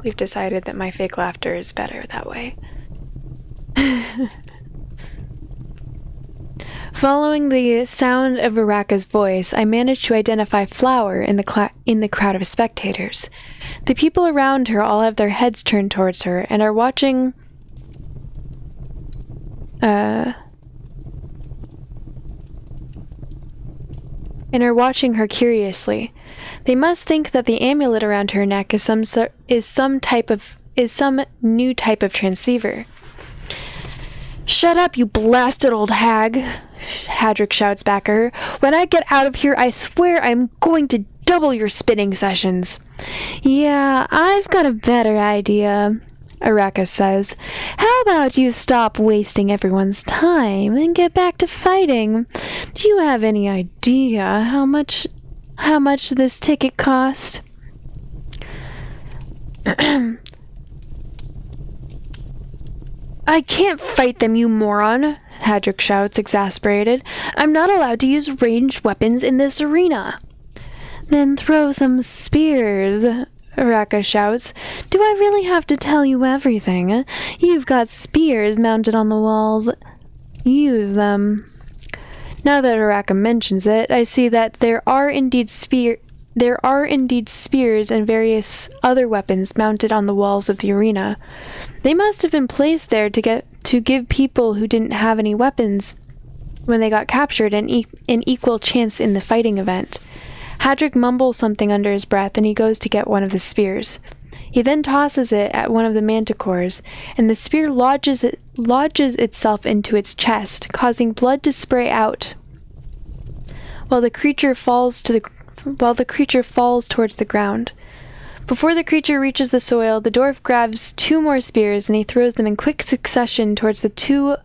We've decided that my fake laughter is better that way. Following the sound of Araka's voice, I managed to identify Flower in the crowd of spectators. The people around her all have their heads turned towards her and are watching her curiously. They must think that the amulet around her neck is some new type of transceiver. "Shut up, you blasted old hag!" Hadrick shouts back at her. "When I get out of here, I swear I'm going to double your spinning sessions." "Yeah, I've got a better idea," Araka says. "How about you stop wasting everyone's time and get back to fighting? Do you have any idea how much this ticket cost?" I can't fight them, you moron, Hadrick shouts, exasperated. I'm not allowed to use ranged weapons in this arena. Then throw some spears, Raka shouts. Do I really have to tell you everything? You've got spears mounted on the walls. Use them. Now that Araka mentions it, I see that there are indeed spears and various other weapons mounted on the walls of the arena. They must have been placed there to give people who didn't have any weapons when they got captured an equal chance in the fighting event. Hadrick mumbles something under his breath, and he goes to get one of the spears. He then tosses it at one of the manticores, and the spear lodges itself into its chest, causing blood to spray out, while the creature falls towards the ground. Before the creature reaches the soil, the dwarf grabs 2 more spears, and he throws them in quick succession towards two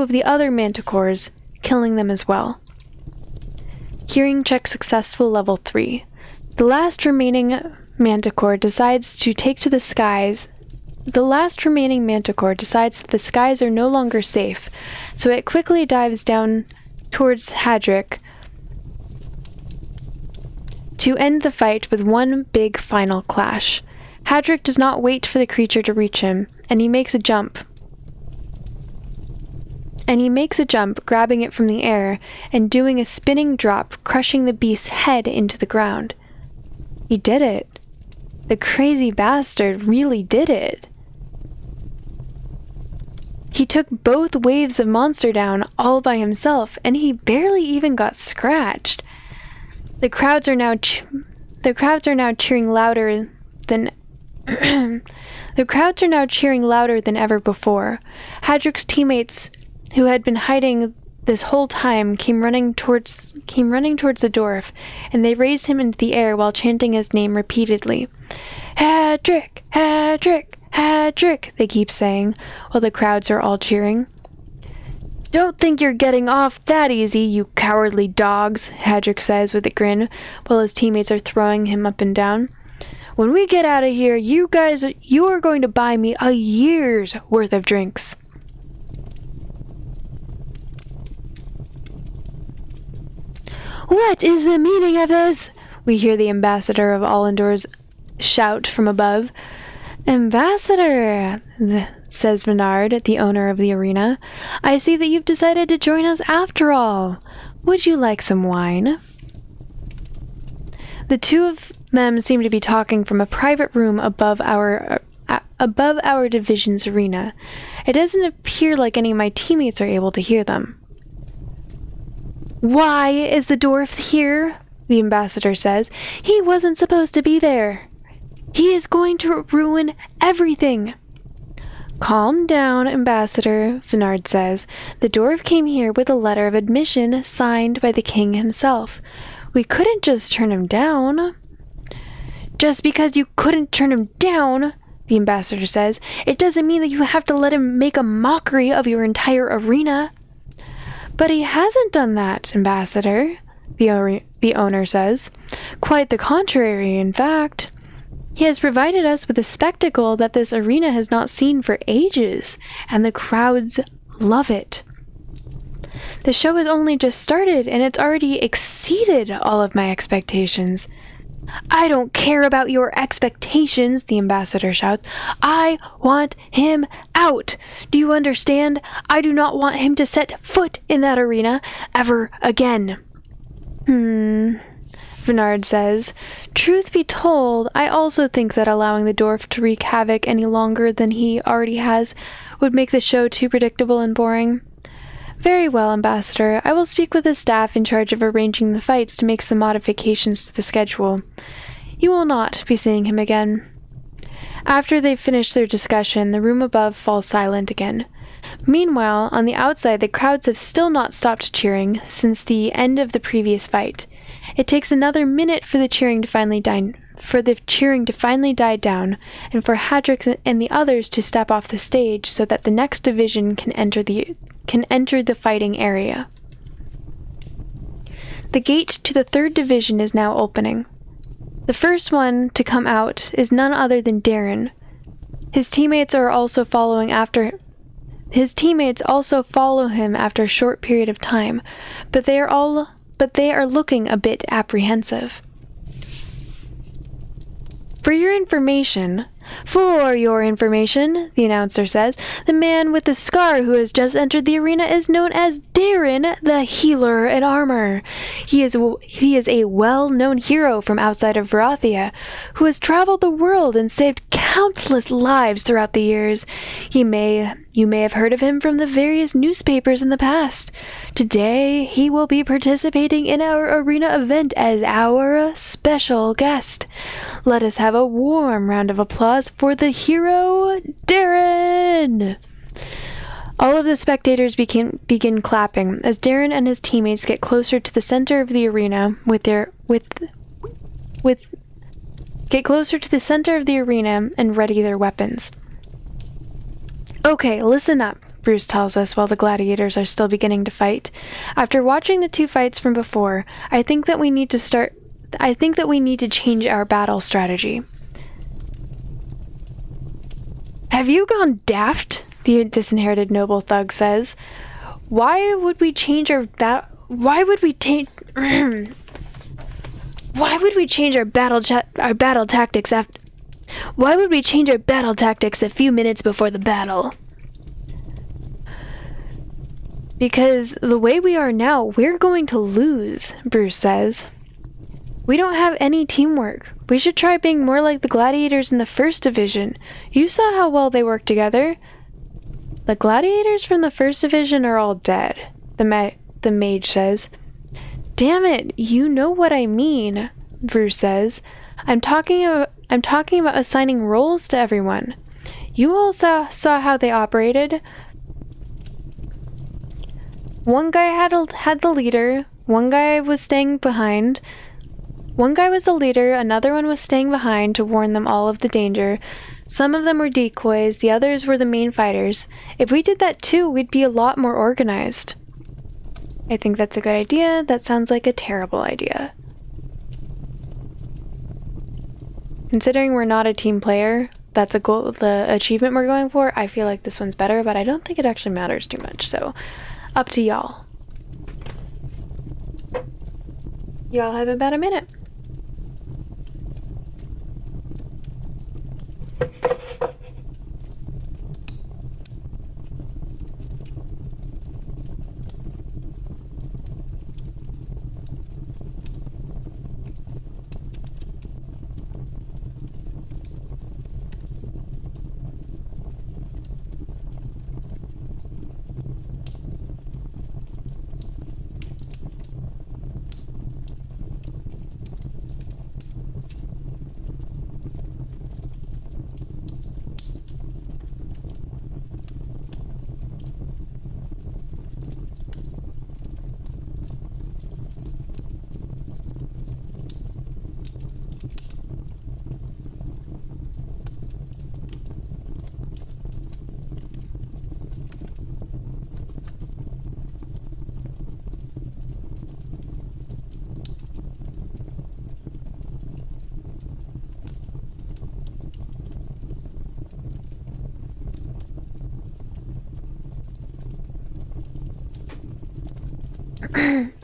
of the other manticores, killing them as well. Hearing check successful level 3. The last remaining manticore decides to take to the skies. The last remaining manticore decides that the skies are no longer safe, so it quickly dives down towards Hadrick to end the fight with one big final clash. Hadrick does not wait for the creature to reach him, and he makes a jump, grabbing it from the air and doing a spinning drop, crushing the beast's head into the ground. He did it. The crazy bastard really did it. He took both waves of monster down all by himself, and he barely even got scratched. The crowds are now cheering louder than ever before. Hadrick's teammates, who had been hiding this whole time, came running towards the dwarf, and they raised him into the air while chanting his name repeatedly. Hadrick! Hadrick! Hadrick! They keep saying, while the crowds are all cheering. Don't think you're getting off that easy, you cowardly dogs, Hadrick says with a grin, while his teammates are throwing him up and down. When we get out of here, you are going to buy me a year's worth of drinks. What is the meaning of this? We hear the ambassador of Allendor's shout from above. Ambassador, says Vinard, the owner of the arena. I see that you've decided to join us after all. Would you like some wine? The 2 of them seem to be talking from a private room above our division's arena. It doesn't appear like any of my teammates are able to hear them. Why is the dwarf here? The ambassador says. He wasn't supposed to be there. He is going to ruin everything. Calm down, Ambassador, Vinard says. The dwarf came here with a letter of admission signed by the king himself. We couldn't just turn him down. Just because you couldn't turn him down, the ambassador says, it doesn't mean that you have to let him make a mockery of your entire arena. But he hasn't done that, Ambassador, the owner says. Quite the contrary, in fact. He has provided us with a spectacle that this arena has not seen for ages, and the crowds love it. The show has only just started, and it's already exceeded all of my expectations. I don't care about your expectations, the ambassador shouts. I want him out. Do you understand? I do not want him to set foot in that arena ever again. Vinard says. Truth be told, I also think that allowing the dwarf to wreak havoc any longer than he already has would make the show too predictable and boring. Very well, Ambassador. I will speak with the staff in charge of arranging the fights to make some modifications to the schedule. You will not be seeing him again. After they've finished their discussion, the room above falls silent again. Meanwhile, on the outside, the crowds have still not stopped cheering since the end of the previous fight. It takes another minute for the cheering to finally die down, and for Hadrick and the others to step off the stage so that the next division can enter the fighting area. The gate to the 3rd division is now opening. The first one to come out is none other than Darren. His teammates also follow him after a short period of time, but they are looking a bit apprehensive. For your information, the announcer says, the man with the scar who has just entered the arena is known as Darren, the Healer in Armor. He is a well-known hero from outside of Varathia, who has traveled the world and saved countless lives throughout the years. You may have heard of him from the various newspapers in the past. Today, he will be participating in our arena event as our special guest. Let us have a warm round of applause for the hero, Darren! All of the spectators begin clapping as Darren and his teammates get closer to the center of the arena and ready their weapons. Okay, listen up, Bruce tells us while the gladiators are still beginning to fight. After watching the two fights from before, I think that we need to change our battle strategy. Have you gone daft? The disinherited noble thug says. Why would we change our battle tactics a few minutes before the battle? Because the way we are now, we're going to lose, Bruce says. We don't have any teamwork. We should try being more like the gladiators in the first division. You saw how well they work together. The gladiators from the first division are all dead, the mage says. Damn it, you know what I mean, Bruce says. I'm talking about assigning roles to everyone. You all saw how they operated. One guy had the leader, one guy was staying behind. One guy was the leader, another one was staying behind to warn them all of the danger. Some of them were decoys, the others were the main fighters. If we did that too, we'd be a lot more organized. I think that's a good idea. That sounds like a terrible idea. Considering we're not a team player, that's the achievement we're going for, I feel like this one's better, but I don't think it actually matters too much, so up to y'all. Y'all have about a minute.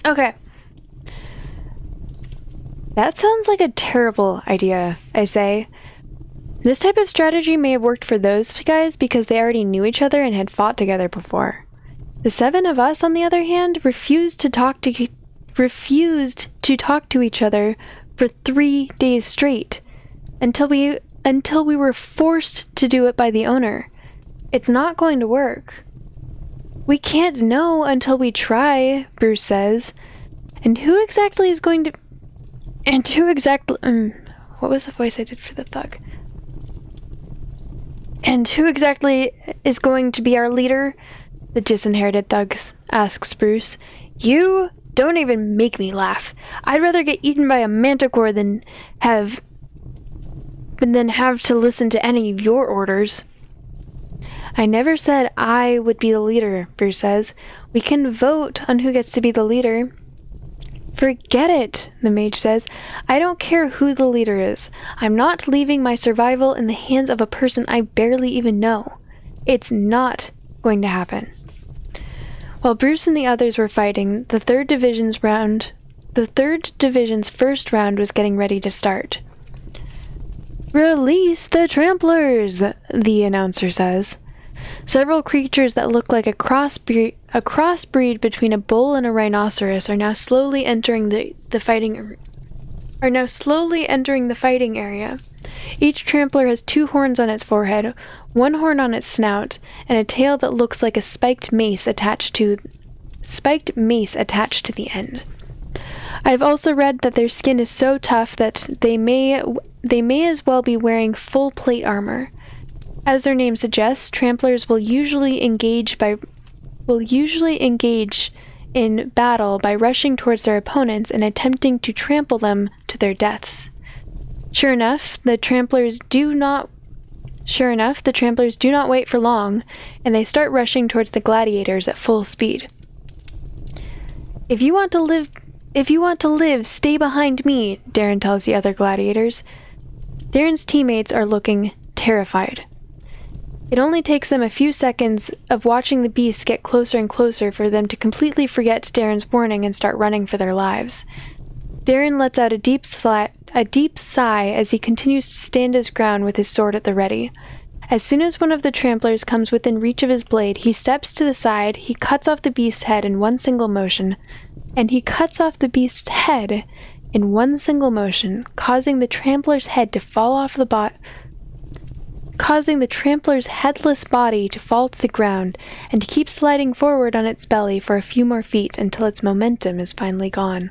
Okay. That sounds like a terrible idea, I say. This type of strategy may have worked for those guys because they already knew each other and had fought together before. The 7 of us, on the other hand, refused to talk to each other for 3 days straight, until we were forced to do it by the owner. It's not going to work. We can't know until we try, Bruce says. And who exactly is going to... And who exactly... what was the voice I did for the thug? And who exactly is going to be our leader? The disinherited thug asks Bruce. You don't even make me laugh. I'd rather get eaten by a manticore than have to listen to any of your orders. I never said I would be the leader, Bruce says. We can vote on who gets to be the leader. Forget it, the mage says. I don't care who the leader is. I'm not leaving my survival in the hands of a person I barely even know. It's not going to happen. While Bruce and the others were fighting, the third division's first round was getting ready to start. Release the tramplers, the announcer says. Several creatures that look like a crossbreed between a bull and a rhinoceros are now slowly entering the fighting area. Each trampler has 2 horns on its forehead, 1 horn on its snout, and a tail that looks like a spiked mace attached to the end. I've also read that their skin is so tough that they may as well be wearing full plate armor. As their name suggests, tramplers will usually engage in battle by rushing towards their opponents and attempting to trample them to their deaths. Sure enough, the tramplers do not wait for long, and they start rushing towards the gladiators at full speed. If you want to live, stay behind me, Darren tells the other gladiators. Darren's teammates are looking terrified. It only takes them a few seconds of watching the beasts get closer and closer for them to completely forget Darren's warning and start running for their lives. Darren lets out a deep sigh as he continues to stand his ground with his sword at the ready. As soon as one of the tramplers comes within reach of his blade, he steps to the side, he cuts off the beast's head in one single motion, causing the trampler's headless body to fall to the ground and to keep sliding forward on its belly for a few more feet until its momentum is finally gone.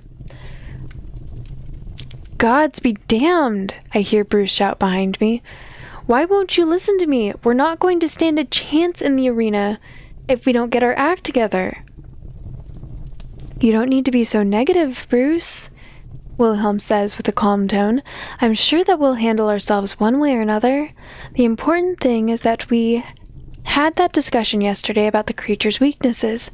Gods be damned, I hear Bruce shout behind me. Why won't you listen to me? We're not going to stand a chance in the arena if we don't get our act together. You don't need to be so negative, Bruce, Wilhelm says with a calm tone. I'm sure that we'll handle ourselves one way or another. The important thing is that we had that discussion yesterday about the creature's weaknesses.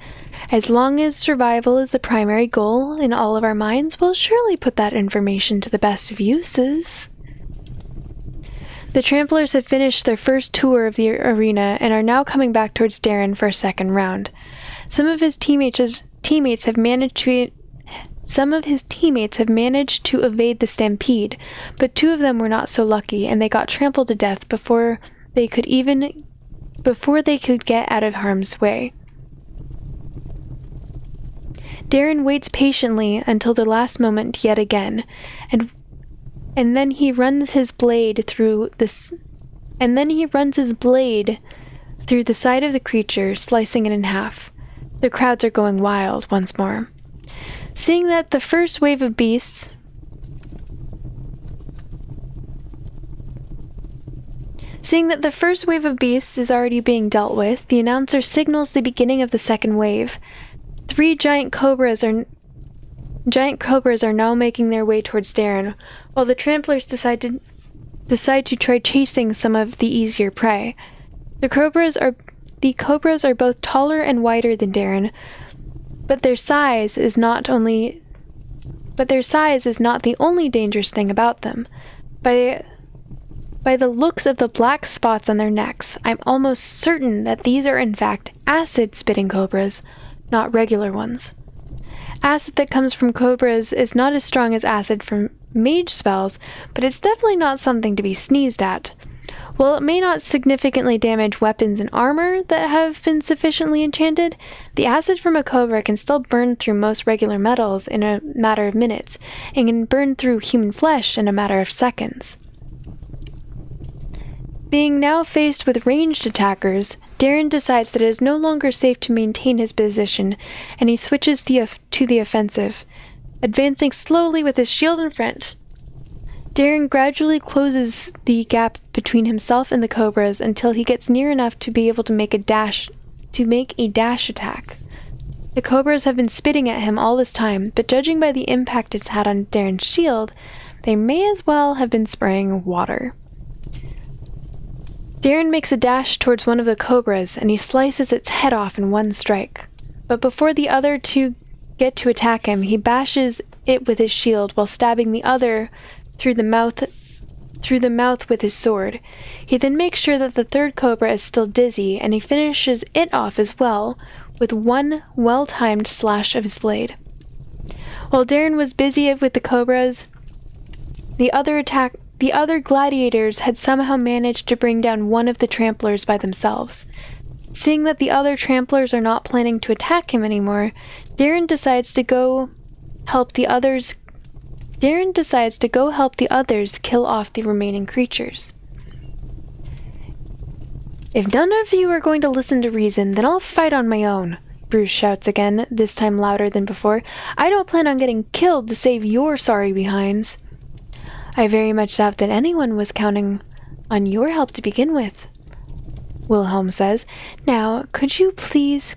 As long as survival is the primary goal in all of our minds, we'll surely put that information to the best of uses. The tramplers have finished their first tour of the arena and are now coming back towards Darren for a second round. Some of his teammates have managed to evade the stampede, but 2 of them were not so lucky, and they got trampled to death before they could get out of harm's way. Darren waits patiently until the last moment yet again, and then he runs his blade through the side of the creature, slicing it in half. The crowds are going wild once more. Seeing that the first wave of beasts is already being dealt with, the announcer signals the beginning of the second wave. 3 giant cobras are now making their way towards Darren, while the tramplers decide to try chasing some of the easier prey. The cobras are both taller and wider than Darren, but their size is not the only dangerous thing about them. By the looks of the black spots on their necks, I'm almost certain that these are in fact acid-spitting cobras, not regular ones. Acid that comes from cobras is not as strong as acid from mage spells, but it's definitely not something to be sneezed at. While it may not significantly damage weapons and armor that have been sufficiently enchanted, the acid from a cobra can still burn through most regular metals in a matter of minutes, and can burn through human flesh in a matter of seconds. Being now faced with ranged attackers, Darren decides that it is no longer safe to maintain his position, and he switches to the offensive, advancing slowly with his shield in front. Darren gradually closes the gap between himself and the cobras until he gets near enough to be able to make a dash attack. The cobras have been spitting at him all this time, but judging by the impact it's had on Darren's shield, they may as well have been spraying water. Darren makes a dash towards one of the cobras, and he slices its head off in one strike. But before the other two get to attack him, he bashes it with his shield while stabbing the other through the mouth with his sword. He then makes sure that the third cobra is still dizzy, and he finishes it off as well with one well-timed slash of his blade. While Darren was busy with the cobras, the other gladiators had somehow managed to bring down one of the tramplers by themselves. Seeing that the other tramplers are not planning to attack him anymore, Darren decides to go help the others kill off the remaining creatures. "If none of you are going to listen to reason, then I'll fight on my own," Bruce shouts again, this time louder than before. "I don't plan on getting killed to save your sorry behinds." "I very much doubt that anyone was counting on your help to begin with," Wilhelm says. "Now, could you please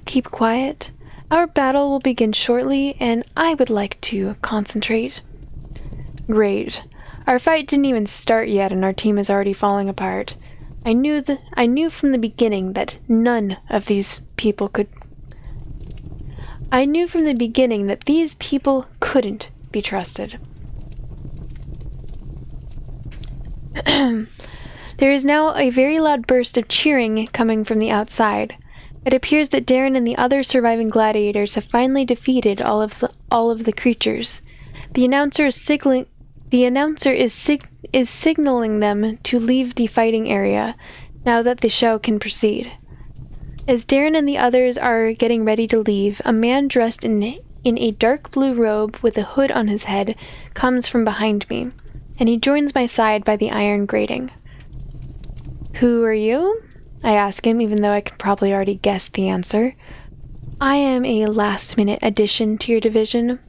keep quiet? Our battle will begin shortly, and I would like to concentrate." "Great. Our fight didn't even start yet, and our team is already falling apart. I knew from the beginning that these people couldn't be trusted." There is now a very loud burst of cheering coming from the outside. It appears that Darren and the other surviving gladiators have finally defeated all of the creatures. The announcer is signaling them to leave the fighting area now that the show can proceed. As Darren and the others are getting ready to leave, a man dressed in a dark blue robe with a hood on his head comes from behind me, and he joins my side by the iron grating. "Who are you?" I ask him, even though I can probably already guess the answer. "I am a last-minute addition to your division,"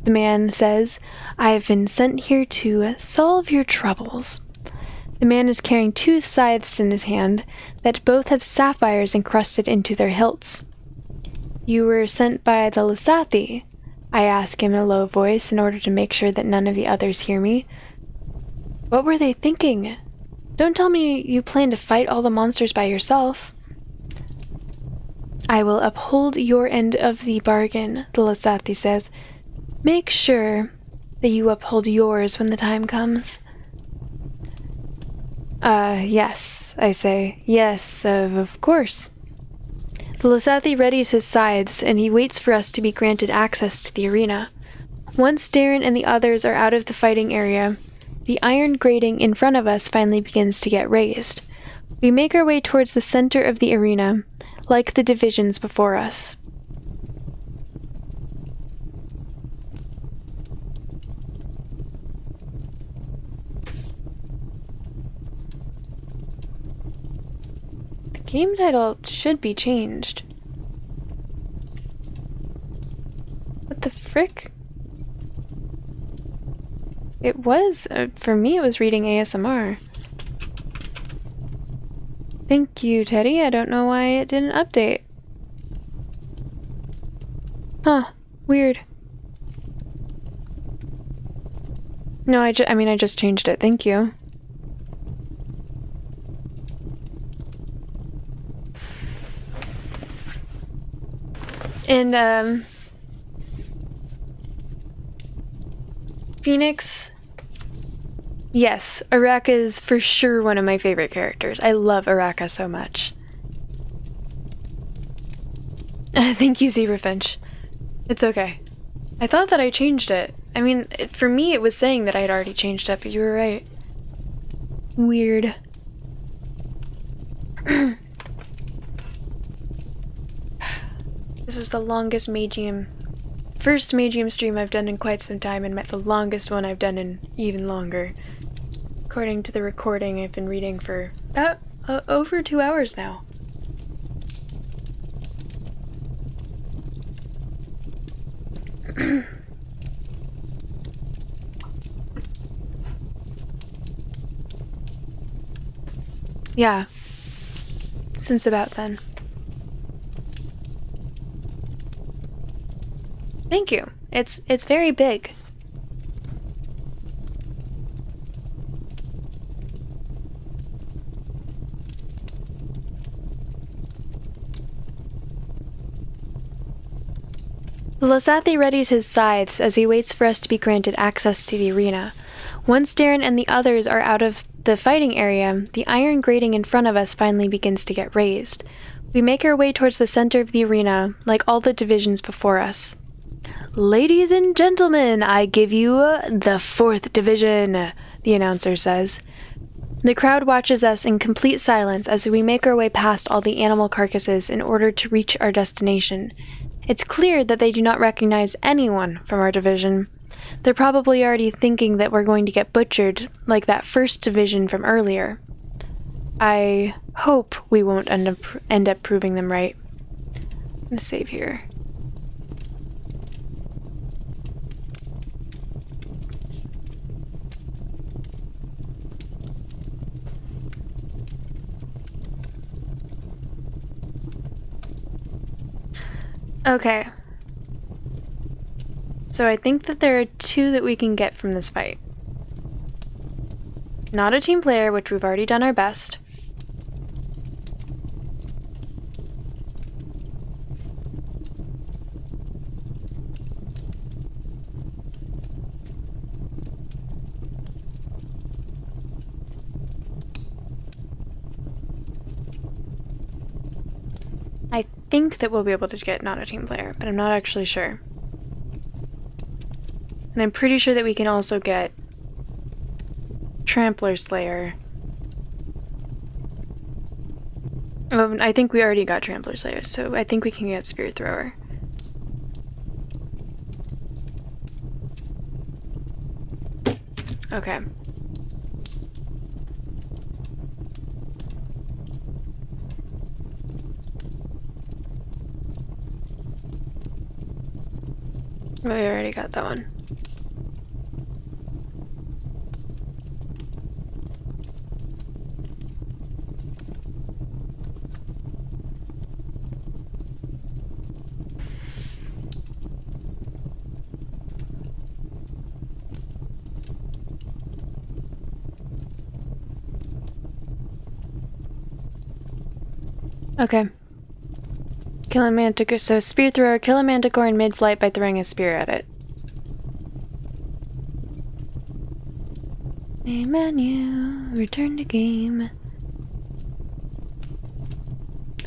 the man says. "I have been sent here to solve your troubles." The man is carrying 2 scythes in his hand that both have sapphires encrusted into their hilts. "You were sent by the Lysathi?" I ask him in a low voice in order to make sure that none of the others hear me. What were they thinking? Don't tell me you plan to fight all the monsters by yourself. "I will uphold your end of the bargain," the Lysathi says. "Make sure that you uphold yours when the time comes." Yes," I say. "Yes, of course." The Lysathi readies his scythes, and he waits for us to be granted access to the arena. Once Darren and the others are out of the fighting area, the iron grating in front of us finally begins to get raised. We make our way towards the center of the arena, like the divisions before us. The game title should be changed. What the frick? It was, for me, it was reading ASMR. Thank you, Teddy. I don't know why it didn't update. Huh. Weird. No, I just changed it. Thank you. And, Phoenix. Yes, Araka is for sure one of my favorite characters. I love Araka so much. Thank you, Zebrafinch. It's okay. I thought that I changed it. I mean, for me it was saying that I had already changed it, but you were right. Weird. This is the longest first Magium stream I've done in quite some time, and the longest one I've done in even longer. According to the recording, I've been reading for about over 2 hours now. Yeah, since about then. Thank you. It's very big. The Losathi readies his scythes as he waits for us to be granted access to the arena. Once Darren and the others are out of the fighting area, the iron grating in front of us finally begins to get raised. We make our way towards the center of the arena, like all the divisions before us. "Ladies and gentlemen, I give you the 4th Division," the announcer says. The crowd watches us in complete silence as we make our way past all the animal carcasses in order to reach our destination. It's clear that they do not recognize anyone from our division. They're probably already thinking that we're going to get butchered, like that 1st division from earlier. I hope we won't end up proving them right. I'm gonna save here. Okay. So I think that there are 2 that we can get from this fight. Not a team player, which we've already done our best. I think that we'll be able to get not a team player, but I'm not actually sure. And I'm pretty sure that we can also get Trampler Slayer. Oh, I think we already got Trampler Slayer, so I think we can get Spear Thrower. Okay. Oh, we already got that one. Okay. Kill a manticore. So Spear Thrower, kill a manticore in mid-flight by throwing a spear at it. Main menu. Return to game.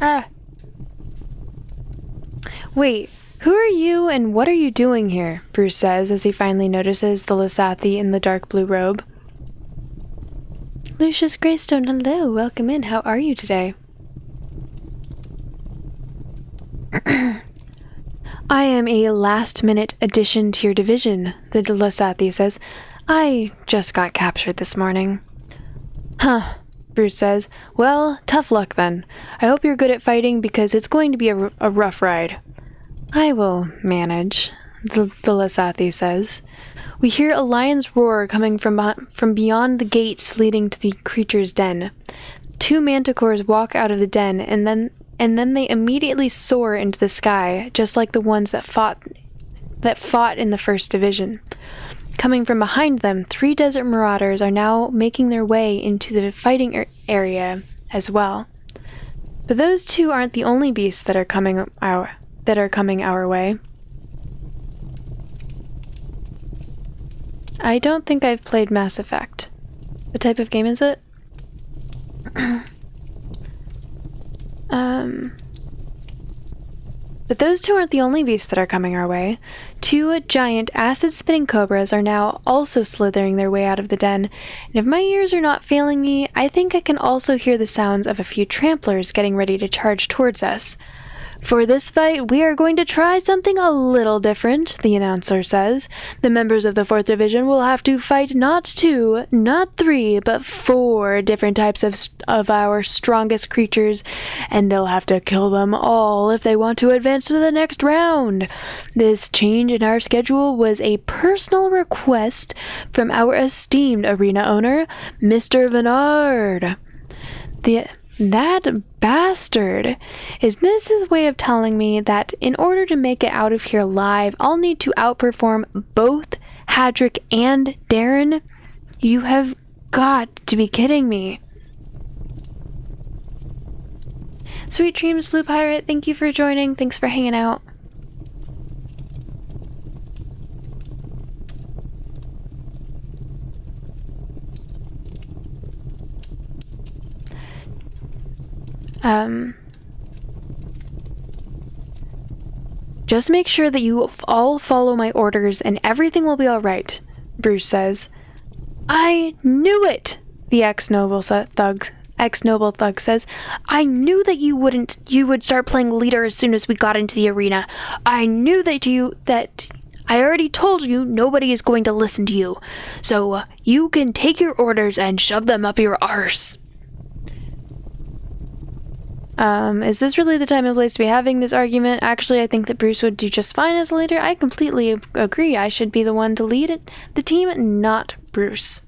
Ah! Wait, who are you and what are you doing here? Bruce says as he finally notices the Losathi in the dark blue robe. Lucius Greystone, hello, welcome in. How are you today? I am a last-minute addition to your division, the Losathi says. I just got captured this morning. Huh, Bruce says. Well, tough luck then. I hope you're good at fighting because it's going to be a rough ride. I will manage, the Losathi says. We hear a lion's roar coming from beyond the gates leading to the creature's den. 2 manticores walk out of the den and then they immediately soar into the sky, just like the ones that fought in the 1st Division. Coming from behind them, 3 desert marauders are now making their way into the fighting area as well. But those 2 aren't the only beasts that are coming our way. I don't think I've played Mass Effect. What type of game is it? But those 2 aren't the only beasts that are coming our way. 2 giant acid-spitting cobras are now also slithering their way out of the den, and if my ears are not failing me, I think I can also hear the sounds of a few tramplers getting ready to charge towards us. For this fight, we are going to try something a little different, the announcer says. The members of the 4th Division will have to fight not 2, not 3, but 4 different types of our strongest creatures, and they'll have to kill them all if they want to advance to the next round. This change in our schedule was a personal request from our esteemed arena owner, Mr. Vennard. That bastard! Is this his way of telling me that in order to make it out of here alive, I'll need to outperform both Hadrick and Darren? You have got to be kidding me. Sweet dreams, Blue Pirate. Thank you for joining. Thanks for hanging out. Just make sure that you all follow my orders and everything will be alright, Bruce says. I knew it, the ex-noble thug says. I knew that you would start playing leader as soon as we got into the arena. I knew that I already told you nobody is going to listen to you. So you can take your orders and shove them up your arse. Is this really the time and place to be having this argument? Actually, I think that Bruce would do just fine as a leader. I completely agree. I should be the one to lead the team, not Bruce.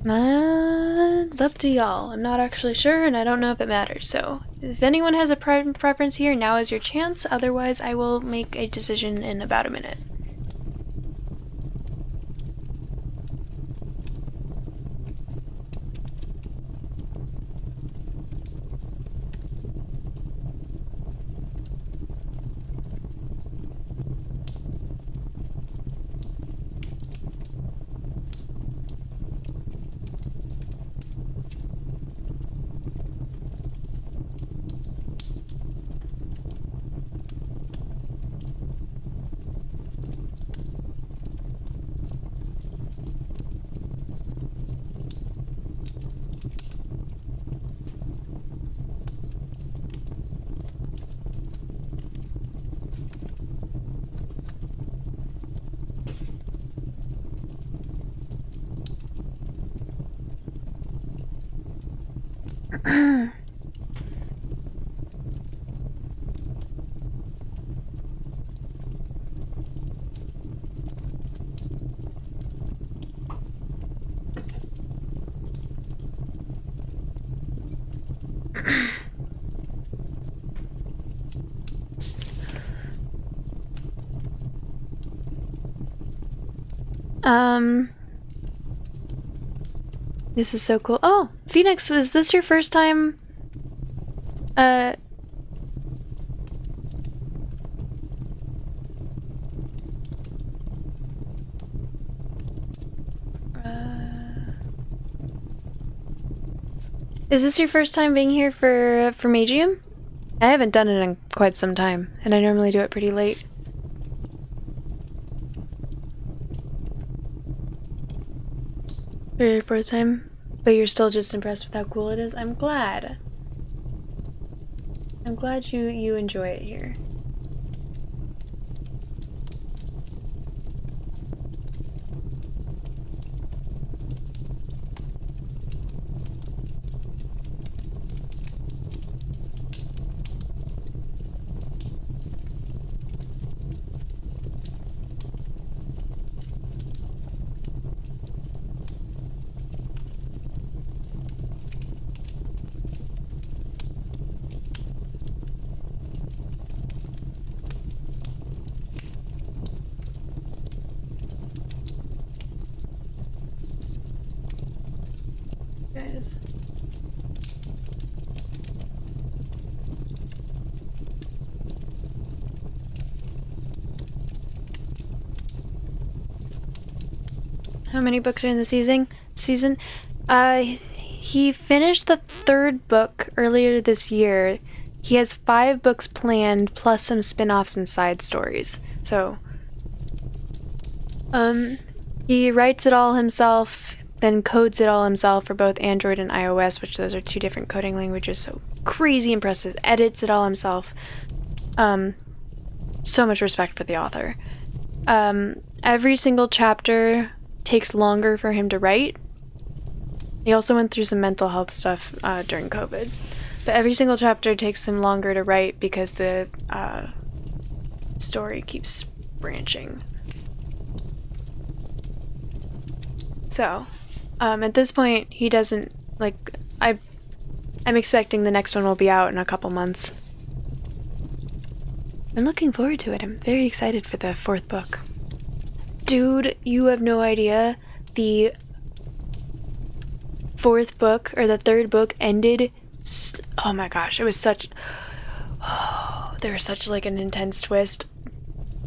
It's up to y'all. I'm not actually sure, and I don't know if it matters. So, if anyone has a preference here, now is your chance. Otherwise, I will make a decision in about a minute. This is so cool. Oh, Phoenix, is this your first time? Is this your first time being here for Magium? I haven't done it in quite some time, and I normally do it pretty late. Third or fourth time? But you're still just impressed with how cool it is? I'm glad. I'm glad you enjoy it here. Guys. How many books are in the season? He finished the third book earlier this year. He has 5 books planned, plus some spin-offs and side stories. So, he writes it all himself, then codes it all himself for both Android and iOS, which those are 2 different coding languages, so crazy impressive. Edits it all himself. So much respect for the author. Every single chapter takes longer for him to write. He also went through some mental health stuff during COVID. But every single chapter takes him longer to write because the story keeps branching. So, at this point, he doesn't, like, I'm expecting the next one will be out in a couple months. I'm looking forward to it. I'm very excited for the 4th book. Dude, you have no idea. The 4th book, or the 3rd book, ended, oh my gosh, it was such, there was such, like, an intense twist.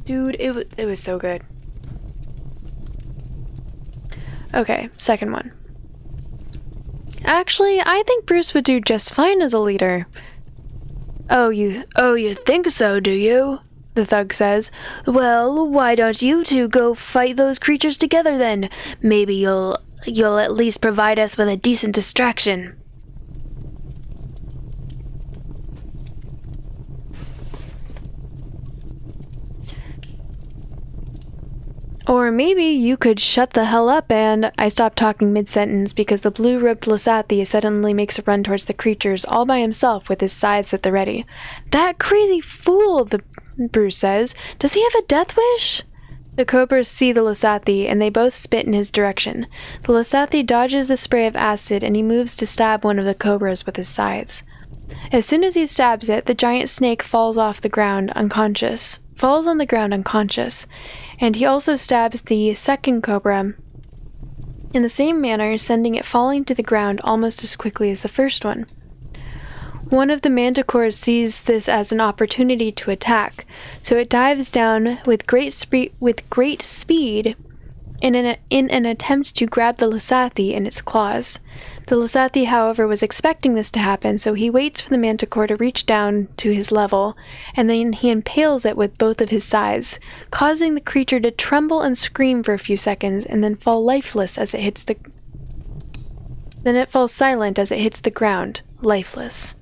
Dude, it was so good. Okay, second one. Actually, I think Bruce would do just fine as a leader. Oh, you think so, do you? The thug says. Well, why don't you two go fight those creatures together then? Maybe you'll at least provide us with a decent distraction. Or maybe you could shut the hell up and... I stop talking mid-sentence because the blue-robed Lasathi suddenly makes a run towards the creatures all by himself with his scythes at the ready. That crazy fool, Bruce says. Does he have a death wish? The cobras see the Lasathi and they both spit in his direction. The Lasathi dodges the spray of acid and he moves to stab one of the cobras with his scythes. As soon as he stabs it, the giant snake falls on the ground unconscious, and he also stabs the second cobra in the same manner, sending it falling to the ground almost as quickly as the first one. One of the manticores sees this as an opportunity to attack, so it dives down with great speed in an attempt to grab the Lasathi in its claws. The Lasathi, however, was expecting this to happen, so he waits for the manticore to reach down to his level, and then he impales it with both of his scythes, causing the creature to tremble and scream for a few seconds, and then fall lifeless as it hits the... Then it falls silent as it hits the ground, lifeless.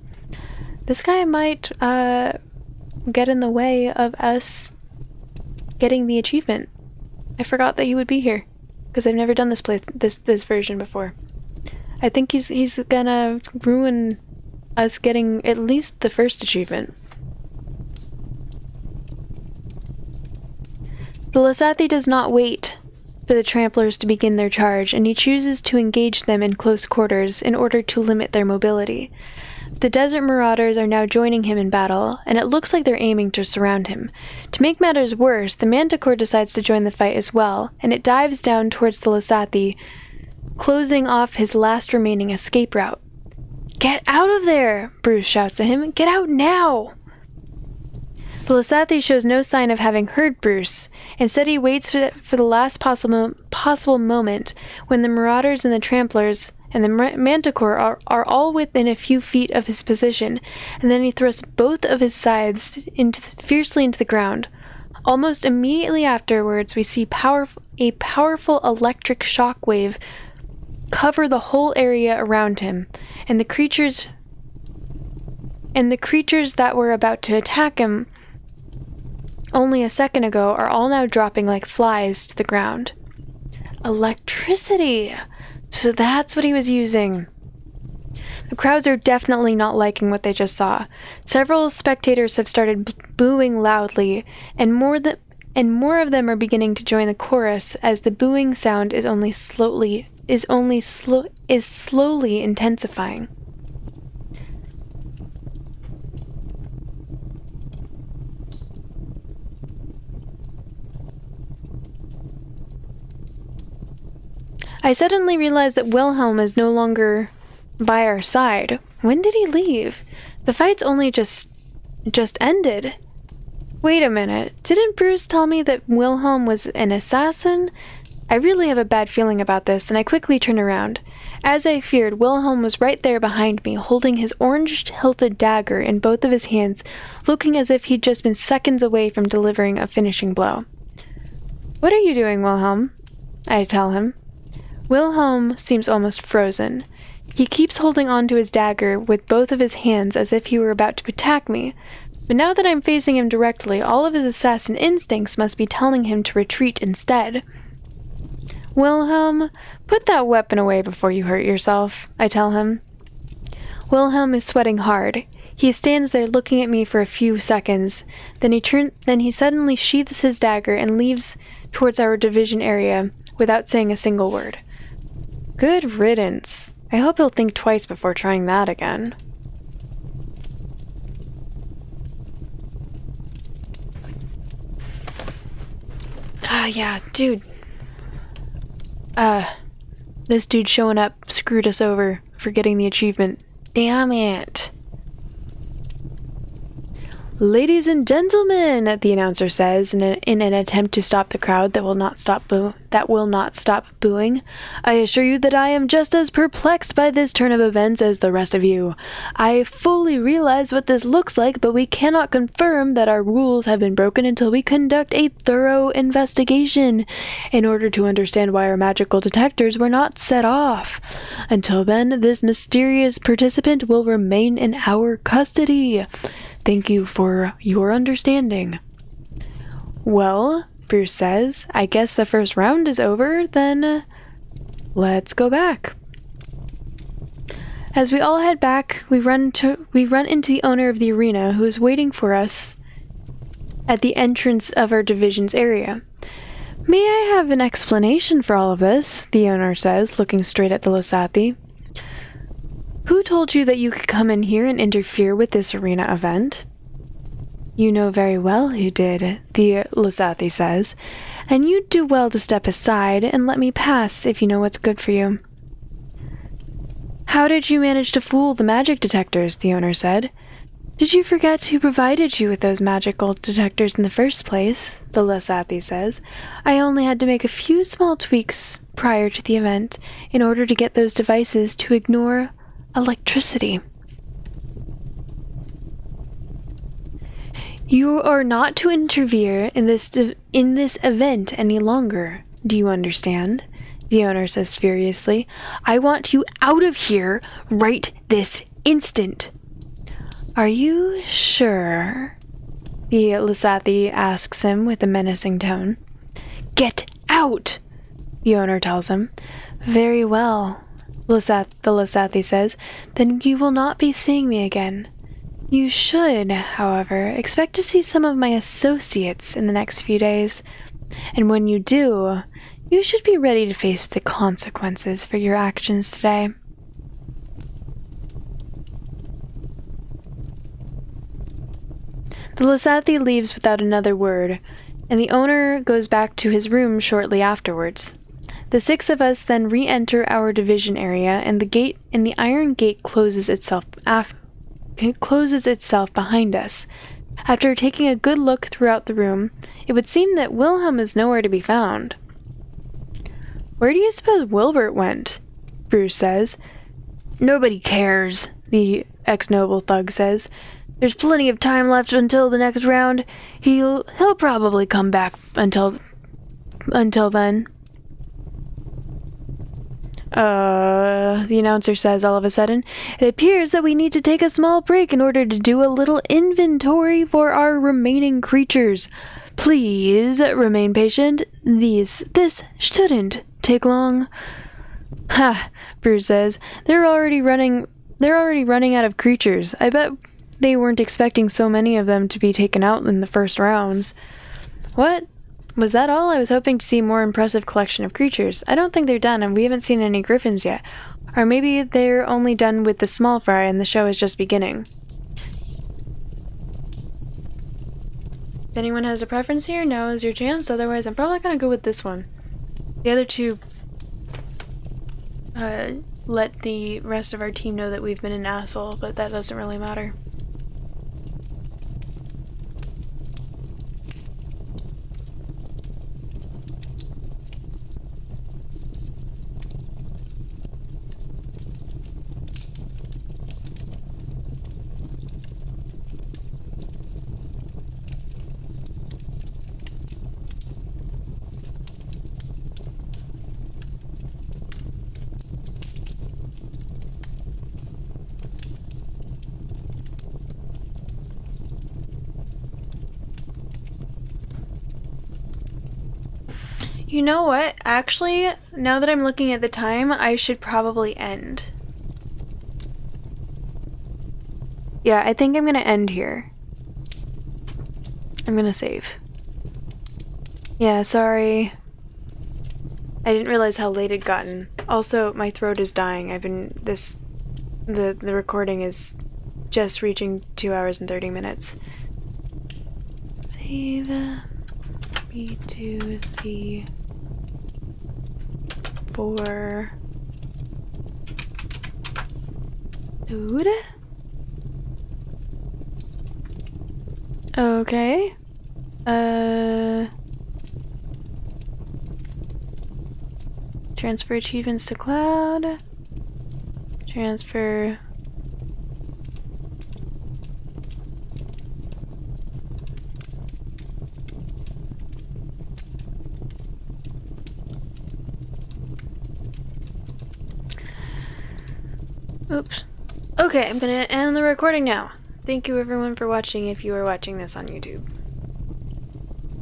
This guy might, get in the way of us getting the achievement. I forgot that he would be here, because I've never done this version before. I think he's gonna ruin us getting at least the first achievement. The Lasathi does not wait for the tramplers to begin their charge, and he chooses to engage them in close quarters in order to limit their mobility. The desert marauders are now joining him in battle, and it looks like they're aiming to surround him. To make matters worse, the manticore decides to join the fight as well, and it dives down towards the Lasathi, closing off his last remaining escape route. "Get out of there!" Bruce shouts at him. "Get out now!" The Lasathi shows no sign of having heard Bruce. Instead, he waits for the last possible moment when the marauders and the tramplers and the manticore are all within a few feet of his position, and then he thrusts both of his scythes fiercely into the ground. Almost immediately afterwards, we see a powerful electric shockwave cover the whole area around him, and the creatures that were about to attack him only a second ago are all now dropping like flies to the ground. Electricity! So that's what he was using. The crowds are definitely not liking what they just saw. Several spectators have started booing loudly, and more of them are beginning to join the chorus as the booing sound is slowly intensifying. I suddenly realize that Wilhelm is no longer by our side. When did he leave? The fight's only just ended. Wait a minute. Didn't Bruce tell me that Wilhelm was an assassin? I really have a bad feeling about this, and I quickly turn around. As I feared, Wilhelm was right there behind me, holding his orange-hilted dagger in both of his hands, looking as if he'd just been seconds away from delivering a finishing blow. "What are you doing, Wilhelm?" I tell him. Wilhelm seems almost frozen. He keeps holding onto his dagger with both of his hands as if he were about to attack me, but now that I'm facing him directly, all of his assassin instincts must be telling him to retreat instead. "Wilhelm, put that weapon away before you hurt yourself," I tell him. Wilhelm is sweating hard. He stands there looking at me for a few seconds, then he suddenly sheathes his dagger and leaves towards our division area without saying a single word. Good riddance. I hope he'll think twice before trying that again. Yeah, dude. This dude showing up screwed us over for getting the achievement. Damn it. Ladies and gentlemen, the announcer says in an attempt to stop the crowd that will not stop booing. I assure you that I am just as perplexed by this turn of events as the rest of you. I fully realize what this looks like, but we cannot confirm that our rules have been broken until we conduct a thorough investigation in order to understand why our magical detectors were not set off. Until then, this mysterious participant will remain in our custody. Thank you for your understanding. Well, Bruce says, I guess the first round is over, then let's go back. As we all head back, we run into the owner of the arena, who is waiting for us at the entrance of our division's area. May I have an explanation for all of this? The owner says, looking straight at the Lasathi. Who told you that you could come in here and interfere with this arena event? You know very well who did, the Lasathi says, and you'd do well to step aside and let me pass if you know what's good for you. How did you manage to fool the magic detectors? The owner said. Did you forget who provided you with those magical detectors in the first place? The Lasathi says. I only had to make a few small tweaks prior to the event in order to get those devices to ignore electricity. You are not to interfere in this event any longer. Do you understand? The owner says furiously. I want you out of here right this instant. Are you sure? The Lasathi asks him with a menacing tone. Get out! The owner tells him. Very well. The Lasathi says, then you will not be seeing me again. You should, however, expect to see some of my associates in the next few days. And when you do, you should be ready to face the consequences for your actions today. The Lasathi leaves without another word, and the owner goes back to his room shortly afterwards. The six of us then re-enter our division area, and the iron gate closes itself behind us. After taking a good look throughout the room, it would seem that Wilhelm is nowhere to be found. Where do you suppose Wilbert went? Bruce says. Nobody cares, the ex-noble thug says. There's plenty of time left until the next round. He'll probably come back until then. The announcer says all of a sudden, it appears that we need to take a small break in order to do a little inventory for our remaining creatures. Please remain patient. This shouldn't take long. Ha, Bruce says. They're already running out of creatures. I bet they weren't expecting so many of them to be taken out in the first rounds. What? Was that all? I was hoping to see a more impressive collection of creatures. I don't think they're done, and we haven't seen any griffins yet. Or maybe they're only done with the small fry and the show is just beginning. If anyone has a preference here, now is your chance. Otherwise, I'm probably going to go with this one. The other two let the rest of our team know that we've been an asshole, but that doesn't really matter. You know what? Actually, now that I'm looking at the time, I should probably end. Yeah, I think I'm gonna end here. I'm gonna save. Yeah, sorry. I didn't realize how late it'd gotten. Also, my throat is dying. The recording is just reaching 2 hours and 30 minutes. Save B2C4 dude. Okay. Transfer achievements to cloud. Transfer. Oops. Okay, I'm gonna end the recording now. Thank you everyone for watching if you are watching this on YouTube.